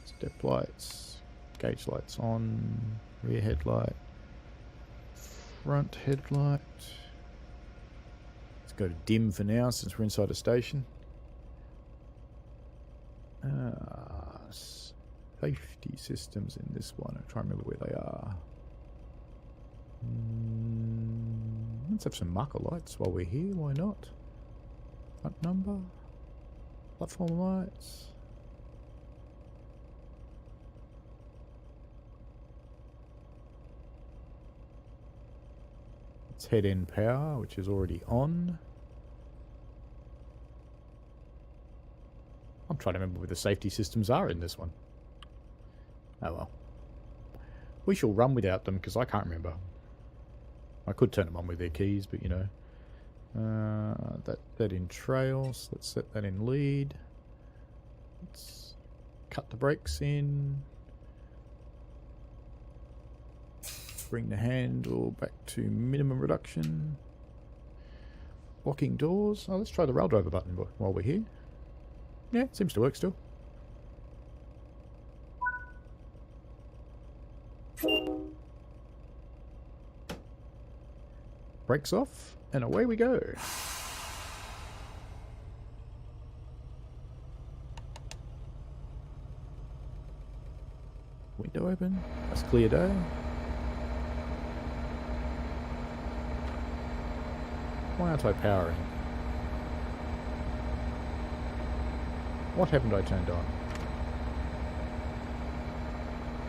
Step lights. Gauge lights on. Rear headlight. Front headlight. Let's go to dim for now since we're inside a station. Safety systems in this one. I'm trying to remember where they are. Let's have some marker lights while we're here. Why not? Front number. Platform lights. Let's head in power, which is already on. I'm trying to remember where the safety systems are in this one. Oh well. We shall run without them because I can't remember. I could turn them on with their keys, but you know. That in trails. Let's set that in lead. Let's cut the brakes in. Bring the handle back to minimum reduction. Locking doors. Oh, let's try the rail driver button while we're here. Yeah, it seems to work still. Brakes off, and away we go. Window open. That's clear day. Why aren't I powering? What happened I turned on?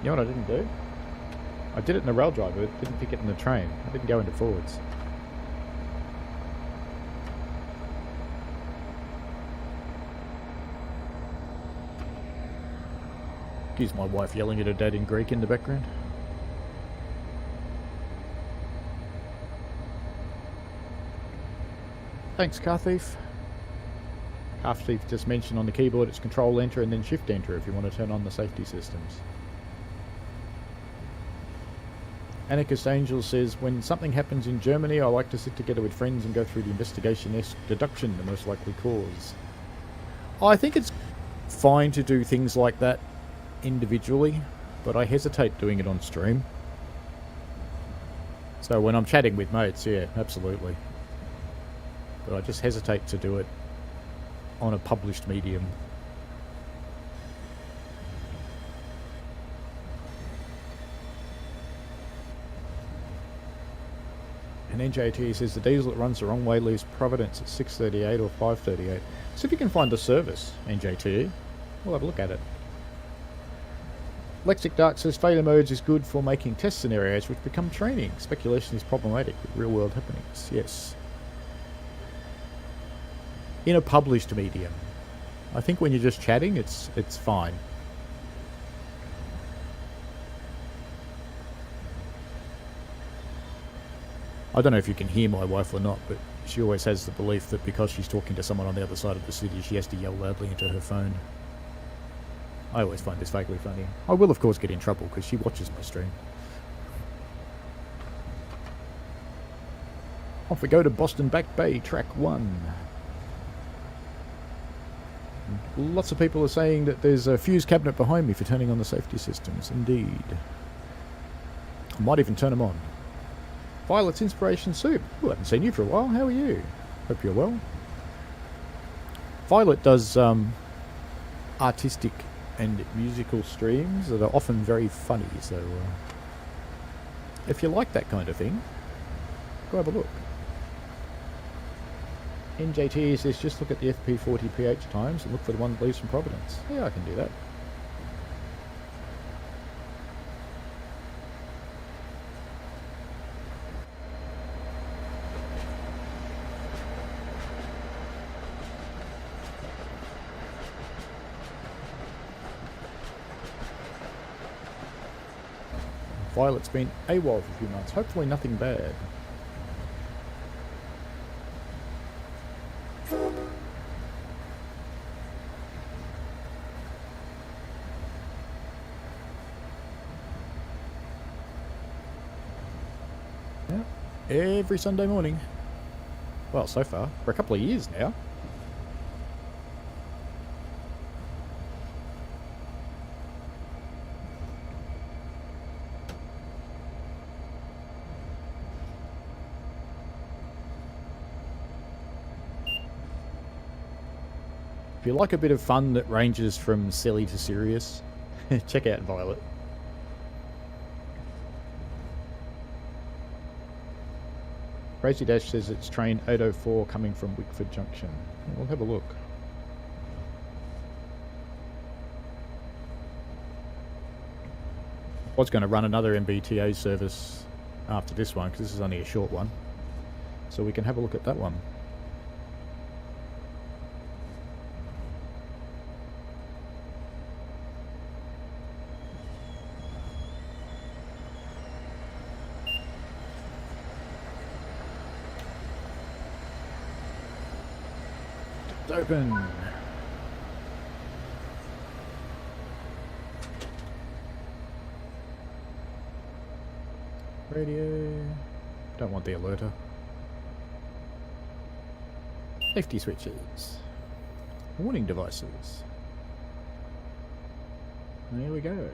You know what I didn't do? I did it in the rail driver, it didn't pick it in the train. I didn't go into forwards. Excuse my wife yelling at her dad in Greek in the background. Thanks, car thief. Car thief just mentioned on the keyboard it's Control Enter and then Shift Enter if you want to turn on the safety systems. Anarchist Angel says, when something happens in Germany, I like to sit together with friends and go through the investigation deduction, the most likely cause. I think it's fine to do things like that individually, but I hesitate doing it on stream. So when I'm chatting with mates, yeah, absolutely. But I just hesitate to do it on a published medium. And NJT says the diesel that runs the wrong way leaves Providence at 6:38 or 5:38. So if you can find the service, NJT, we'll have a look at it. Lexic Dark says failure modes is good for making test scenarios which become training. Speculation is problematic with real world happenings. Yes. In a published medium. I think when you're just chatting, it's fine. I don't know if you can hear my wife or not, but she always has the belief that because she's talking to someone on the other side of the city, she has to yell loudly into her phone. I always find this vaguely funny. I will, of course, get in trouble because she watches my stream. Off we go to Boston Back Bay, track 1. Lots of people are saying that there's a fuse cabinet behind me for turning on the safety systems. Indeed. I might even turn them on. Violet's Inspiration Soup. Ooh, I haven't seen you for a while. How are you? Hope you're well. Violet does artistic and musical streams that are often very funny, so if you like that kind of thing, go have a look. NJT says just look at the FP40PH times and look for the one that leaves from Providence. Yeah, I can do that. Violet's been AWOL for a few months. Hopefully nothing bad. Yeah, every Sunday morning. Well, so far, for a couple of years now. If you like a bit of fun that ranges from silly to serious, check out Violet. Crazy Dash says it's train 804 coming from Wickford Junction. We'll have a look. I was going to run another MBTA service after this one because this is only a short one. So we can have a look at that one. Open. Radio. Don't want the alerter. Safety switches. Warning devices. There we go.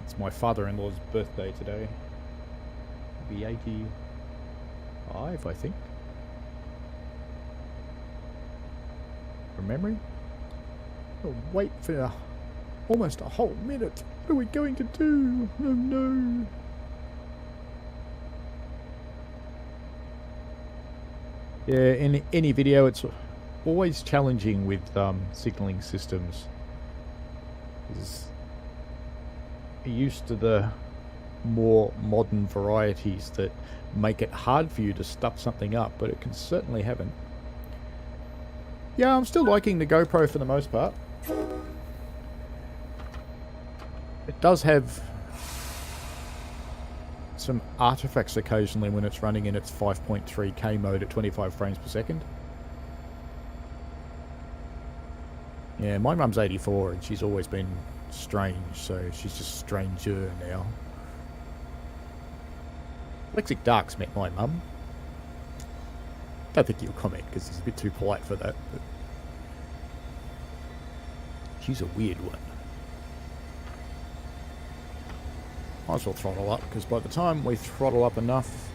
It's my father-in-law's birthday today. Be 85, I think. From memory? Oh, wait for almost a whole minute. What are we going to do? Oh no. Yeah, in any video, it's always challenging with signaling systems. It's used to the more modern varieties that make it hard for you to stuff something up, but it can certainly happen. Yeah, I'm still liking the GoPro for the most part. It does have some artifacts occasionally when it's running in its 5.3K mode at 25 frames per second. Yeah, my mum's 84 and she's always been strange, so she's just stranger now. Lexic Dark's met my mum. Don't think he'll comment because he's a bit too polite for that, but she's a weird one. Might as well throttle up, because by the time we throttle up enough,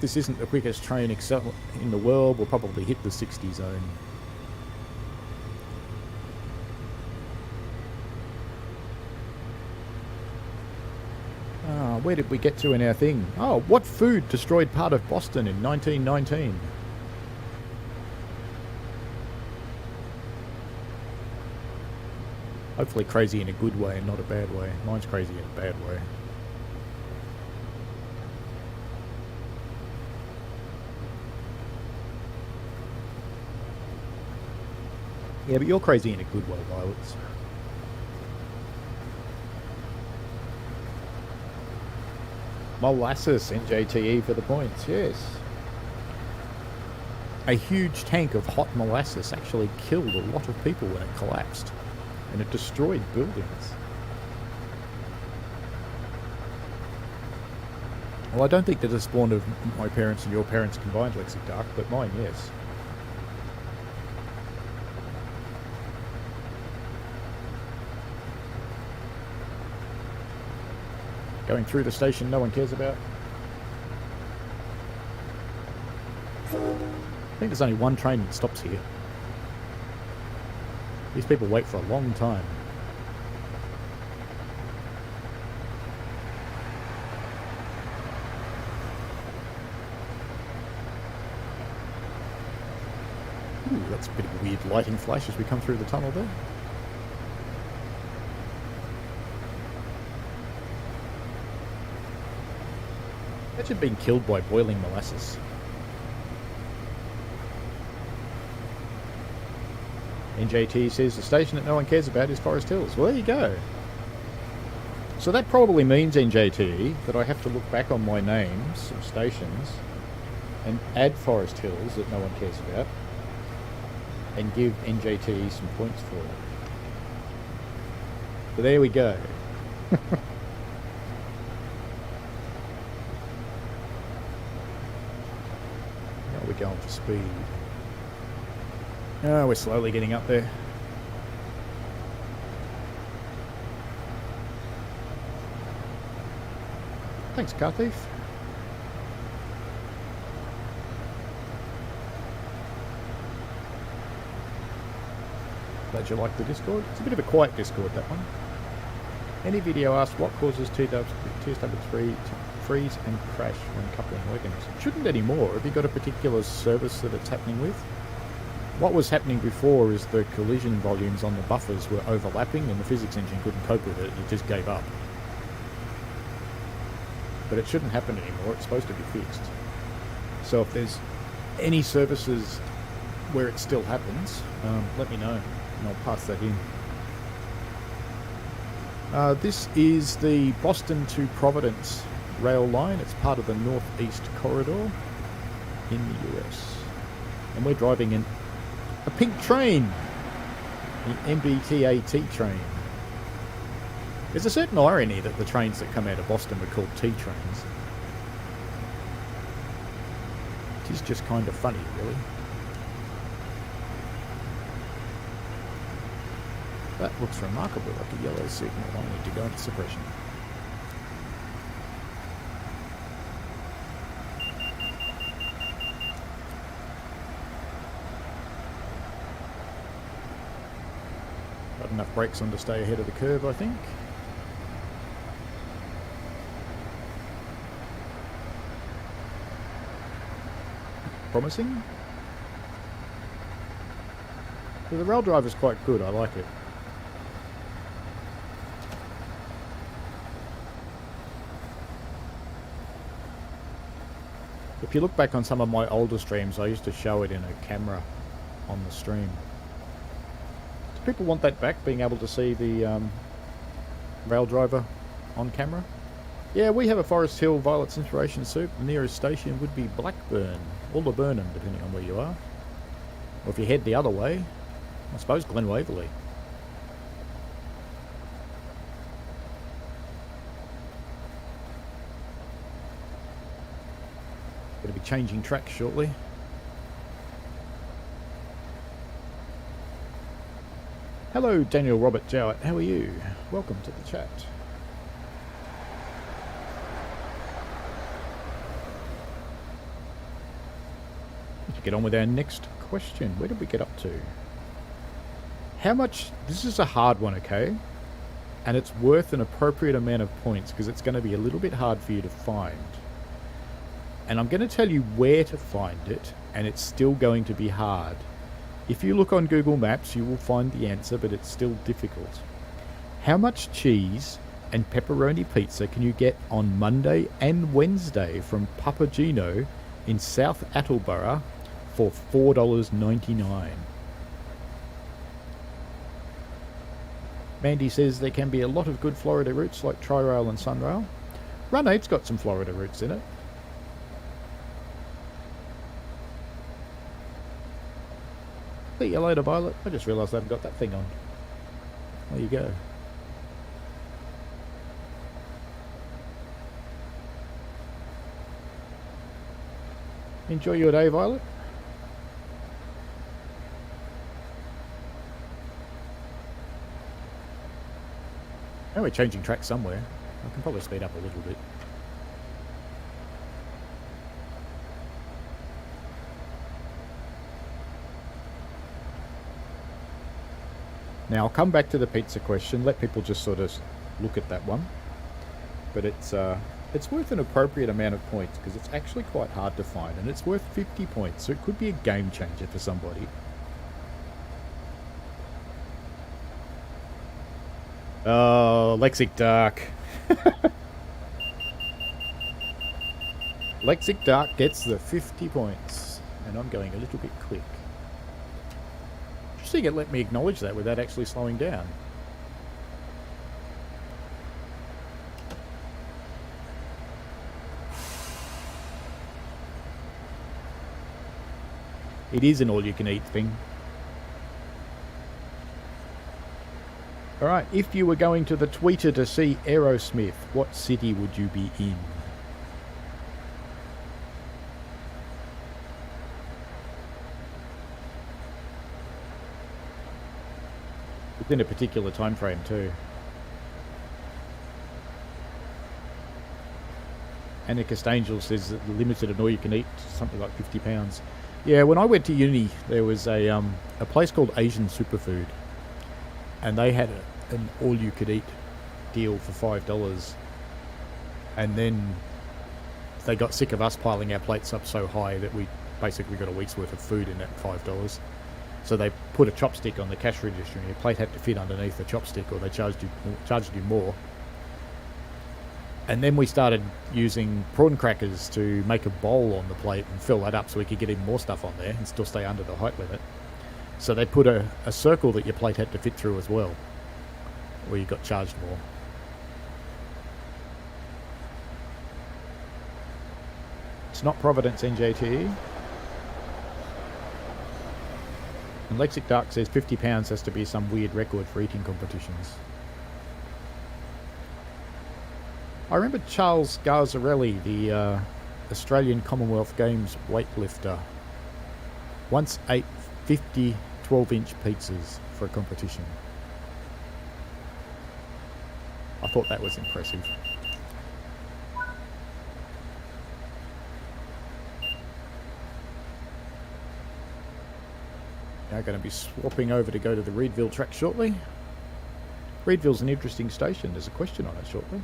this isn't the quickest train in the world. We'll probably hit the 60 zone. Where did we get to in our thing? Oh, what food destroyed part of Boston in 1919? Hopefully crazy in a good way and not a bad way. Mine's crazy in a bad way. Yeah, but you're crazy in a good way, Violets. Molasses NJTE for the points, yes. A huge tank of hot molasses actually killed a lot of people when it collapsed. And it destroyed buildings. Well, I don't think that the spawn of my parents and your parents combined, Lexi Dark, but mine, yes. Going through the station no one cares about. I think there's only one train that stops here. These people wait for a long time. Ooh, that's a bit of a weird lighting flash as we come through the tunnel there. Imagine being killed by boiling molasses. NJT says the station that no one cares about is Forest Hills. Well, there you go. So that probably means, NJT, that I have to look back on my names of stations and add Forest Hills that no one cares about and give NJT some points for it. So there we go. Now we're going for speed. Oh, we're slowly getting up there. Thanks, Car Thief. Glad you like the Discord. It's a bit of a quiet Discord, that one. Any video asks what causes TSW3 to freeze and crash when coupling wagons. It shouldn't anymore. Have you got a particular service that it's happening with? What was happening before is the collision volumes on the buffers were overlapping and the physics engine couldn't cope with it. It just gave up. But it shouldn't happen anymore. It's supposed to be fixed. So if there's any services where it still happens, let me know and I'll pass that in. This is the Boston to Providence rail line. It's part of the Northeast Corridor in the US. And we're driving in a pink train, the MBTA T train. There's a certain irony that the trains that come out of Boston are called T trains. It is just kind of funny, really. That looks remarkably like a yellow signal. I need to go into suppression. Got enough brakes on to stay ahead of the curve, I think. Promising. So the rail driver's quite good, I like it. If you look back on some of my older streams, I used to show it in a camera on the stream. Do people want that back, being able to see the rail driver on camera? Yeah, we have a Forest Hill Violet's Inspiration soup. The nearest station would be Blackburn, or Laburnum, depending on where you are. Or if you head the other way, I suppose Glen Waverley. Going to be changing tracks shortly. Hello, Daniel Robert Jowett. How are you? Welcome to the chat. Let's get on with our next question. Where did we get up to? How much... This is a hard one, okay? And it's worth an appropriate amount of points because it's going to be a little bit hard for you to find. And I'm going to tell you where to find it, and it's still going to be hard. If you look on Google Maps, you will find the answer, but it's still difficult. How much cheese and pepperoni pizza can you get on Monday and Wednesday from Papagino in South Attleborough for $4.99? Mandy says there can be a lot of good Florida routes like Tri-Rail and Sunrail. Run 8's got some Florida routes in it. See you later, Violet. I just realised I haven't got that thing on. There you go. Enjoy your day, Violet. Now we're changing track somewhere. I can probably speed up a little bit. Now I'll come back to the pizza question. Let people just sort of look at that one. But it's worth an appropriate amount of points because it's actually quite hard to find, and it's worth 50 points, so it could be a game changer for somebody. Oh, Lexic Dark. Lexic Dark gets the 50 points, and I'm going a little bit quick. Interesting it let me acknowledge that without actually slowing down. It is an all-you-can-eat thing. Alright, if you were going to the Tweeter to see Aerosmith, what city would you be in? Within a particular time frame too. Anarchist Angel says that the limited and all-you-can-eat, something like £50. Yeah, when I went to uni, there was a place called Asian Superfood, and they had an all-you-could-eat deal for $5. And then they got sick of us piling our plates up so high that we basically got a week's worth of food in that $5. So they put a chopstick on the cash register, and your plate had to fit underneath the chopstick, or they charged you more. And then we started using prawn crackers to make a bowl on the plate and fill that up so we could get even more stuff on there and still stay under the height limit. So they put a circle that your plate had to fit through as well, where you got charged more. It's not Providence, NJTE. And Lexic Dark says £50 has to be some weird record for eating competitions. I remember Charles Garzarelli, the Australian Commonwealth Games weightlifter, once ate 50 12-inch pizzas for a competition. I thought that was impressive. Now going to be swapping over to go to the Reedville track shortly. Reedville's an interesting station. There's a question on it shortly.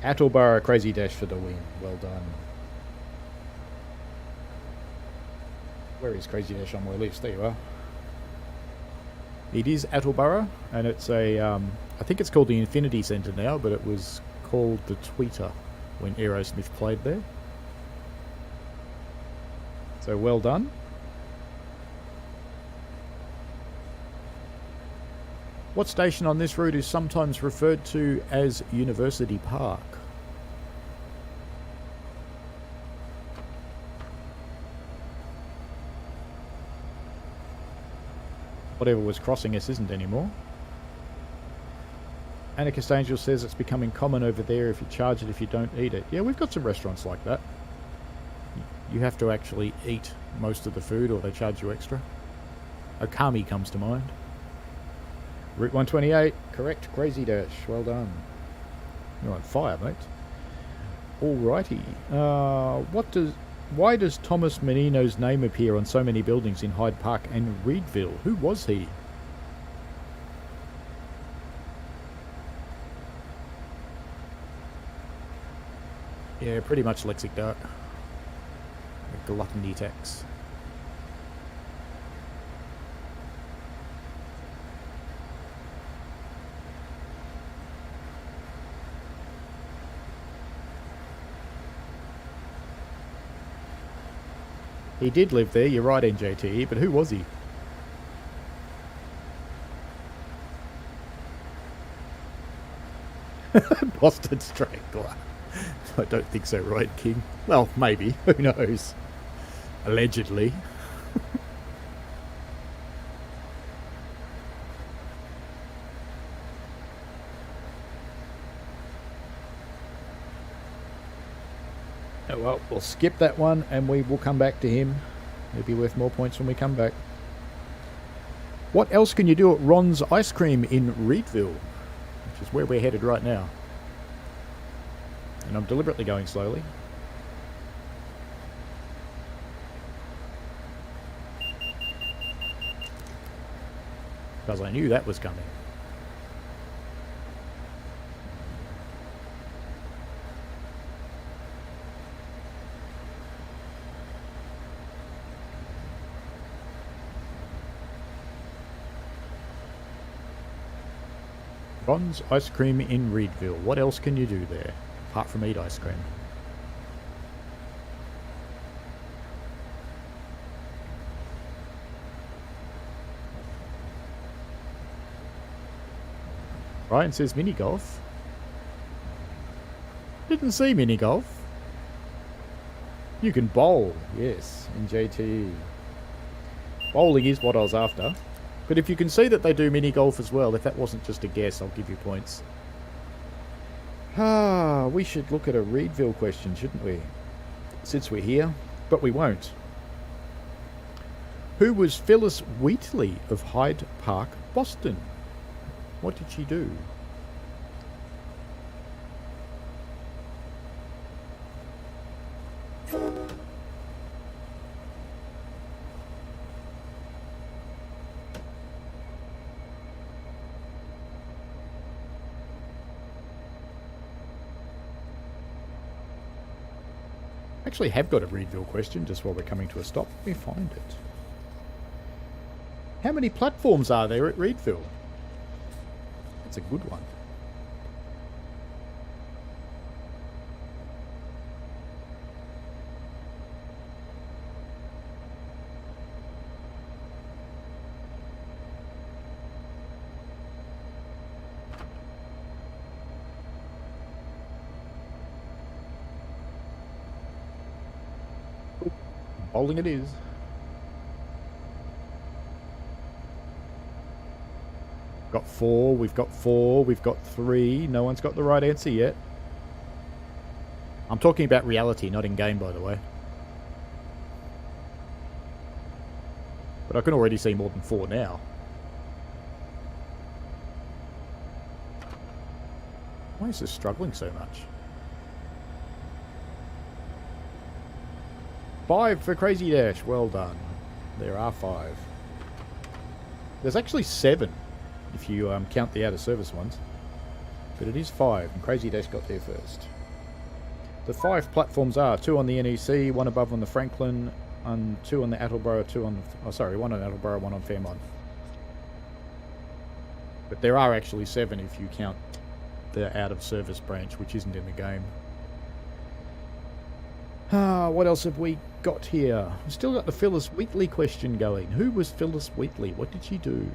Attleborough Crazy Dash for the win. Well done. Where is Crazy Dash on my list? There you are. It is Attleborough, and it's a, I think it's called the Infinity Centre now, but it was called the Tweeter when Aerosmith played there. So well done. What station on this route is sometimes referred to as University Park? Whatever was crossing us isn't anymore. Anarchist Angel says it's becoming common over there if you charge it if you don't eat it. Yeah, we've got some restaurants like that. You have to actually eat most of the food or they charge you extra. Okami comes to mind. Route 128, correct, Crazy Dash, well done. You're on fire, mate. Alrighty. Why does Thomas Menino's name appear on so many buildings in Hyde Park and Reedville? Who was he? Yeah, pretty much Lexic Dark. A gluttony tax. He did live there, you're right, NJTE, but who was he? Boston Strangler. I don't think so, right, King? Well, maybe. Who knows? Allegedly. Oh, well, we'll skip that one and we will come back to him. It'll be worth more points when we come back. What else can you do at Ron's Ice Cream in Reedville? Which is where we're headed right now. And I'm deliberately going slowly. Because I knew that was coming. Ron's Ice Cream in Reedville. What else can you do there, apart from eat ice cream? Ryan says mini golf. Didn't see mini golf. You can bowl, yes, in JTE. Bowling is what I was after. But if you can see that they do mini golf as well, if that wasn't just a guess, I'll give you points. We should look at a Reedville question, shouldn't we? Since we're here, but we won't. Who was Phyllis Wheatley of Hyde Park, Boston? What did she do? Actually have got a Reedville question just while we're coming to a stop. Let me find it. How many platforms are there at Reedville? That's a good one. Bowling it is. Got 4, we've got 4, we've got 3. No one's got the right answer yet. I'm talking about reality, not in game, by the way. But I can already see more than 4 now. Why is this struggling so much? 5 for Crazy Dash. Well done. There are 5. There's actually 7 if you count the out of service ones. But it is 5, and Crazy Dash got there first. The 5 platforms are 2 on the NEC, 1 above on the Franklin, and 2 on the Attleboro, 2 on the... Oh, sorry, 1 on Attleboro, 1 on Fairmont. But there are actually 7 if you count the out of service branch, which isn't in the game. What else have we got here? We've still got the Phyllis Wheatley question going. Who was Phyllis Wheatley? What did she do?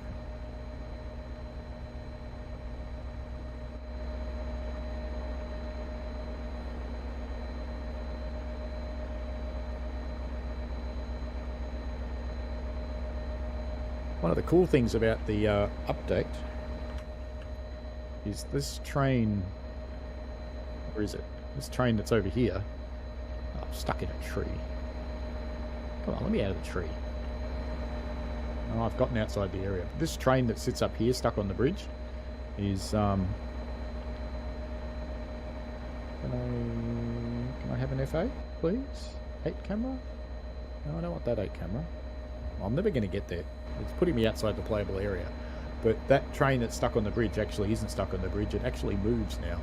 One of the cool things about the update is this train... Where is it? This train that's over here. Oh, I'm stuck in a tree. Come on, let me out of the tree. Oh, I've gotten outside the area. This train that sits up here, stuck on the bridge, is... Can I have an FA, please? 8 camera? No, I don't want that 8 camera. I'm never going to get there. It's putting me outside the playable area. But that train that's stuck on the bridge actually isn't stuck on the bridge. It actually moves now.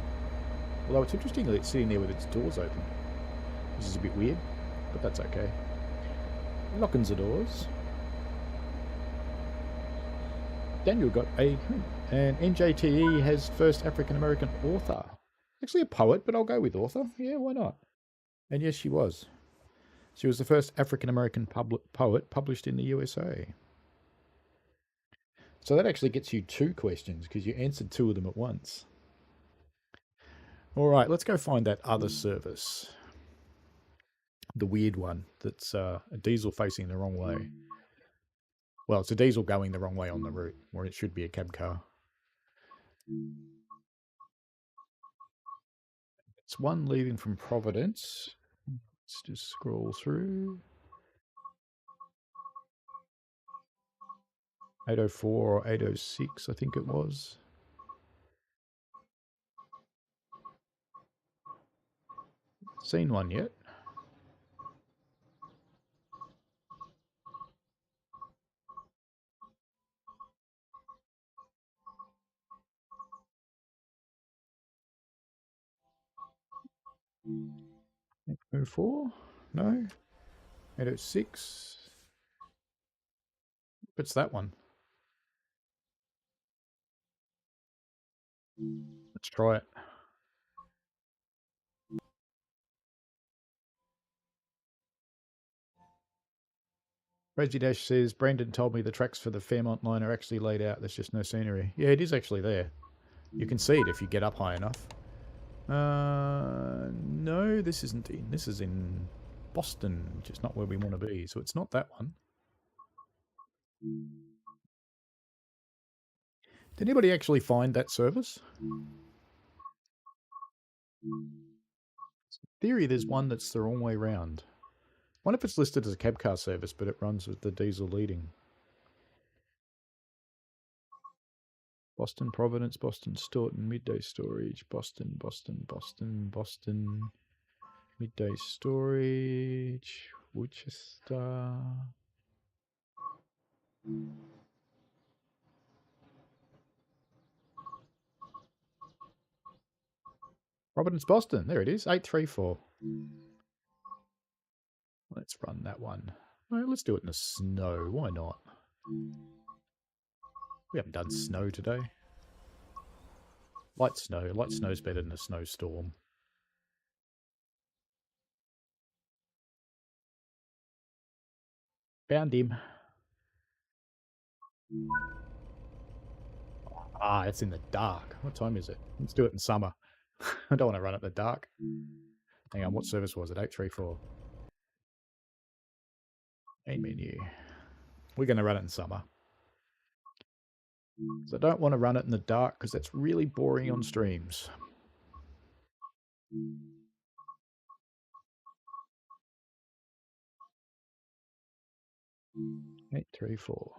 Although it's interesting that it's sitting there with its doors open. This is a bit weird, but that's okay. Locking the doors. Daniel got a... And NJTE has first African-American author. Actually a poet, but I'll go with author. Yeah, why not? And yes, she was. She was the first African-American poet published in the USA. So that actually gets you 2 questions, because you answered 2 of them at once. All right, let's go find that other service. The weird one that's a diesel facing the wrong way. Well, it's a diesel going the wrong way on the route, where it should be a cab car. It's one leaving from Providence. Let's just scroll through. 804 or 806, I think it was. Seen one yet? Move 4? No. 806. What's that one? Let's try it. Reggie Dash says, Brandon told me the tracks for the Fairmont line are actually laid out. There's just no scenery. Yeah, it is actually there. You can see it if you get up high enough. No, this isn't in. This is in Boston, which is not where we want to be. So it's not that one. Did anybody actually find that service? In theory, there's one that's the wrong way round. I wonder if it's listed as a cab car service, but it runs with the diesel leading. Boston, Providence, Boston, Staunton, midday storage, Boston, midday storage, Worcester. Providence, Boston. There it is. 834. Let's run that one. Well, let's do it in the snow. Why not? We haven't done snow today. Light snow. Light snow's better than a snowstorm. Found him. Ah, it's in the dark. What time is it? Let's do it in summer. I don't want to run it in the dark. Hang on, what service was it? 834. Main menu. We're going to run it in summer. So I don't want to run it in the dark because that's really boring on streams. 834.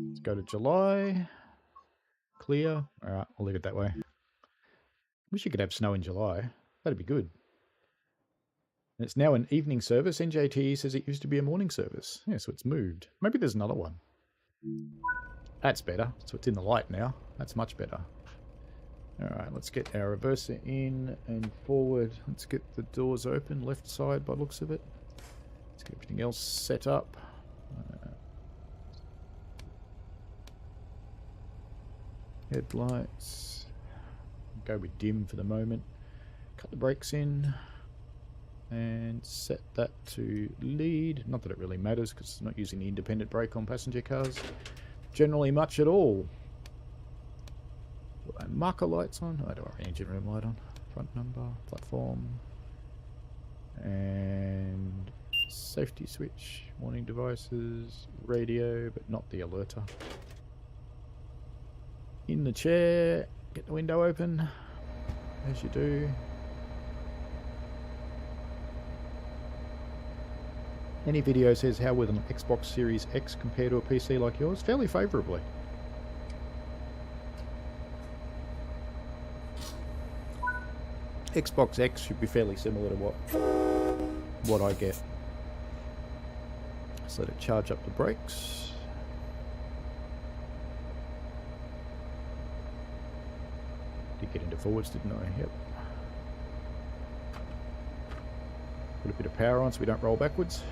Let's go to July. Clear. Alright, I'll leave it that way. Wish you could have snow in July. That'd be good. And it's now an evening service. NJT says it used to be a morning service. Yeah, so it's moved. Maybe there's another one. That's better. So it's in the light now. That's much better. Alright, let's get our reverser in and forward. Let's get the doors open, left side by looks of it. Let's get everything else set up. Headlights. Go with dim for the moment. Cut the brakes in. And set that to lead. Not that it really matters because it's not using the independent brake on passenger cars. Generally much at all. Marker lights on. I don't have an engine room light on. Front number, platform. And safety switch, warning devices, radio, but not the alerter. In the chair, get the window open, as you do. Any video says how with an Xbox Series X compare to a PC like yours? Fairly favourably. Xbox X should be fairly similar to what I get. Let's let it charge up the brakes. Did get into forwards, didn't I? Yep. Put a bit of power on so we don't roll backwards.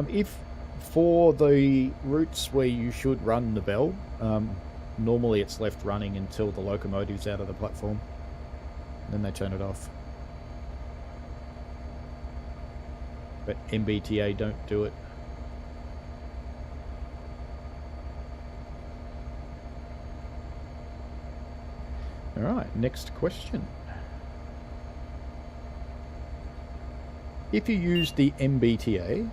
If for the routes where you should run the bell, normally it's left running until the locomotive's out of the platform. Then they turn it off. But MBTA don't do it. Alright, next question. If you use the MBTA,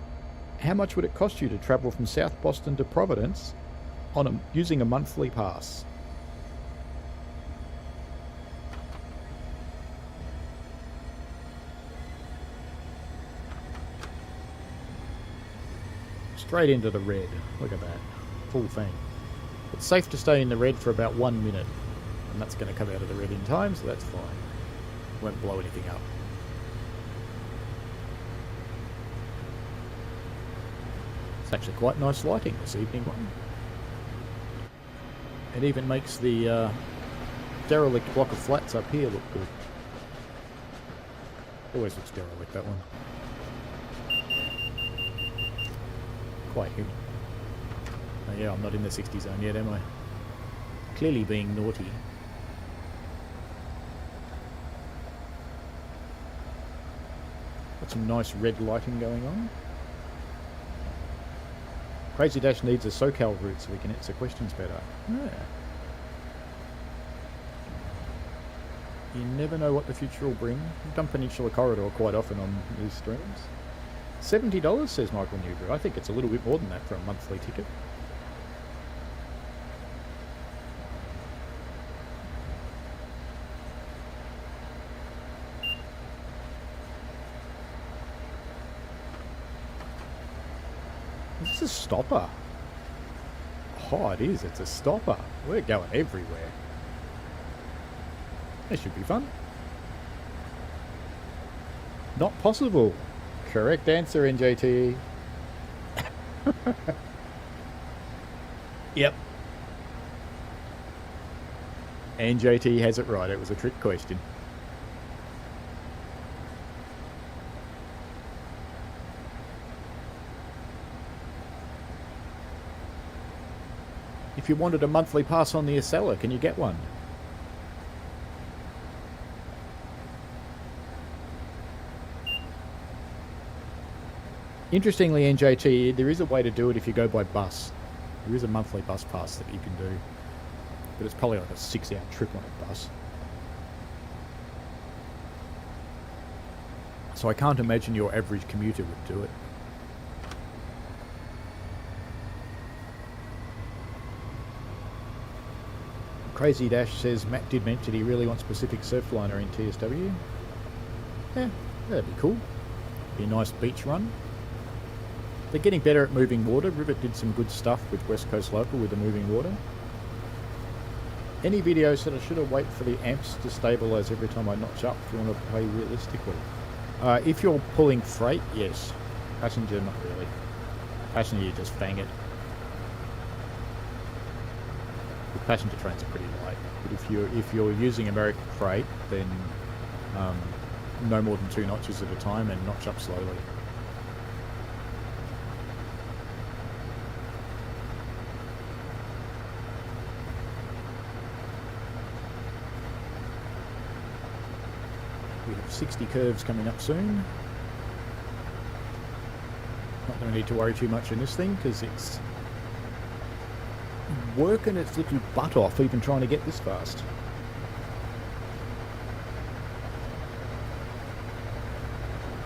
how much would it cost you to travel from South Boston to Providence using a monthly pass. Straight into the red. Look at that. Full thing. It's safe to stay in the red for about 1 minute. And that's going to come out of the red in time, so that's fine. Won't blow anything up. It's actually quite nice lighting this evening one. It even makes the derelict block of flats up here look good. Always looks derelict, that one. Quite hidden. Oh yeah, I'm not in the 60 zone yet, am I? Clearly being naughty. Got some nice red lighting going on. Crazy Dash needs a SoCal route so we can answer questions better. Yeah. You never know what the future will bring. I've done Peninsula Corridor quite often on these streams. $70, says Michael Newberry. I think it's a little bit more than that for a monthly ticket. Is this a stopper? Oh, it is. It's a stopper. We're going everywhere. This should be fun. Not possible. Correct answer, NJT. Yep. NJT has it right. It was a trick question. If you wanted a monthly pass on the Acela, can you get one? Interestingly, NJT, there is a way to do it if you go by bus. There is a monthly bus pass that you can do. But it's probably like a 6-hour trip on a bus. So I can't imagine your average commuter would do it. Crazy Dash says Matt did mention he really wants Pacific Surfliner in TSW. Yeah, that'd be cool. Be a nice beach run. They're getting better at moving water. Rivet did some good stuff with West Coast Local with the moving water. Any video said I should have waited for the amps to stabilise every time I notch up if you want to play realistically. If you're pulling freight, yes. Passenger, not really. Passenger, you just bang it. The passenger trains are pretty light. But if you're using American freight, then no more than 2 notches at a time and notch up slowly. We have 60 curves coming up soon. Not going to need to worry too much in this thing because it's working its little butt off even trying to get this fast.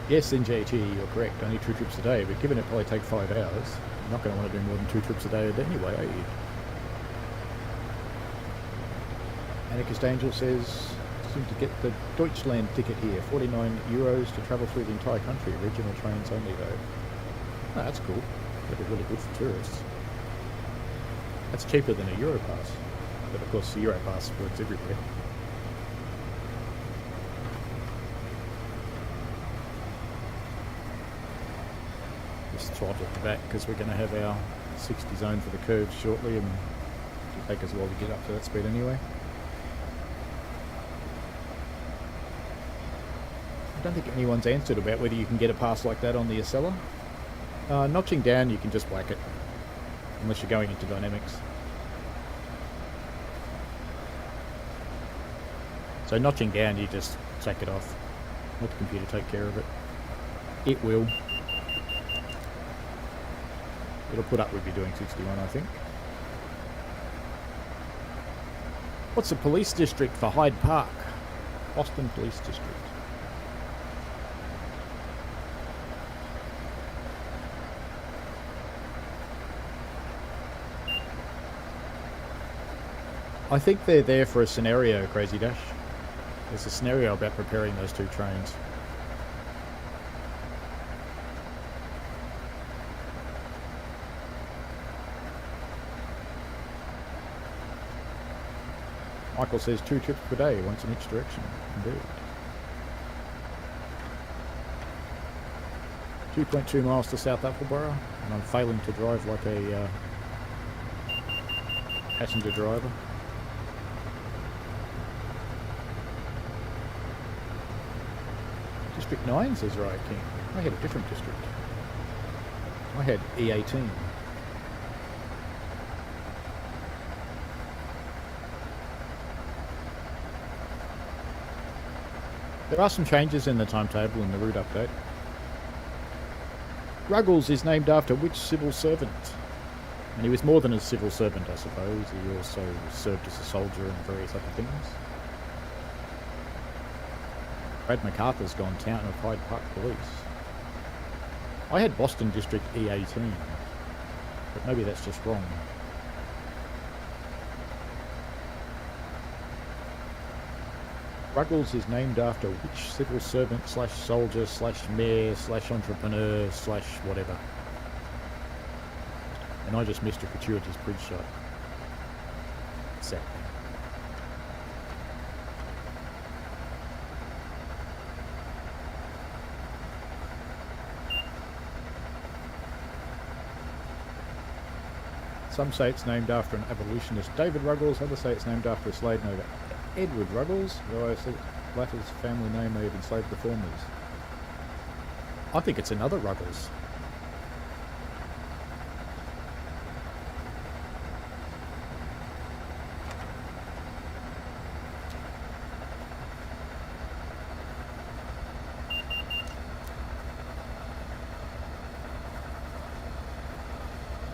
Yes, NJT, you're correct. Only 2 trips a day, but given it probably take 5 hours, you're not going to want to do more than 2 trips a day anyway, are you? Anarchist Angel says, seem to get the Deutschland ticket here, 49 euros to travel through the entire country, regional trains only though. Oh, that's cool. That'd be really good for tourists. That's cheaper than a Europass, but of course the Europass works everywhere. Just throttle it back because we're going to have our 60 zone for the curves shortly and it'll take us a while to get up to that speed anyway. I don't think anyone's answered about whether you can get a pass like that on the Acela. Notching down, you can just whack it, unless you're going into dynamics. So notching down, you just sack it off. Let the computer take care of it. It will. It'll put up with you doing 61, I think. What's the police district for Hyde Park? Boston Police District. I think they're there for a scenario, Crazy Dash. There's a scenario about preparing those two trains. Michael says 2 trips per day, once in each direction. Indeed. 2.2 miles to South Attleborough, and I'm failing to drive like a passenger driver. District 9, says Riot King. I had a different district. I had E18. There are some changes in the timetable in the route update. Ruggles is named after which civil servant? And he was more than a civil servant, I suppose. He also served as a soldier and various other things. Brad MacArthur's gone Town of Hyde Park Police. I had Boston District E18, but maybe that's just wrong. Ruggles is named after which civil servant slash soldier slash mayor slash entrepreneur slash whatever. And I just missed a gratuitous bridge shot. Sad. Some say it's named after an abolitionist, David Ruggles. Others say it's named after a slave owner, Edward Ruggles, though I think the latter's family name may have enslaved the formers. I think it's another Ruggles.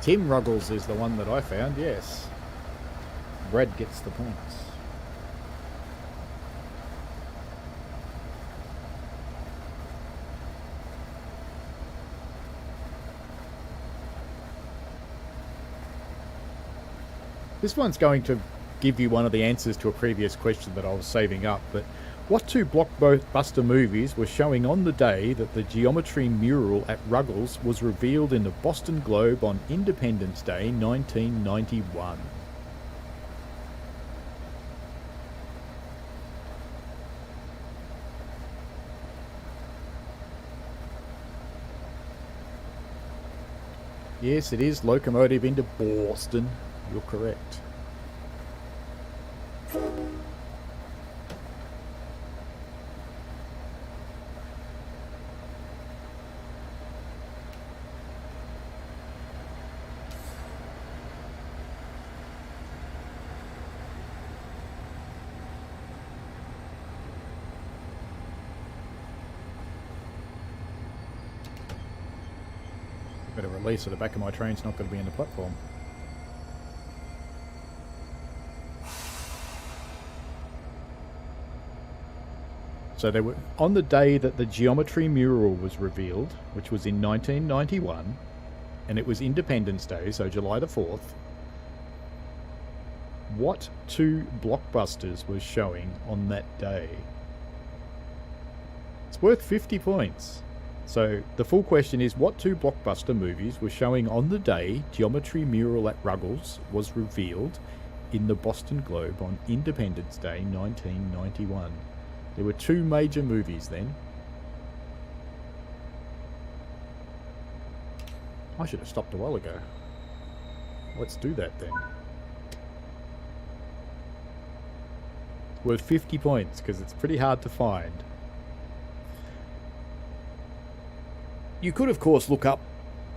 Tim Ruggles is the one that I found, yes. Brad gets the points. This one's going to give you one of the answers to a previous question that I was saving up, but what 2 blockbuster movies were showing on the day that the geometry mural at Ruggles was revealed in the Boston Globe on Independence Day 1991? Yes, it is Locomotive into Boston. You're correct. Better release so the back of my train's not going to be in the platform. So they were on the day that the geometry mural was revealed, which was in 1991, and it was Independence Day, so July the 4th. What 2 blockbusters was showing on that day? It's worth 50 points. So the full question is, what 2 blockbuster movies were showing on the day Geometry Mural at Ruggles was revealed in the Boston Globe on Independence Day 1991? There were 2 major movies then. I should have stopped a while ago. Let's do that then. Worth 50 points because it's pretty hard to find. You could, of course, look up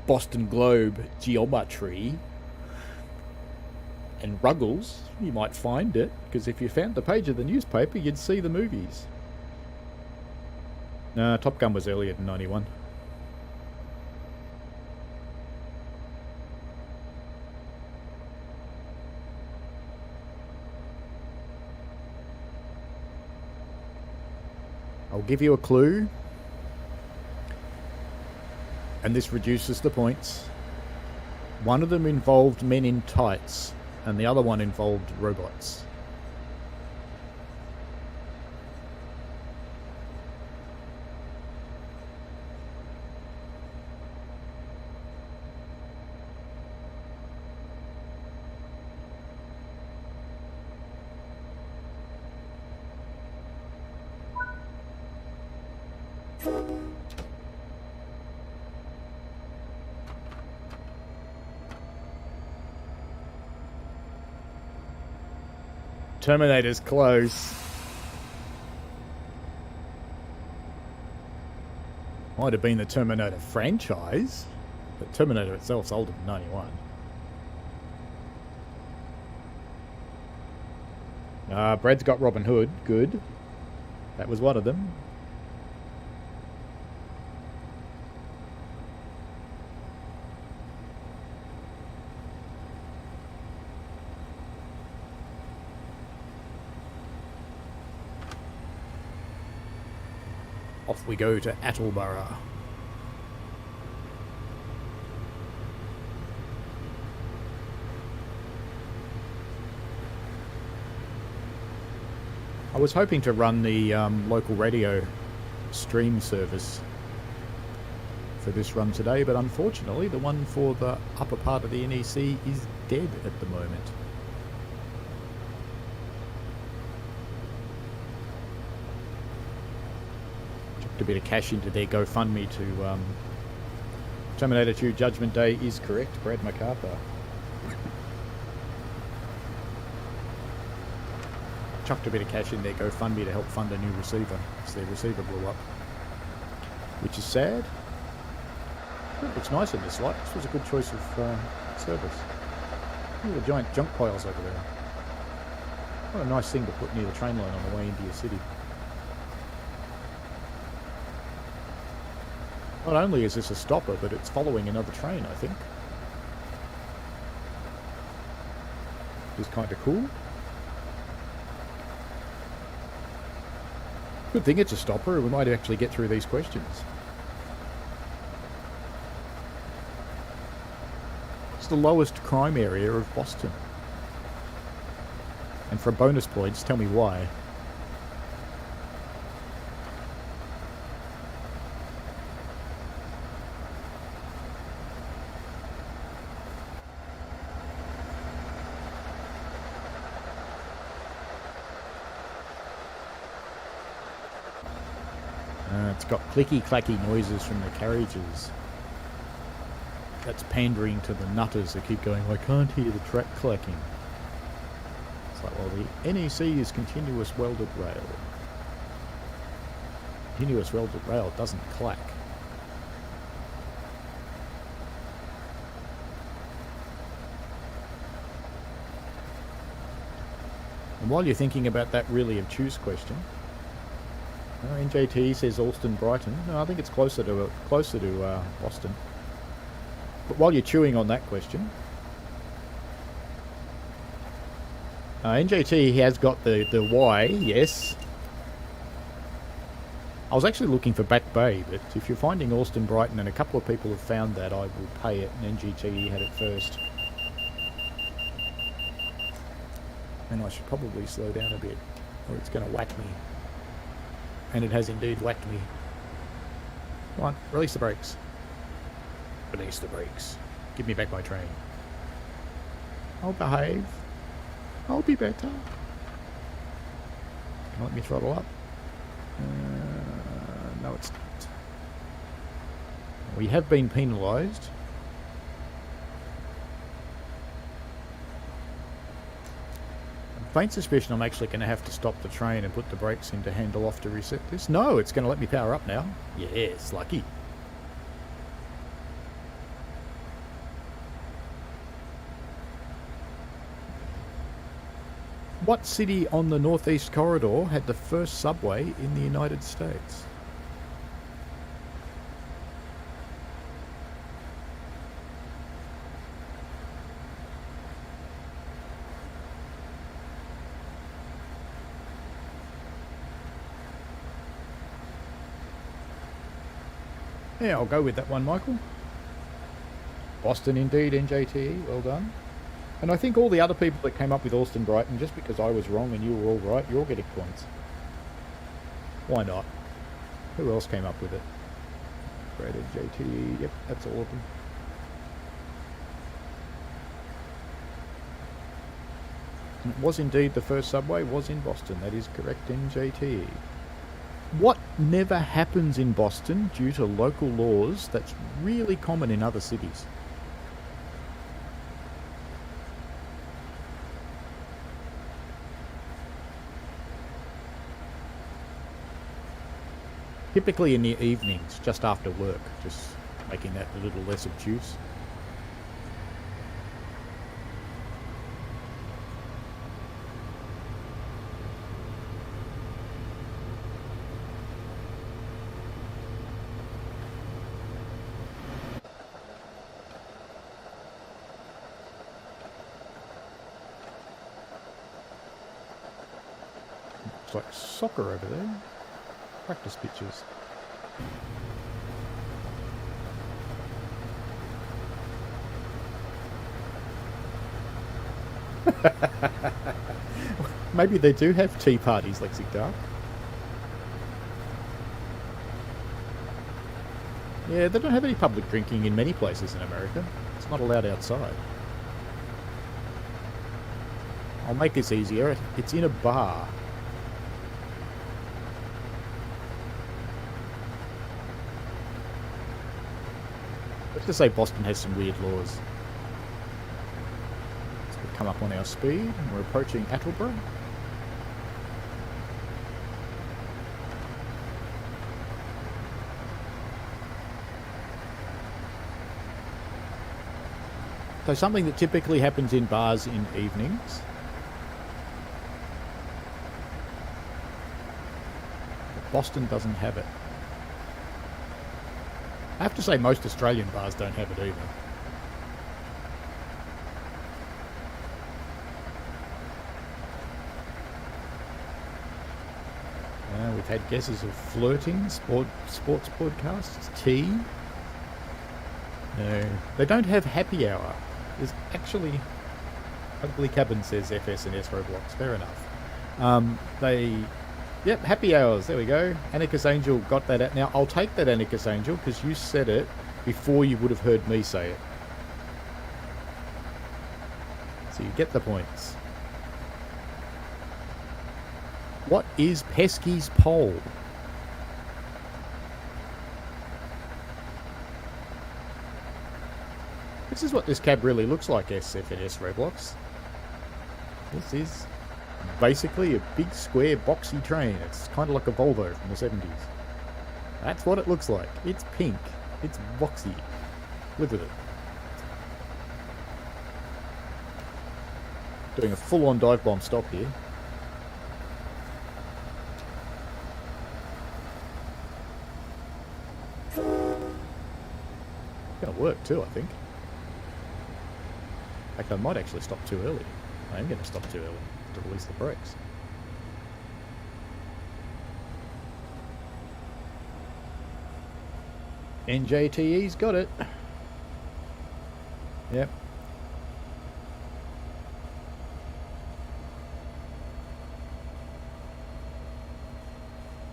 Boston Globe geometry and Ruggles. You might find it, because if you found the page of the newspaper, you'd see the movies. Nah, Top Gun was earlier than 91. I'll give you a clue. And this reduces the points. One of them involved men in tights and the other one involved robots. Terminator's close. Might have been the Terminator franchise, but Terminator itself's older than 91. Brad's got Robin Hood. Good. That was one of them. Off we go to Attleborough. I was hoping to run the local radio stream service for this run today, but unfortunately the one for the upper part of the NEC is dead at the moment. A bit of cash into their GoFundMe to Terminator 2 Judgment Day is correct. Brad MacArthur chucked a bit of cash in their GoFundMe to help fund a new receiver, because their receiver blew up, which is sad. It looks nice in this light. This was a good choice of service. Look at the giant junk piles over there. What a nice thing to put near the train line on the way into your city. Not only is this a stopper, but it's following another train, I think. Which is kind of cool. Good thing it's a stopper, we might actually get through these questions. It's the lowest crime area of Boston. And for bonus points, tell me why. It's got clicky-clacky noises from the carriages. That's pandering to the nutters that keep going, I can't hear the track clacking. It's like, well, the NEC is continuous welded rail. Continuous welded rail doesn't clack. And while you're thinking about that really obtuse question, NJT says Alston Brighton. No, I think it's closer to Boston. But while you're chewing on that question, NJT has got the Y, yes. I was actually looking for Back Bay, but if you're finding Alston Brighton, and a couple of people have found that, I will pay it, and NGT had it first. And I should probably slow down a bit, or it's going to whack me. And it has indeed whacked me. Come on, release the brakes. Release the brakes. Give me back my train. I'll behave. I'll be better. Let me throttle up. No, it's not. We have been penalised. Faint suspicion I'm actually going to have to stop the train and put the brakes in to handle off to reset this. No, it's going to let me power up now. Yes, lucky. What city on the Northeast Corridor had the first subway in the United States? Yeah, I'll go with that one, Michael. Boston indeed, NJT. Well done. And I think all the other people that came up with Austin Brighton, just because I was wrong and you were all right, you're all getting points. Why not? Who else came up with it? Graded JT, yep, that's all of them. And it was indeed the first subway was in Boston. That is correct, NJT. What never happens in Boston due to local laws that's really common in other cities? Typically in the evenings, just after work, just making that a little less obtuse. It's like soccer over there. Practice pitches. Maybe they do have tea parties, Lexic Dark. Yeah, they don't have any public drinking in many places in America. It's not allowed outside. I'll make this easier. It's in a bar. Let's just say Boston has some weird laws. So we've come up on our speed and we're approaching Attleboro. So something that typically happens in bars in evenings. Boston doesn't have it. I have to say most Australian bars don't have it either. We've had guesses of flirting, sports podcasts, tea. No, they don't have happy hour. There's actually... Ugly Cabin says FS&S Roblox. Fair enough. Yep, happy hours. There we go. Anarchist Angel got that out. Now, I'll take that, Anarchist Angel, because you said it before you would have heard me say it. So you get the points. What is Pesky's pole? This is what this cab really looks like, SFNS Roblox. This is basically a big square boxy train. It's kind of like a Volvo from the 70s. That's what it looks like. It's pink. It's boxy. Live with it. Doing a full-on dive bomb stop here. Gonna work too, I think. In fact, I might actually stop too early. I am gonna stop too early to release the brakes. NJTE's got it. Yep.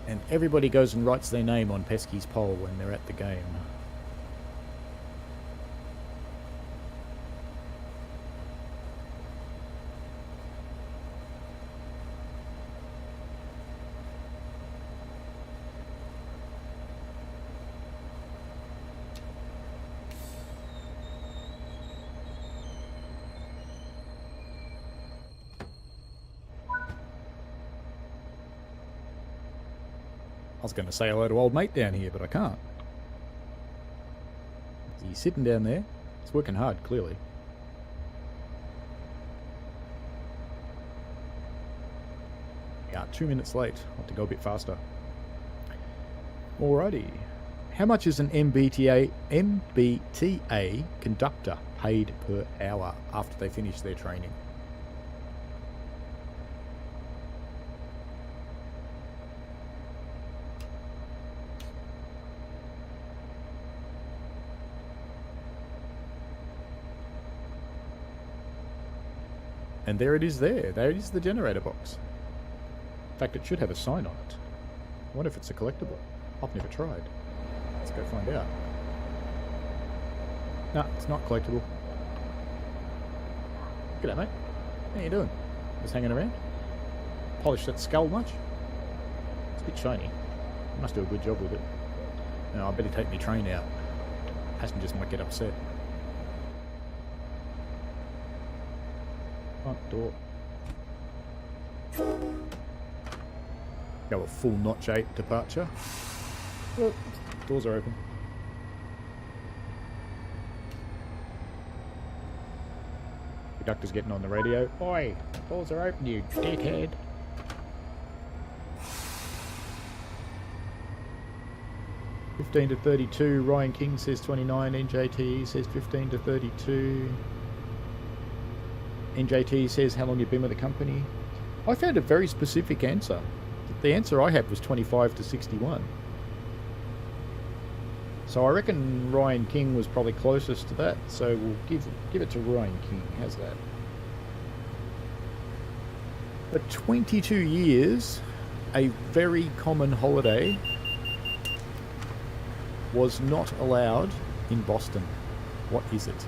And everybody goes and writes their name on Pesky's pole when they're at the game. I was going to say hello to old mate down here, but I can't. He's sitting down there. He's working hard, clearly. Yeah, 2 minutes late. I'll have to go a bit faster. Alrighty. How much is an MBTA conductor paid per hour after they finish their training? And there it is there. There is the generator box. In fact, it should have a sign on it. I wonder if it's a collectible. I've never tried. Let's go find out. No, it's not collectible. G'day, mate. How you doing? Just hanging around? Polish that skull much? It's a bit shiny. Must do a good job with it. No, I better take my train out. Passengers might get upset. Front door. Go a full notch 8 departure. Oh, doors are open. Conductor's getting on the radio. Oi, doors are open, you dickhead. $15 to $32. Ryan King says 29. NJTE says 15 to 32. NJT says how long you've been with the company. I found a very specific answer. The answer I had was 25 to 61. So I reckon Ryan King was probably closest to that. So we'll give it to Ryan King. How's that? For 22 years, a very common holiday was not allowed in Boston. What is it?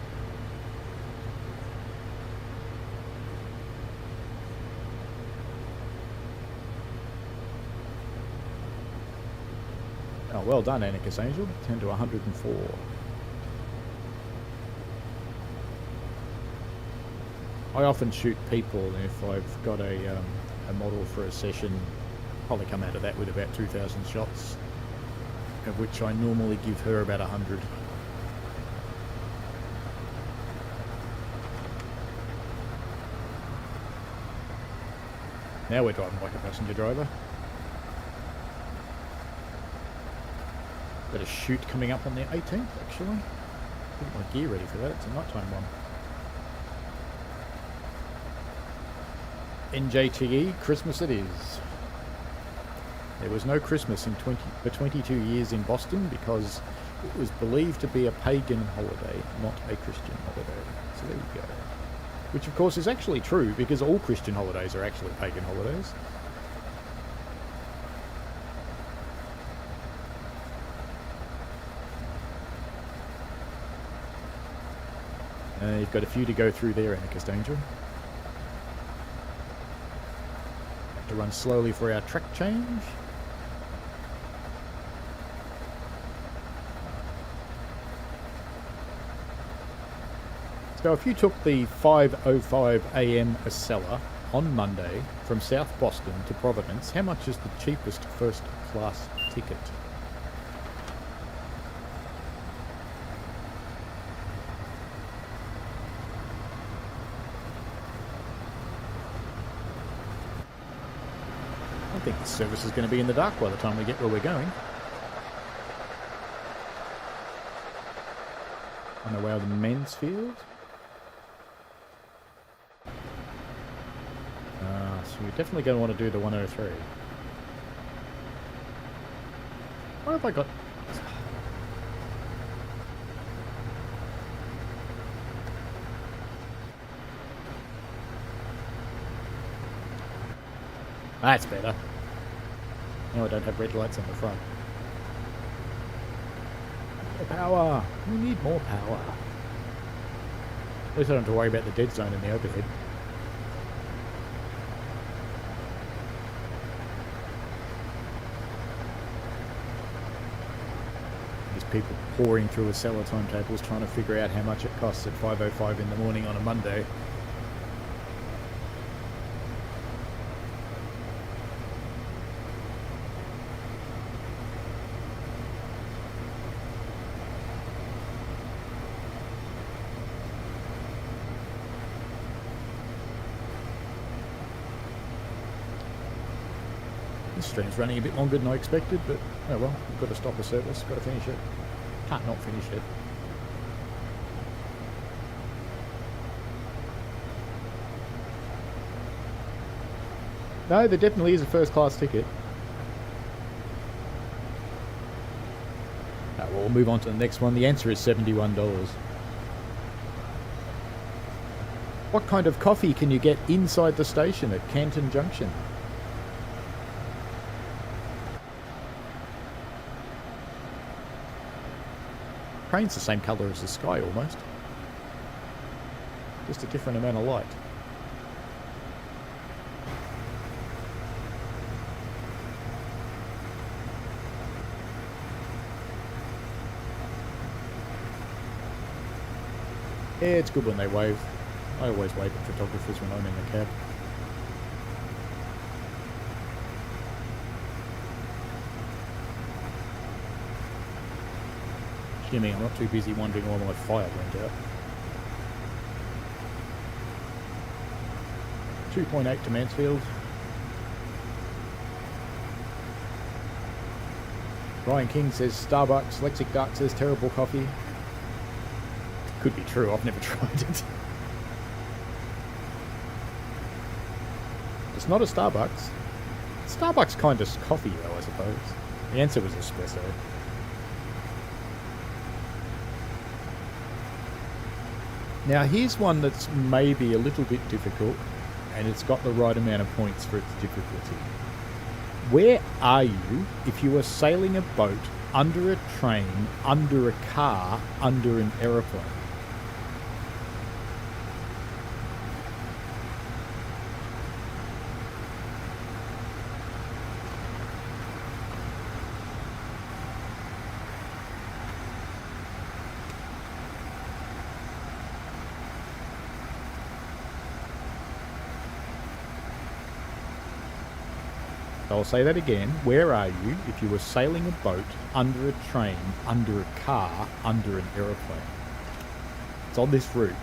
Oh, well done, Anarchist Angel. 10 to 104. I often shoot people if I've got a model for a session. Probably come out of that with about 2,000 shots, of which I normally give her about 100. Now we're driving like a passenger driver. Got a shoot coming up on the 18th, actually. Get my gear ready for that. It's a nighttime one. NJTE, Christmas it is. There was no Christmas for 22 years in Boston because it was believed to be a pagan holiday, not a Christian holiday. So there you go. Which of course is actually true because all Christian holidays are actually pagan holidays. You've got a few to go through there, Anarchist Angel. Have to run slowly for our track change. So if you took the 5:05 AM Acela on Monday from South Boston to Providence, how much is the cheapest first class ticket? I think the service is going to be in the dark by the time we get where we're going. On the way to the Mansfield. So we're definitely going to want to do the 103. What have I got? That's better. No, I don't have red lights on the front. More power! We need more power. At least I don't have to worry about the dead zone in the overhead. There's people pouring through Acela timetables trying to figure out how much it costs at 5:05 in the morning on a Monday. This stream's running a bit longer than I expected, but oh well, we've got to stop a service, got to finish it. Can't not finish it. No, there definitely is a first class ticket. Well, we'll move on to the next one. The answer is $71. What kind of coffee can you get inside the station at Canton Junction? Train's the same colour as the sky almost. Just a different amount of light. Yeah, it's good when they wave. I always wave at photographers when I'm in the cab. Assuming I'm not too busy wondering why my fire went out. 2.8 to Mansfield. Ryan King says Starbucks. Lexic Dark says terrible coffee. Could be true, I've never tried it. It's not a Starbucks. Starbucks kind of coffee though, I suppose. The answer was espresso. Now here's one that's maybe a little bit difficult, and it's got the right amount of points for its difficulty. Where are you if you were sailing a boat, under a train, under a car, under an aeroplane? I'll say that again. Where are you if you were sailing a boat, under a train, under a car, under an aeroplane? It's on this route.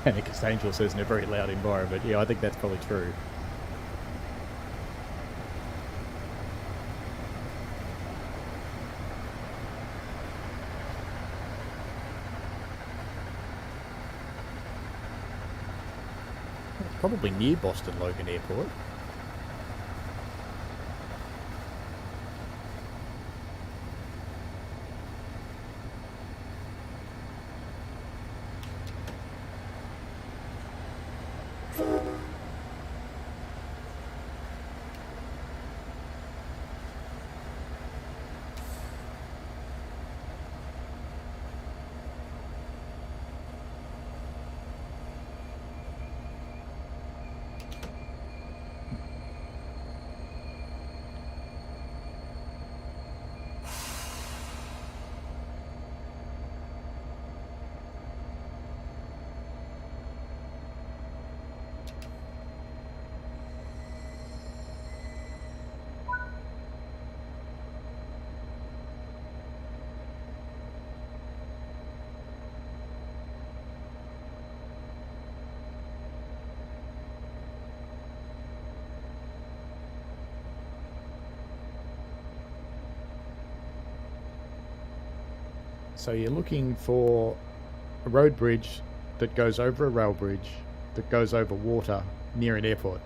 Anarchist Angel says in a very loud environment. Yeah, I think that's probably true. It's probably near Boston Logan Airport. So you're looking for a road bridge that goes over a rail bridge that goes over water near an airport.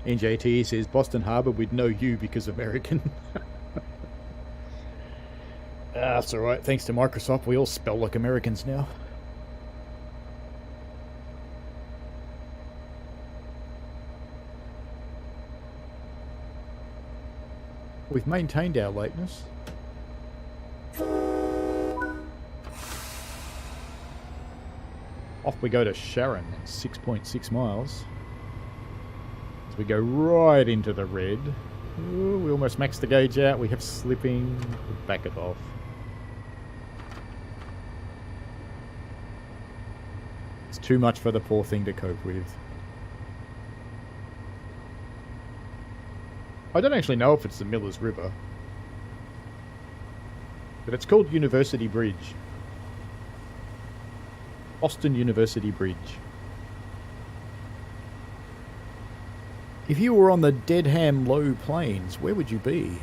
NJT says Boston Harbour, we'd know you because American. That's alright, thanks to Microsoft, we all spell like Americans now. We've maintained our lateness. Off we go to Sharon, 6.6 miles. As we go right into the red. Ooh, we almost maxed the gauge out, we have slipping, back it off. Too much for the poor thing to cope with. I don't actually know if it's the Millers River. But it's called University Bridge. Boston University Bridge. If you were on the Dedham Low Plains, where would you be?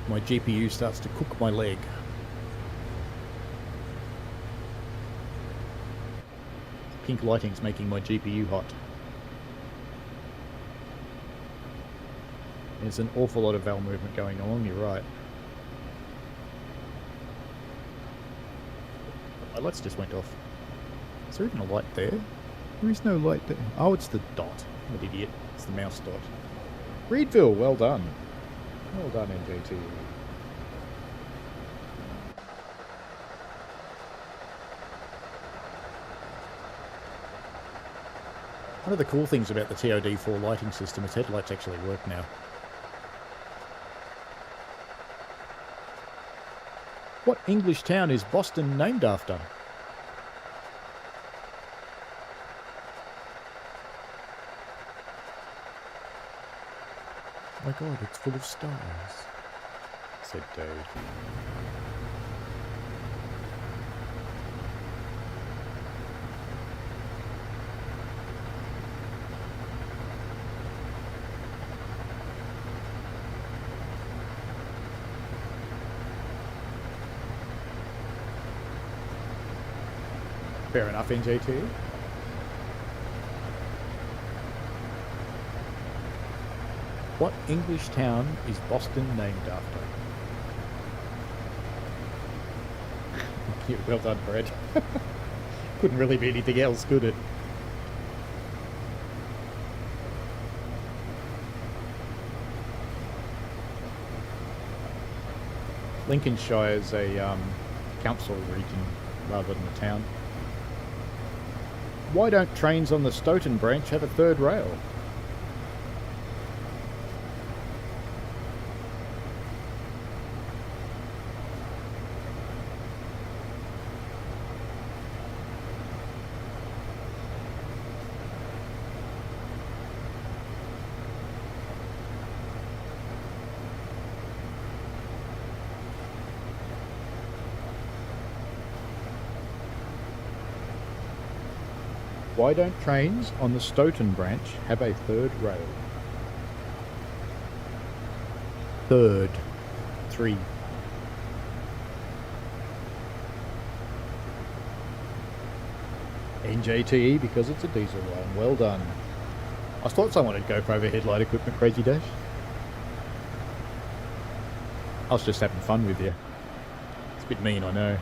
My GPU starts to cook my leg. Pink lighting's making my GPU hot. There's an awful lot of valve movement going on, you're right. My lights just went off. Is there even a light there? There is no light there. Oh, it's the dot. I'm an idiot. It's the mouse dot. Reedville, well done. Well done, NJT. One of the cool things about the TOD4 lighting system is headlights actually work now. What English town is Boston named after? Oh my god, it's full of stars, said Dave. Fair enough, NJT. What English town is Boston named after? Well done, Brett. Couldn't really be anything else, could it? Lincolnshire is a council region rather than a town. Why don't trains on the Stoughton branch have a third rail? Why don't trains on the Stoughton branch have a third rail? Third. 3. NJTE because it's a diesel line. Well done. I thought someone would go for overhead light equipment, Crazy Dash. I was just having fun with you. It's a bit mean, I know.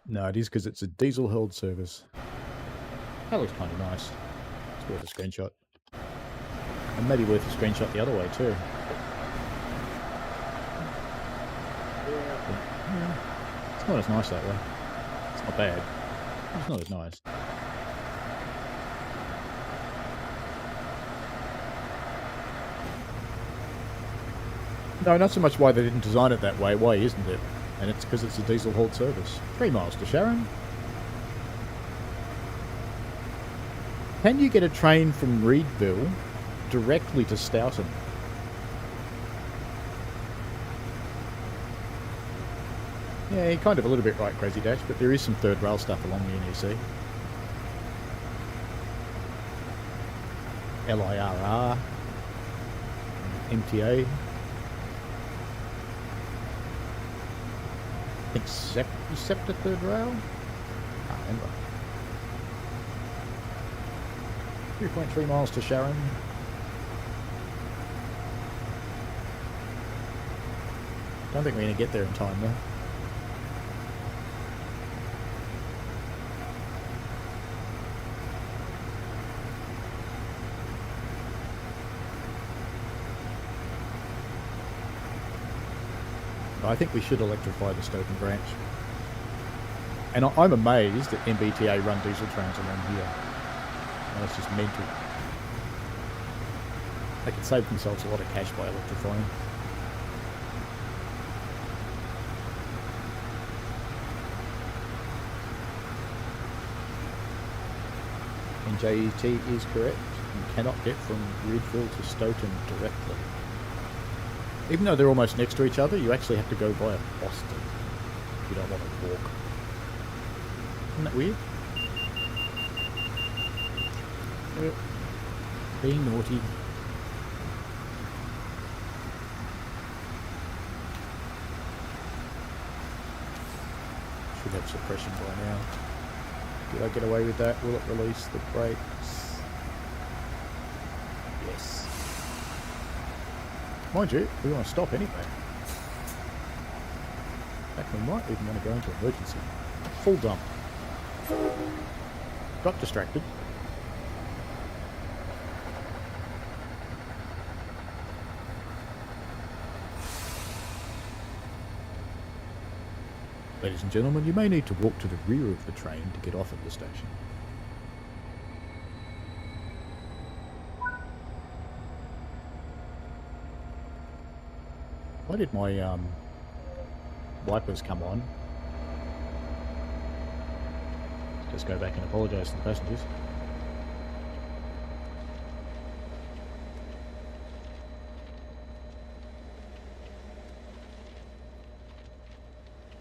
No, it is because it's a diesel-held service. That looks kind of nice. It's worth a screenshot. And maybe worth a screenshot the other way, too. It's not as nice that way. It's not bad. It's not as nice. No, not so much why they didn't design it that way. Why isn't it? And it's because it's a diesel-hauled service. 3 miles to Sharon. Can you get a train from Reedville directly to Stoughton? Yeah, you're kind of a little bit right, Crazy Dash, but there is some third rail stuff along the NEC. LIRR, MTA. I think SEPTA third rail? Can't remember. 3.3 miles to Sharon. Don't think we're going to get there in time though. I think we should electrify the Stoughton branch. And I'm amazed that MBTA run diesel trains along here. That's just mental. They can save themselves a lot of cash by electrifying. And JET is correct. You cannot get from Reedville to Stoughton directly. Even though they're almost next to each other, you actually have to go via Boston if you don't want to walk. Isn't that weird? Yep. Being naughty. Should have suppression by now. Did I get away with that? Will it release the brakes? Yes. Mind you, we want to stop anyway. In fact, we might even want to go into emergency. Full dump. Got distracted. Ladies and gentlemen, you may need to walk to the rear of the train to get off at the station. Why did my wipers come on? Let's just go back and apologise to the passengers.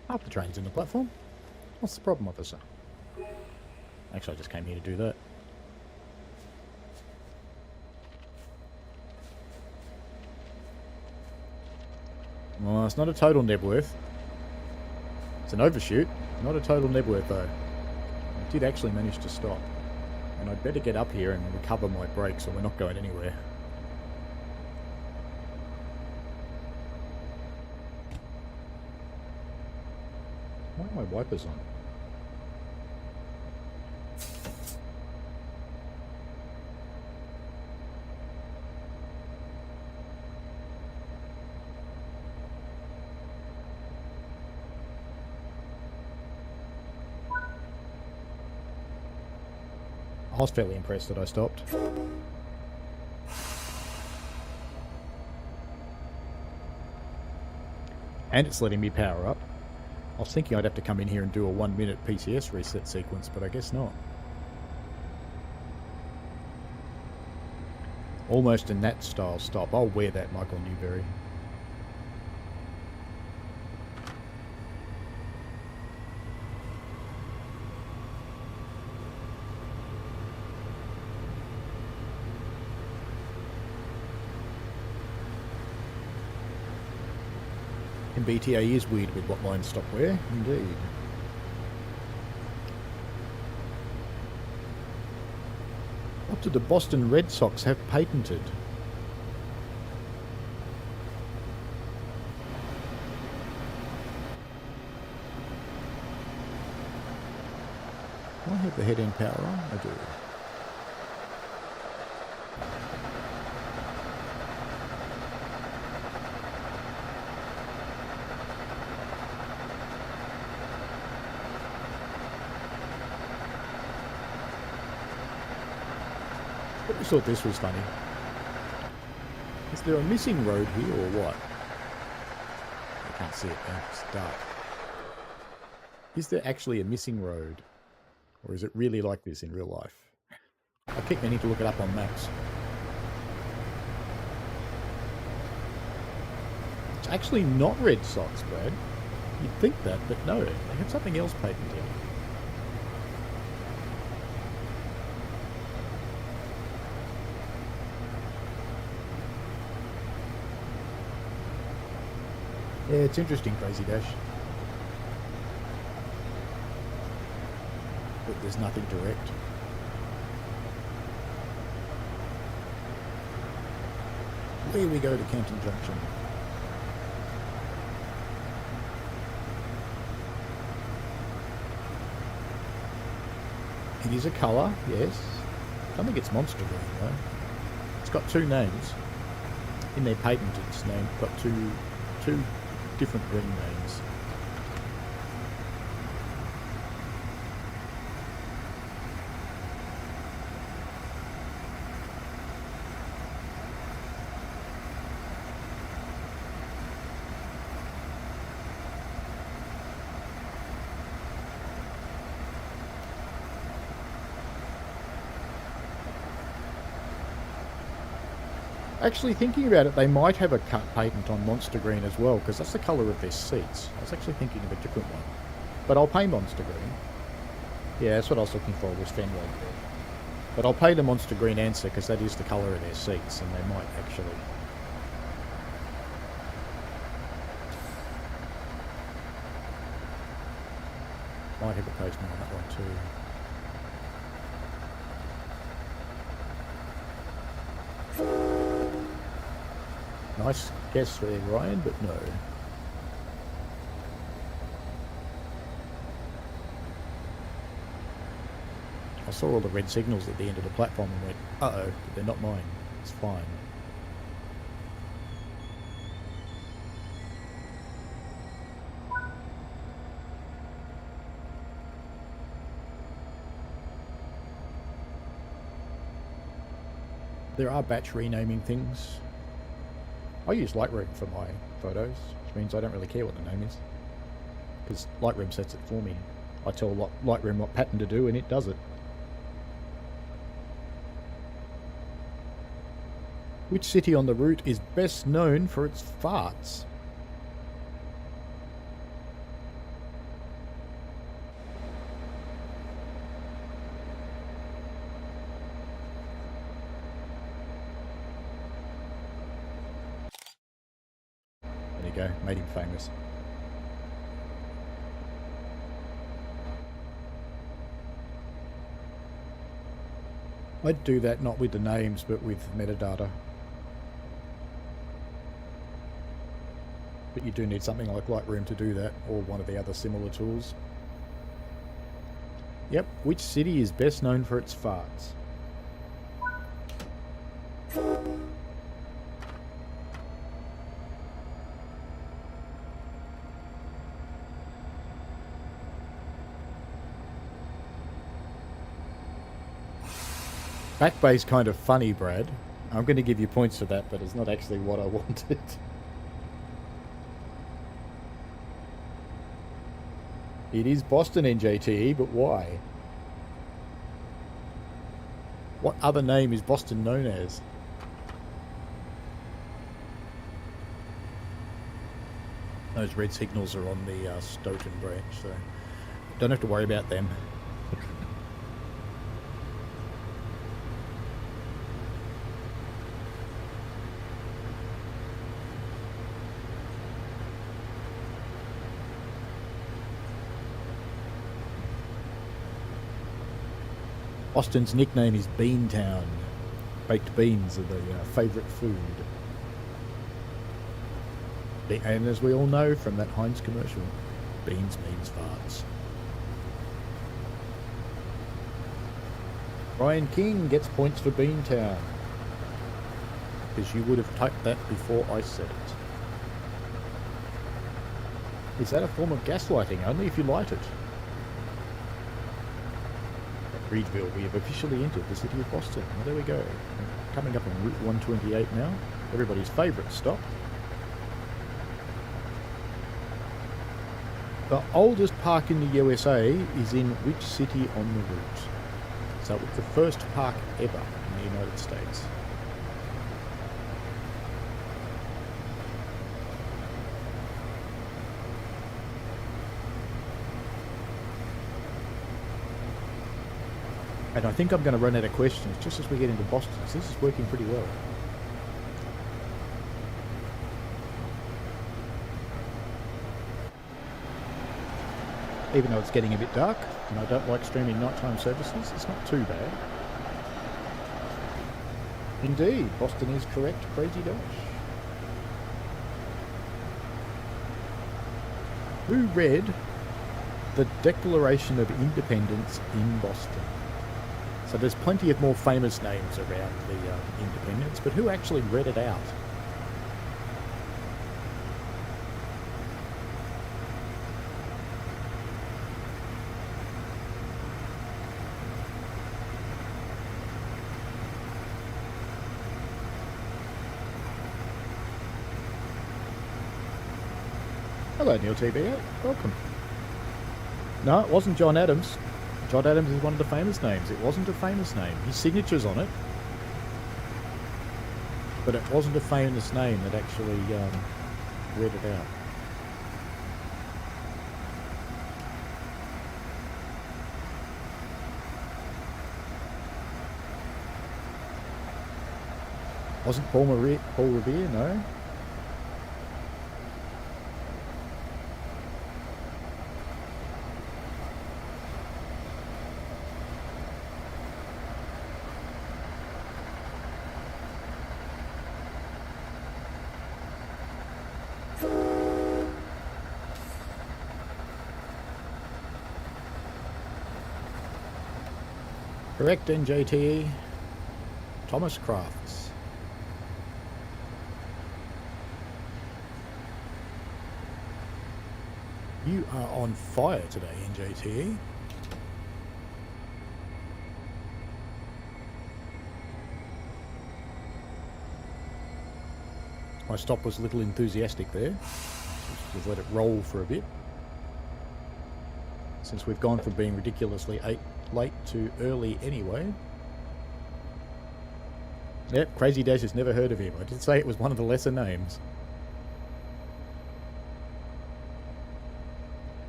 Half the train's in the platform. What's the problem, officer? Actually, I just came here to do that. Well, it's not a total Nebworth. It's an overshoot. Not a total Nebworth, though. I did actually manage to stop. And I'd better get up here and recover my brakes or we're not going anywhere. Why are my wipers on? I was fairly impressed that I stopped. And it's letting me power up. I was thinking I'd have to come in here and do a 1-minute PCS reset sequence, but I guess not. Almost a Nat style stop. I'll wear that, Michael Newberry. MBTA is weird with what lines stop where, indeed. What did the Boston Red Sox have patented? Do I have the head-end power on? I do. I thought this was funny. Is there a missing road here or what? I can't see it now, it's dark. Is there actually a missing road? Or is it really like this in real life? I keep meaning to look it up on maps. It's actually not Red Sox, Brad. You'd think that, but no, they have something else patented. Yeah, it's interesting, Crazy Dash. But there's nothing direct. Where we go to Canton Junction. It is a colour, yes. I don't think it's Monster Green though. It's got two names. In their patent it's got two different green names. Actually, thinking about it, they might have a cut patent on Monster Green as well, because that's the colour of their seats. I was actually thinking of a different one. But I'll pay Monster Green. Yeah, that's what I was looking for, was Fenway there. But I'll pay the Monster Green answer, because that is the colour of their seats, and they might actually... might have a postman on that one too. Nice guess there, Ryan, but no. I saw all the red signals at the end of the platform and went, uh-oh, but they're not mine. It's fine. There are batch renaming things. I use Lightroom for my photos, which means I don't really care what the name is, because Lightroom sets it for me. I tell Lightroom what pattern to do and it does it. Which city on the route is best known for its farts? There you go, made him famous. I'd do that not with the names, but with metadata. But you do need something like Lightroom to do that, or one of the other similar tools. Yep, which city is best known for its farts? Back Bay's kind of funny, Brad. I'm going to give you points for that, but it's not actually what I wanted. It is Boston NJTE, but why? What other name is Boston known as? Those red signals are on the Stoughton branch, so don't have to worry about them. Boston's nickname is Beantown. Baked beans are the favourite food. And as we all know from that Heinz commercial, beans means farts. Brian King gets points for Beantown, because you would have typed that before I said it. Is that a form of gaslighting? Only if you light it. Reedville, we have officially entered the city of Boston. Well, there we go. Coming up on Route 128 now. Everybody's favourite stop. The oldest park in the USA is in which city on the route? So it's the first park ever in the United States. And I think I'm going to run out of questions just as we get into Boston, so this is working pretty well. Even though it's getting a bit dark, and I don't like streaming nighttime services, it's not too bad. Indeed, Boston is correct, Crazy Dosh. Who read the Declaration of Independence in Boston? So there's plenty of more famous names around the independence, but who actually read it out? Hello, Neil TV8. Welcome. No, it wasn't John Adams. John Adams is one of the famous names. It wasn't a famous name. His signature's on it. But it wasn't a famous name that actually read it out. Wasn't Paul Revere? No. Correct, NJTE. Thomas Crafts. You are on fire today, NJTE. My stop was a little enthusiastic there. We've let it roll for a bit. Since we've gone from being ridiculously late to early anyway. Yep, Crazy Dash has never heard of him. I did say it was one of the lesser names.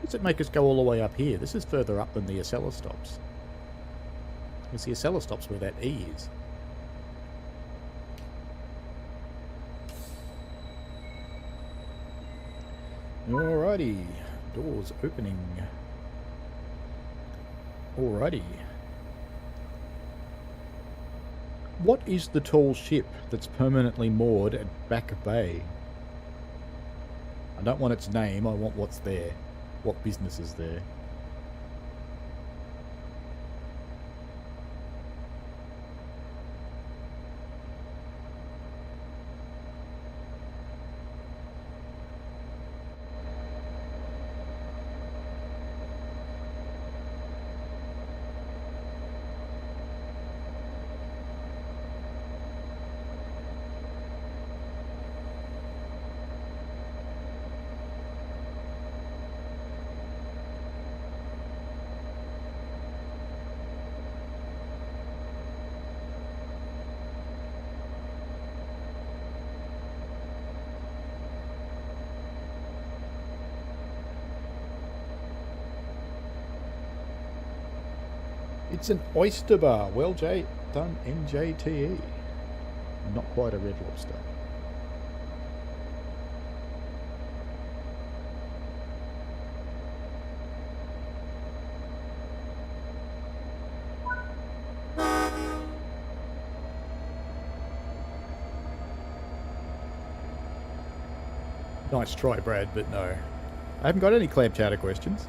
Does it make us go all the way up here? This is further up than the Acela stops. It's the Acela stops where that E is. Alrighty. Doors opening. Alrighty. What is the tall ship that's permanently moored at Back Bay? I don't want its name, I want what's there. What business is there? It's an oyster bar. Well done, NJTE. Not quite a Red Lobster. Nice try, Brad, but no. I haven't got any clam chowder questions.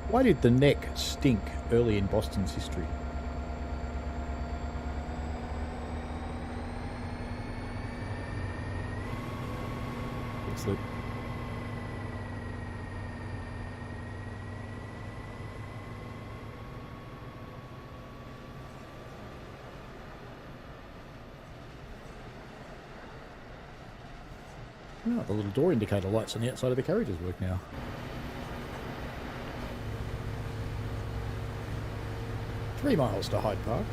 Why did the NEC stink early in Boston's history? It's the... Oh, the little door indicator lights on the outside of the carriages work now. Three miles to Hyde Park.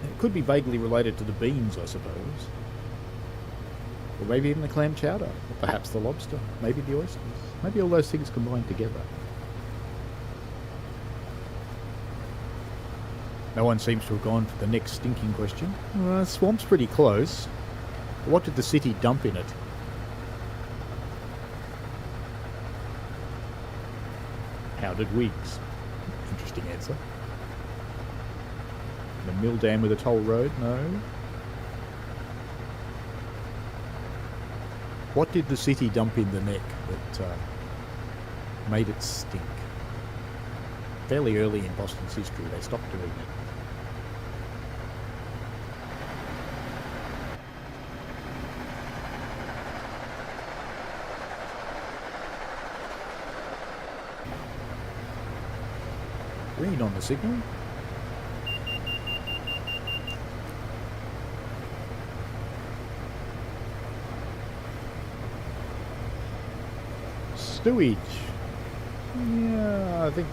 It could be vaguely related to the beans, I suppose. Or maybe even the clam chowder. Or perhaps the lobster. Maybe the oysters. Maybe all those things combined together. No one seems to have gone for the next stinking question. Swamp's pretty close. What did the city dump in it? Powdered wigs. Interesting answer. The mill dam with a toll road? No. What did the city dump in the neck that made it stink? Fairly early in Boston's history, they stopped doing it. Green on the signal. Stewage. Yeah, I think...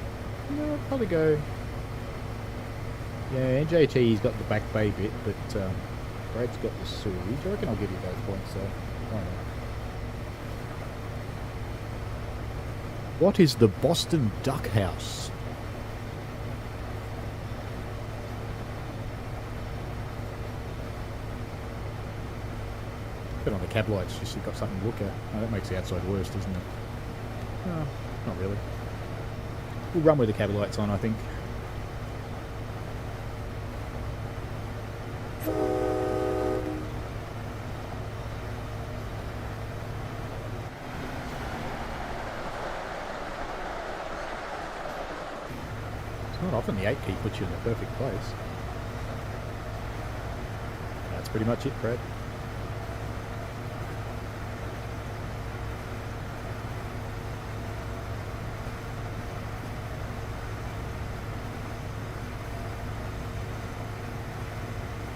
No, I'd probably go... Yeah, NJT's got the back bay bit, but Brad's got the sewage. I reckon I'll give you both points, so why not? What is the Boston Duck House? Put on the cab lights just so you've got something to look at. Oh, that makes the outside worse, doesn't it? No, not really. We'll run with the cab lights on, I think. It's not often the 8 key puts you in the perfect place. That's pretty much it, Brad.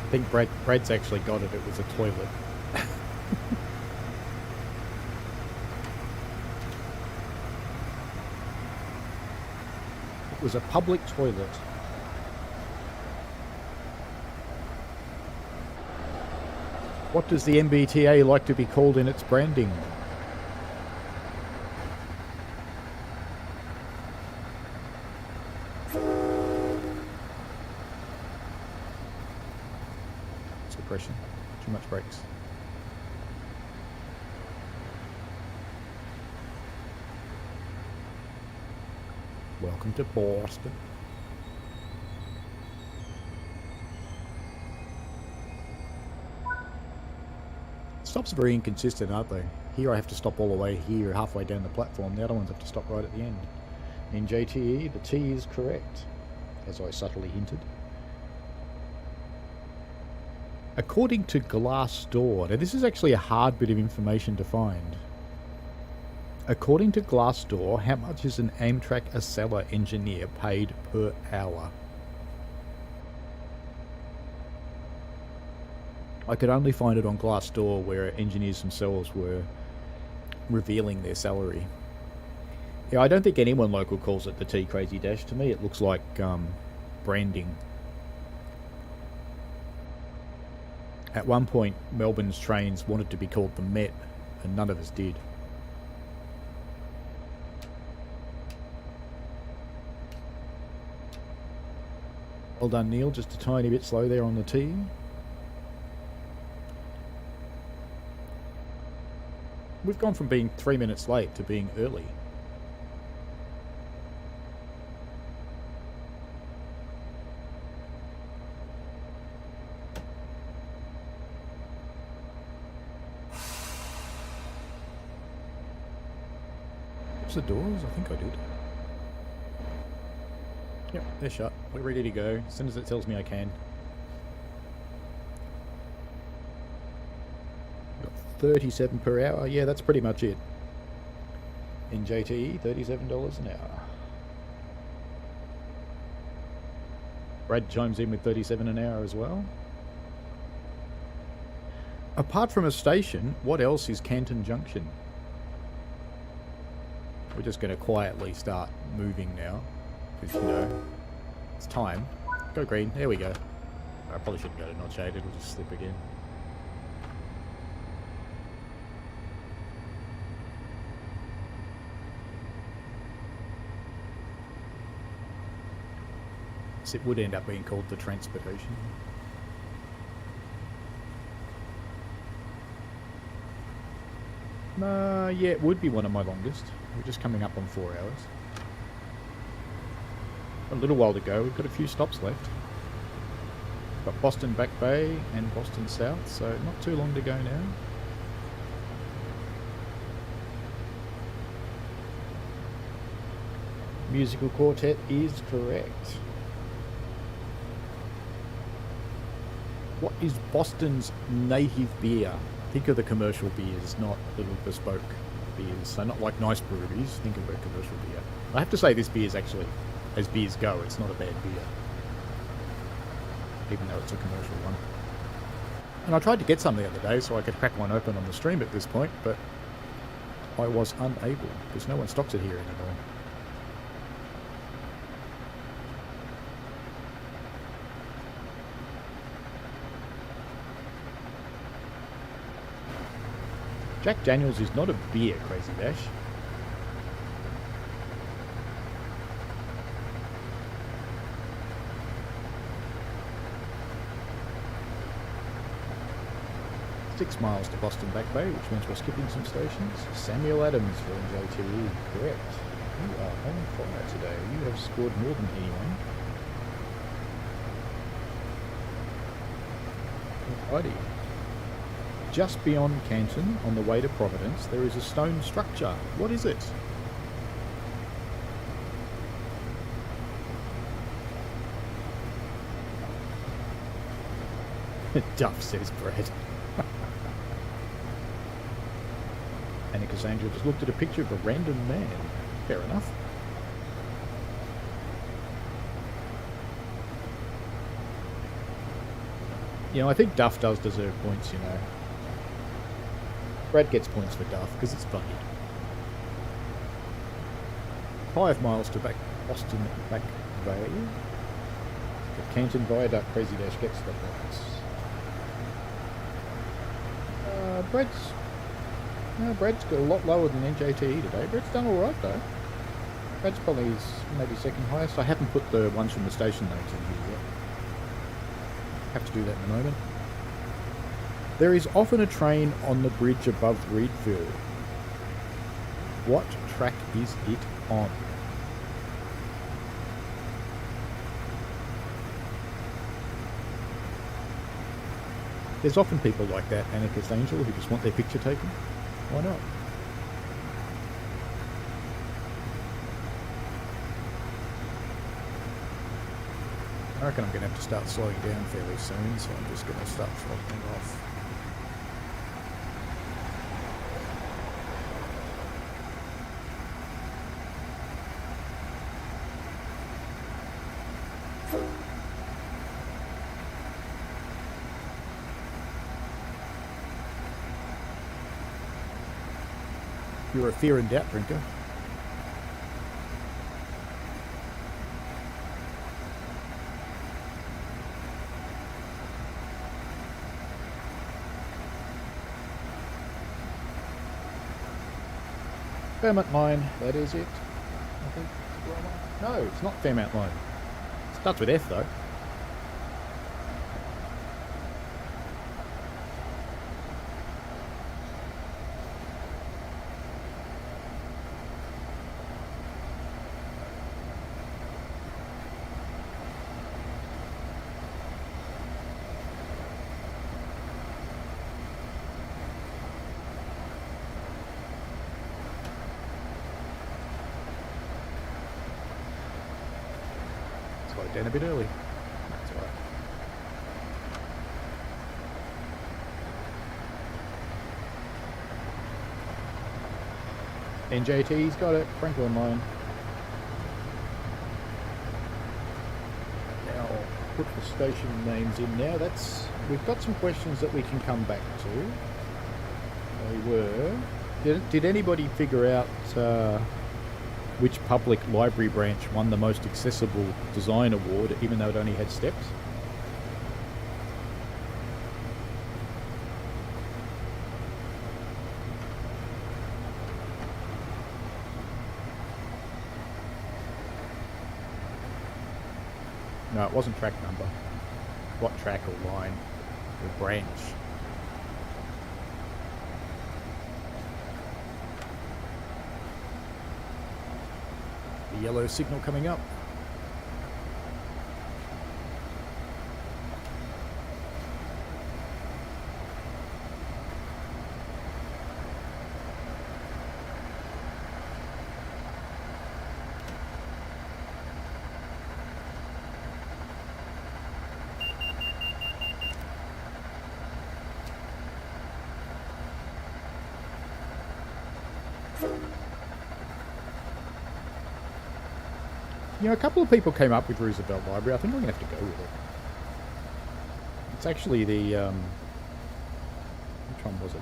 I think Brad's actually got it. It was a toilet. It was a public toilet. What does the MBTA like to be called in its branding? Suppression. Too much brakes. Welcome to Boston. Stops are very inconsistent, aren't they? Here I have to stop all the way here, halfway down the platform. The other ones have to stop right at the end. In JTE, the T is correct, as I subtly hinted. According to Glassdoor, now this is actually a hard bit of information to find. According to Glassdoor, how much is an Amtrak Acela engineer paid per hour? I could only find it on Glassdoor, where engineers themselves were revealing their salary. Yeah, I don't think anyone local calls it the T Crazy Dash. To me, it looks like branding. At one point, Melbourne's trains wanted to be called the Met, and none of us did. Well done, Neil. Just a tiny bit slow there on the T. We've gone from being 3 minutes late to being early. The doors? I think I did. Yep, they're shut. We're ready to go as soon as it tells me I can. Got 37 per hour. Yeah, that's pretty much it. In JTE, $37 an hour. Brad chimes in with 37 an hour as well. Apart from a station, what else is Canton Junction? We're just going to quietly start moving now, because, you know, it's time. Go green. There we go. I probably shouldn't go to not shade. It'll just slip again. So it would end up being called the transportation. Yeah, it would be one of my longest. We're just coming up on 4 hours. A little while to go. We've got a few stops left. Got Boston Back Bay and Boston South, so not too long to go now. Musical Quartet is correct. What is Boston's native beer? Think of the commercial beers, not little bespoke beers. So not like nice breweries, think of a commercial beer. I have to say this beer is actually, as beers go, it's not a bad beer. Even though it's a commercial one. And I tried to get some the other day so I could crack one open on the stream at this point, but I was unable, because no one stocks it here anymore. Jack Daniels is not a beer, Crazy Dash. Six miles to Boston Back Bay, which means we're skipping some stations. Samuel Adams for NJTE, correct. You are on fire today. You have scored more than anyone. Alrighty. Just beyond Canton, on the way to Providence, there is a stone structure. What is it? Duff, says Brad. And Cassandra just looked at a picture of a random man. Fair enough. You know, I think Duff does deserve points, you know. Brad gets points for Duff because it's funny. 5 miles to Boston Back Bay. The Canton Viaduct, Crazy Dash gets the points. Brad's got a lot lower than NJTE today. Brad's done alright though. Brad's probably maybe second highest. I haven't put the ones from the station names in here yet. Have to do that in a moment. There is often a train on the bridge above Reedville. What track is it on? There's often people like that, Anarchist Angel, who just want their picture taken. Why not? I reckon I'm going to have to start slowing down fairly soon, so I'm just going to start throttling off. You're a fear and doubt drinker. Fairmount Line, that is it. I think. No, it's not Fairmount Line. It starts with F though. Down a bit early. That's alright. NJT's got it. Franklin Line. Now put the station names in now. We've got some questions that we can come back to. They were. Did anybody figure out which public library branch won the most accessible design award, even though it only had steps? No, it wasn't track number. What track or line or branch? Yellow signal coming up. You know, a couple of people came up with Roosevelt Library. I think I'm going to have to go with it. It's actually the, which one was it?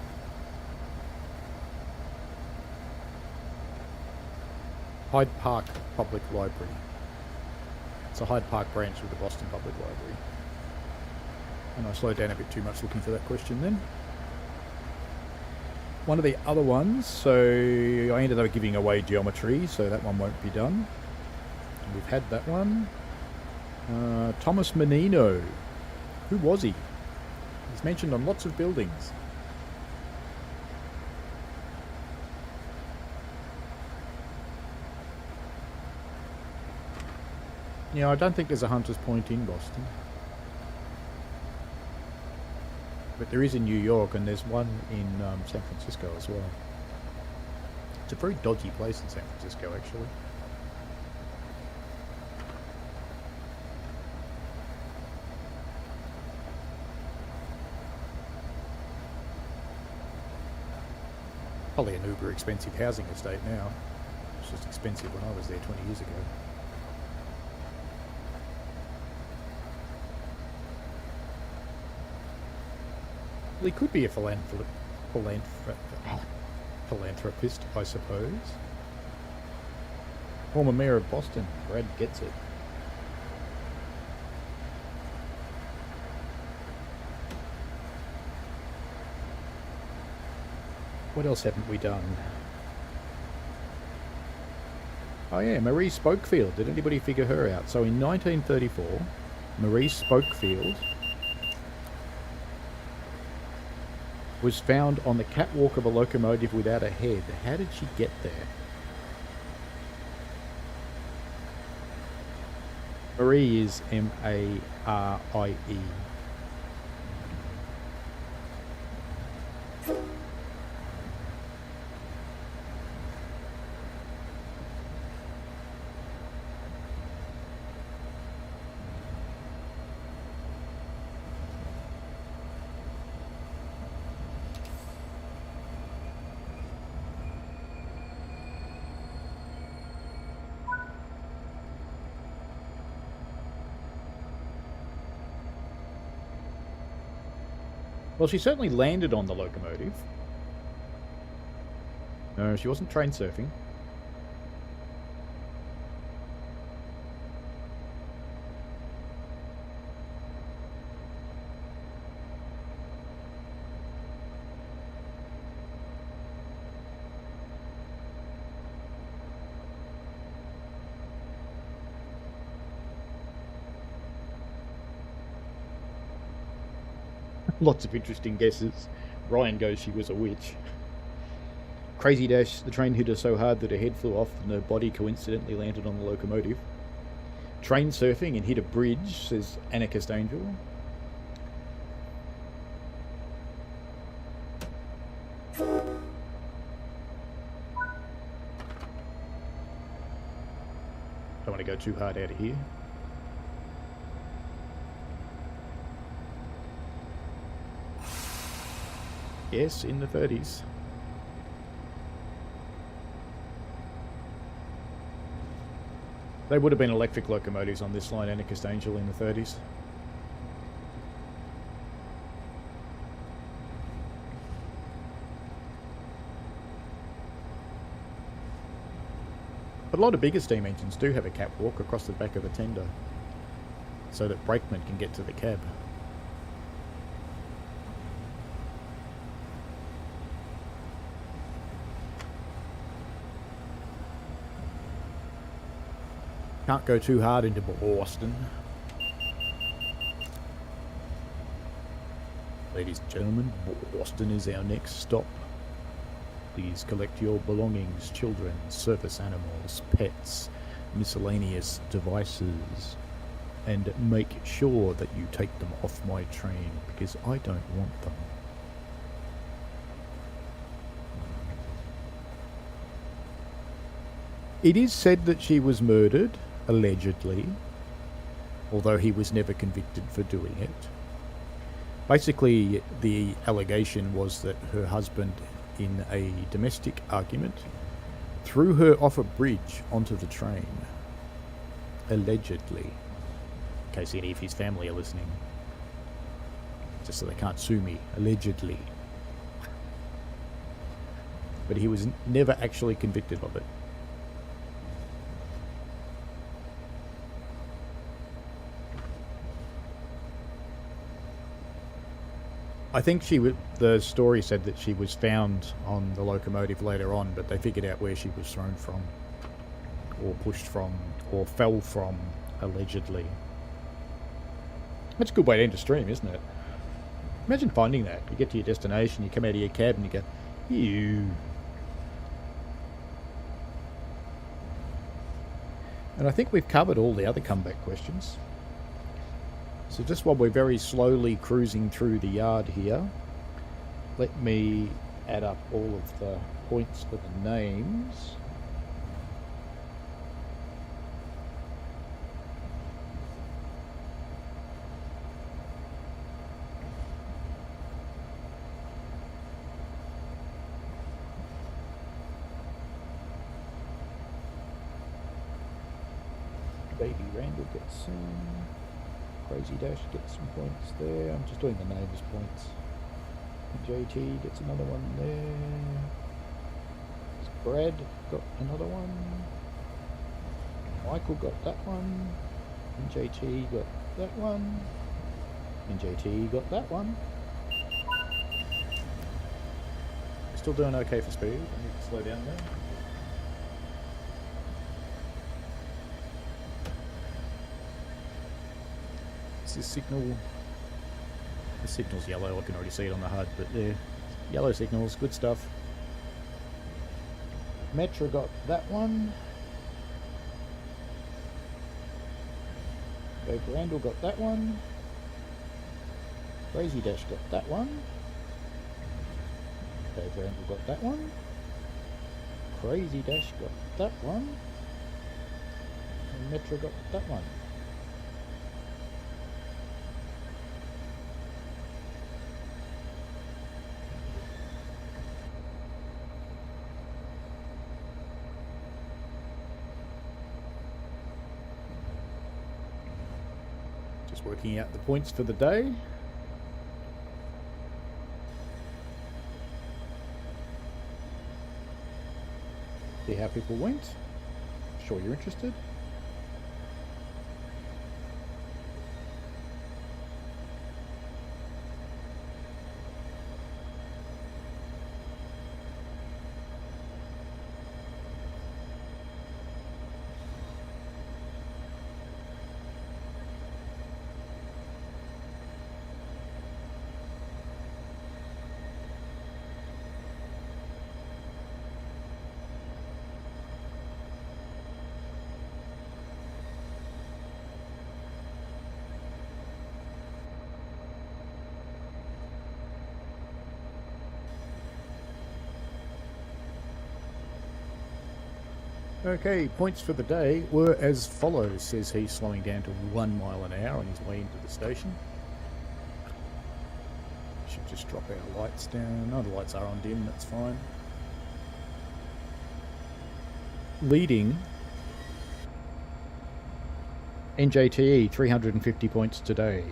Hyde Park Public Library. It's a Hyde Park branch of the Boston Public Library. And I slowed down a bit too much looking for that question then. One of the other ones, so I ended up giving away geometry, so that one won't be done. We've had that one. Thomas Menino. Who was he? He's mentioned on lots of buildings. Yeah, I don't think there's a Hunters Point in Boston. But there is in New York, and there's one in San Francisco as well. It's a very dodgy place in San Francisco, actually. Probably an uber expensive housing estate now. It's just expensive when I was there 20 years ago. Well, he could be a philanthropist, I suppose. Former mayor of Boston, Brad gets it. What else haven't we done? Oh yeah, Marie Spokefield. Did anybody figure her out? So in 1934, Marie Spokefield was found on the catwalk of a locomotive without a head. How did she get there? Marie is M-A-R-I-E. Well, she certainly landed on the locomotive. No, she wasn't train surfing. Lots of interesting guesses. Ryan goes she was a witch. Crazy Dash, the train hit her so hard that her head flew off and her body coincidentally landed on the locomotive. Train surfing and hit a bridge, says Anarchist Angel. Don't want to go too hard out of here. Yes, in the 30s. They would have been electric locomotives on this line, Anarchist Angel, in the 30s. But a lot of bigger steam engines do have a catwalk across the back of a tender, so that brakemen can get to the cab. Can't go too hard into Boston. Ladies and gentlemen, Boston is our next stop. Please collect your belongings, children, service animals, pets, miscellaneous devices, and make sure that you take them off my train, because I don't want them. It is said that she was murdered, allegedly, although he was never convicted for doing it. Basically, the allegation was that her husband, in a domestic argument, threw her off a bridge onto the train. Allegedly. In case any of his family are listening. Just so they can't sue me. Allegedly. But he was never actually convicted of it. I think the story said that she was found on the locomotive later on, but they figured out where she was thrown from, or pushed from, or fell from, allegedly. That's a good way to end a stream, isn't it? Imagine finding that. You get to your destination, you come out of your cab and you go, ew. And I think we've covered all the other comeback questions. So just while we're very slowly cruising through the yard here, let me add up all of the points for the names. Baby Randall gets some. Crazy Dash gets some points there. I'm just doing the neighbours' points. JT gets another one there. Brad got another one. Michael got that one. And JT got that one. And JT got that one. Still doing okay for speed. I need to slow down there. This signal, the signal's yellow, I can already see it on the HUD, but there, yellow signals, good stuff. Metro got that one. Dave Randall got that one. Crazy Dash got that one. Dave Randall got that one. Crazy Dash got that one. And Metro got that one. Working out the points for the day. See how people went. Sure you're interested. Okay, points for the day were as follows, says he, slowing down to 1 mile an hour on his way into the station. Should just drop our lights down. No, the lights are on dim, that's fine. Leading, NJTE 350 points today.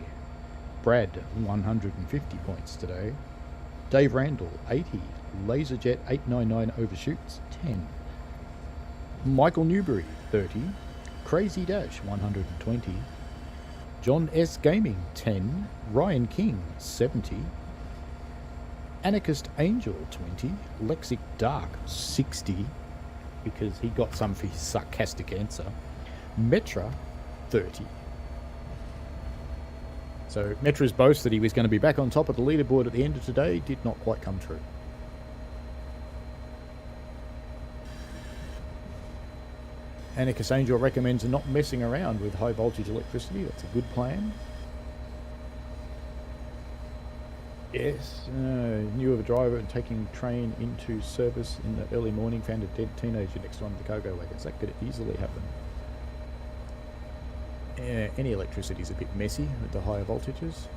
Brad 150 points today. Dave Randall 80. Laserjet 899 overshoots 10. Michael Newberry 30. Crazy Dash 120. John S. Gaming 10. Ryan King 70. Anarchist Angel 20. Lexic Dark 60, because he got some for his sarcastic answer. Metra 30. So Metra's boast that he was going to be back on top of the leaderboard at the end of today did not quite come true. Anarchist Angel recommends not messing around with high voltage electricity. That's a good plan. Yes, knew of a driver taking train into service in the early morning, found a dead teenager next to one of the cargo wagons. That could easily happen. Any electricity is a bit messy with the higher voltages.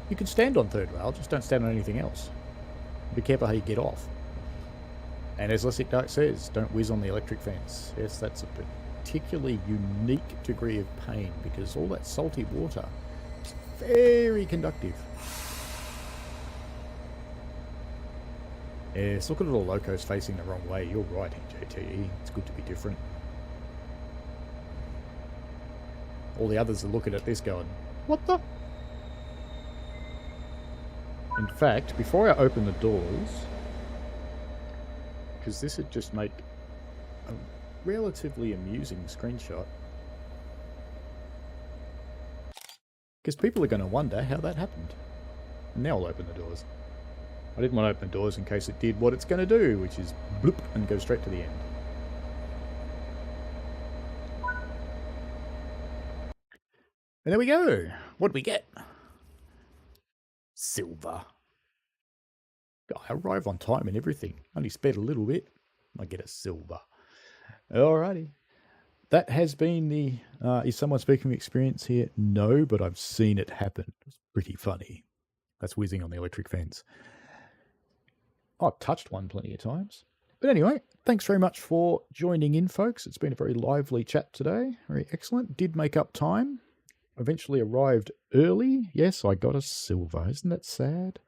You can stand on third rail, just don't stand on anything else. Be careful how you get off. And as Lessic Dark says, don't whiz on the electric fence. Yes, that's a particularly unique degree of pain, because all that salty water is very conductive. Yes, look at all the locos facing the wrong way. You're right, JTE. It's good to be different. All the others are looking at this going, what the? In fact, before I open the doors, because this would just make a relatively amusing screenshot, because people are going to wonder how that happened. And now I'll open the doors. I didn't want to open the doors in case it did what it's going to do, which is bloop and go straight to the end. And there we go. What did we get? Silver. I arrive on time and everything. Only sped a little bit. I get a silver. Alrighty. That has been the... is someone speaking from experience here? No, but I've seen it happen. It's pretty funny. That's whizzing on the electric fence. I've touched one plenty of times. But anyway, thanks very much for joining in, folks. It's been a very lively chat today. Very excellent. Did make up time. Eventually arrived early. Yes, I got a silver. Isn't that sad?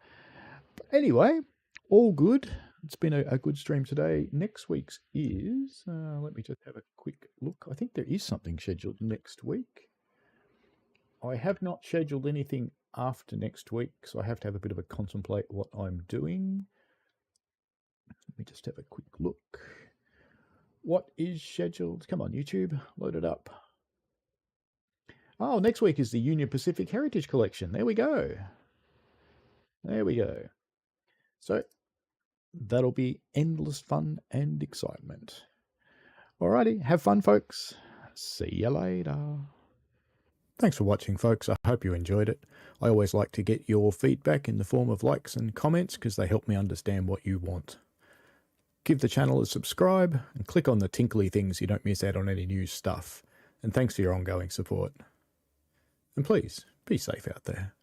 But anyway, all good. It's been a good stream today. Next week's is... let me just have a quick look. I think there is something scheduled next week. I have not scheduled anything after next week, so I have to have a bit of a contemplate what I'm doing. Let me just have a quick look. What is scheduled? Come on, YouTube. Load it up. Oh, next week is the Union Pacific Heritage Collection. There we go. There we go. So that'll be endless fun and excitement. Alrighty, have fun, folks. See you later. Thanks for watching, folks. I hope you enjoyed it. I always like to get your feedback in the form of likes and comments because they help me understand what you want. Give the channel a subscribe and click on the tinkly things so you don't miss out on any new stuff. And thanks for your ongoing support. And please, be safe out there.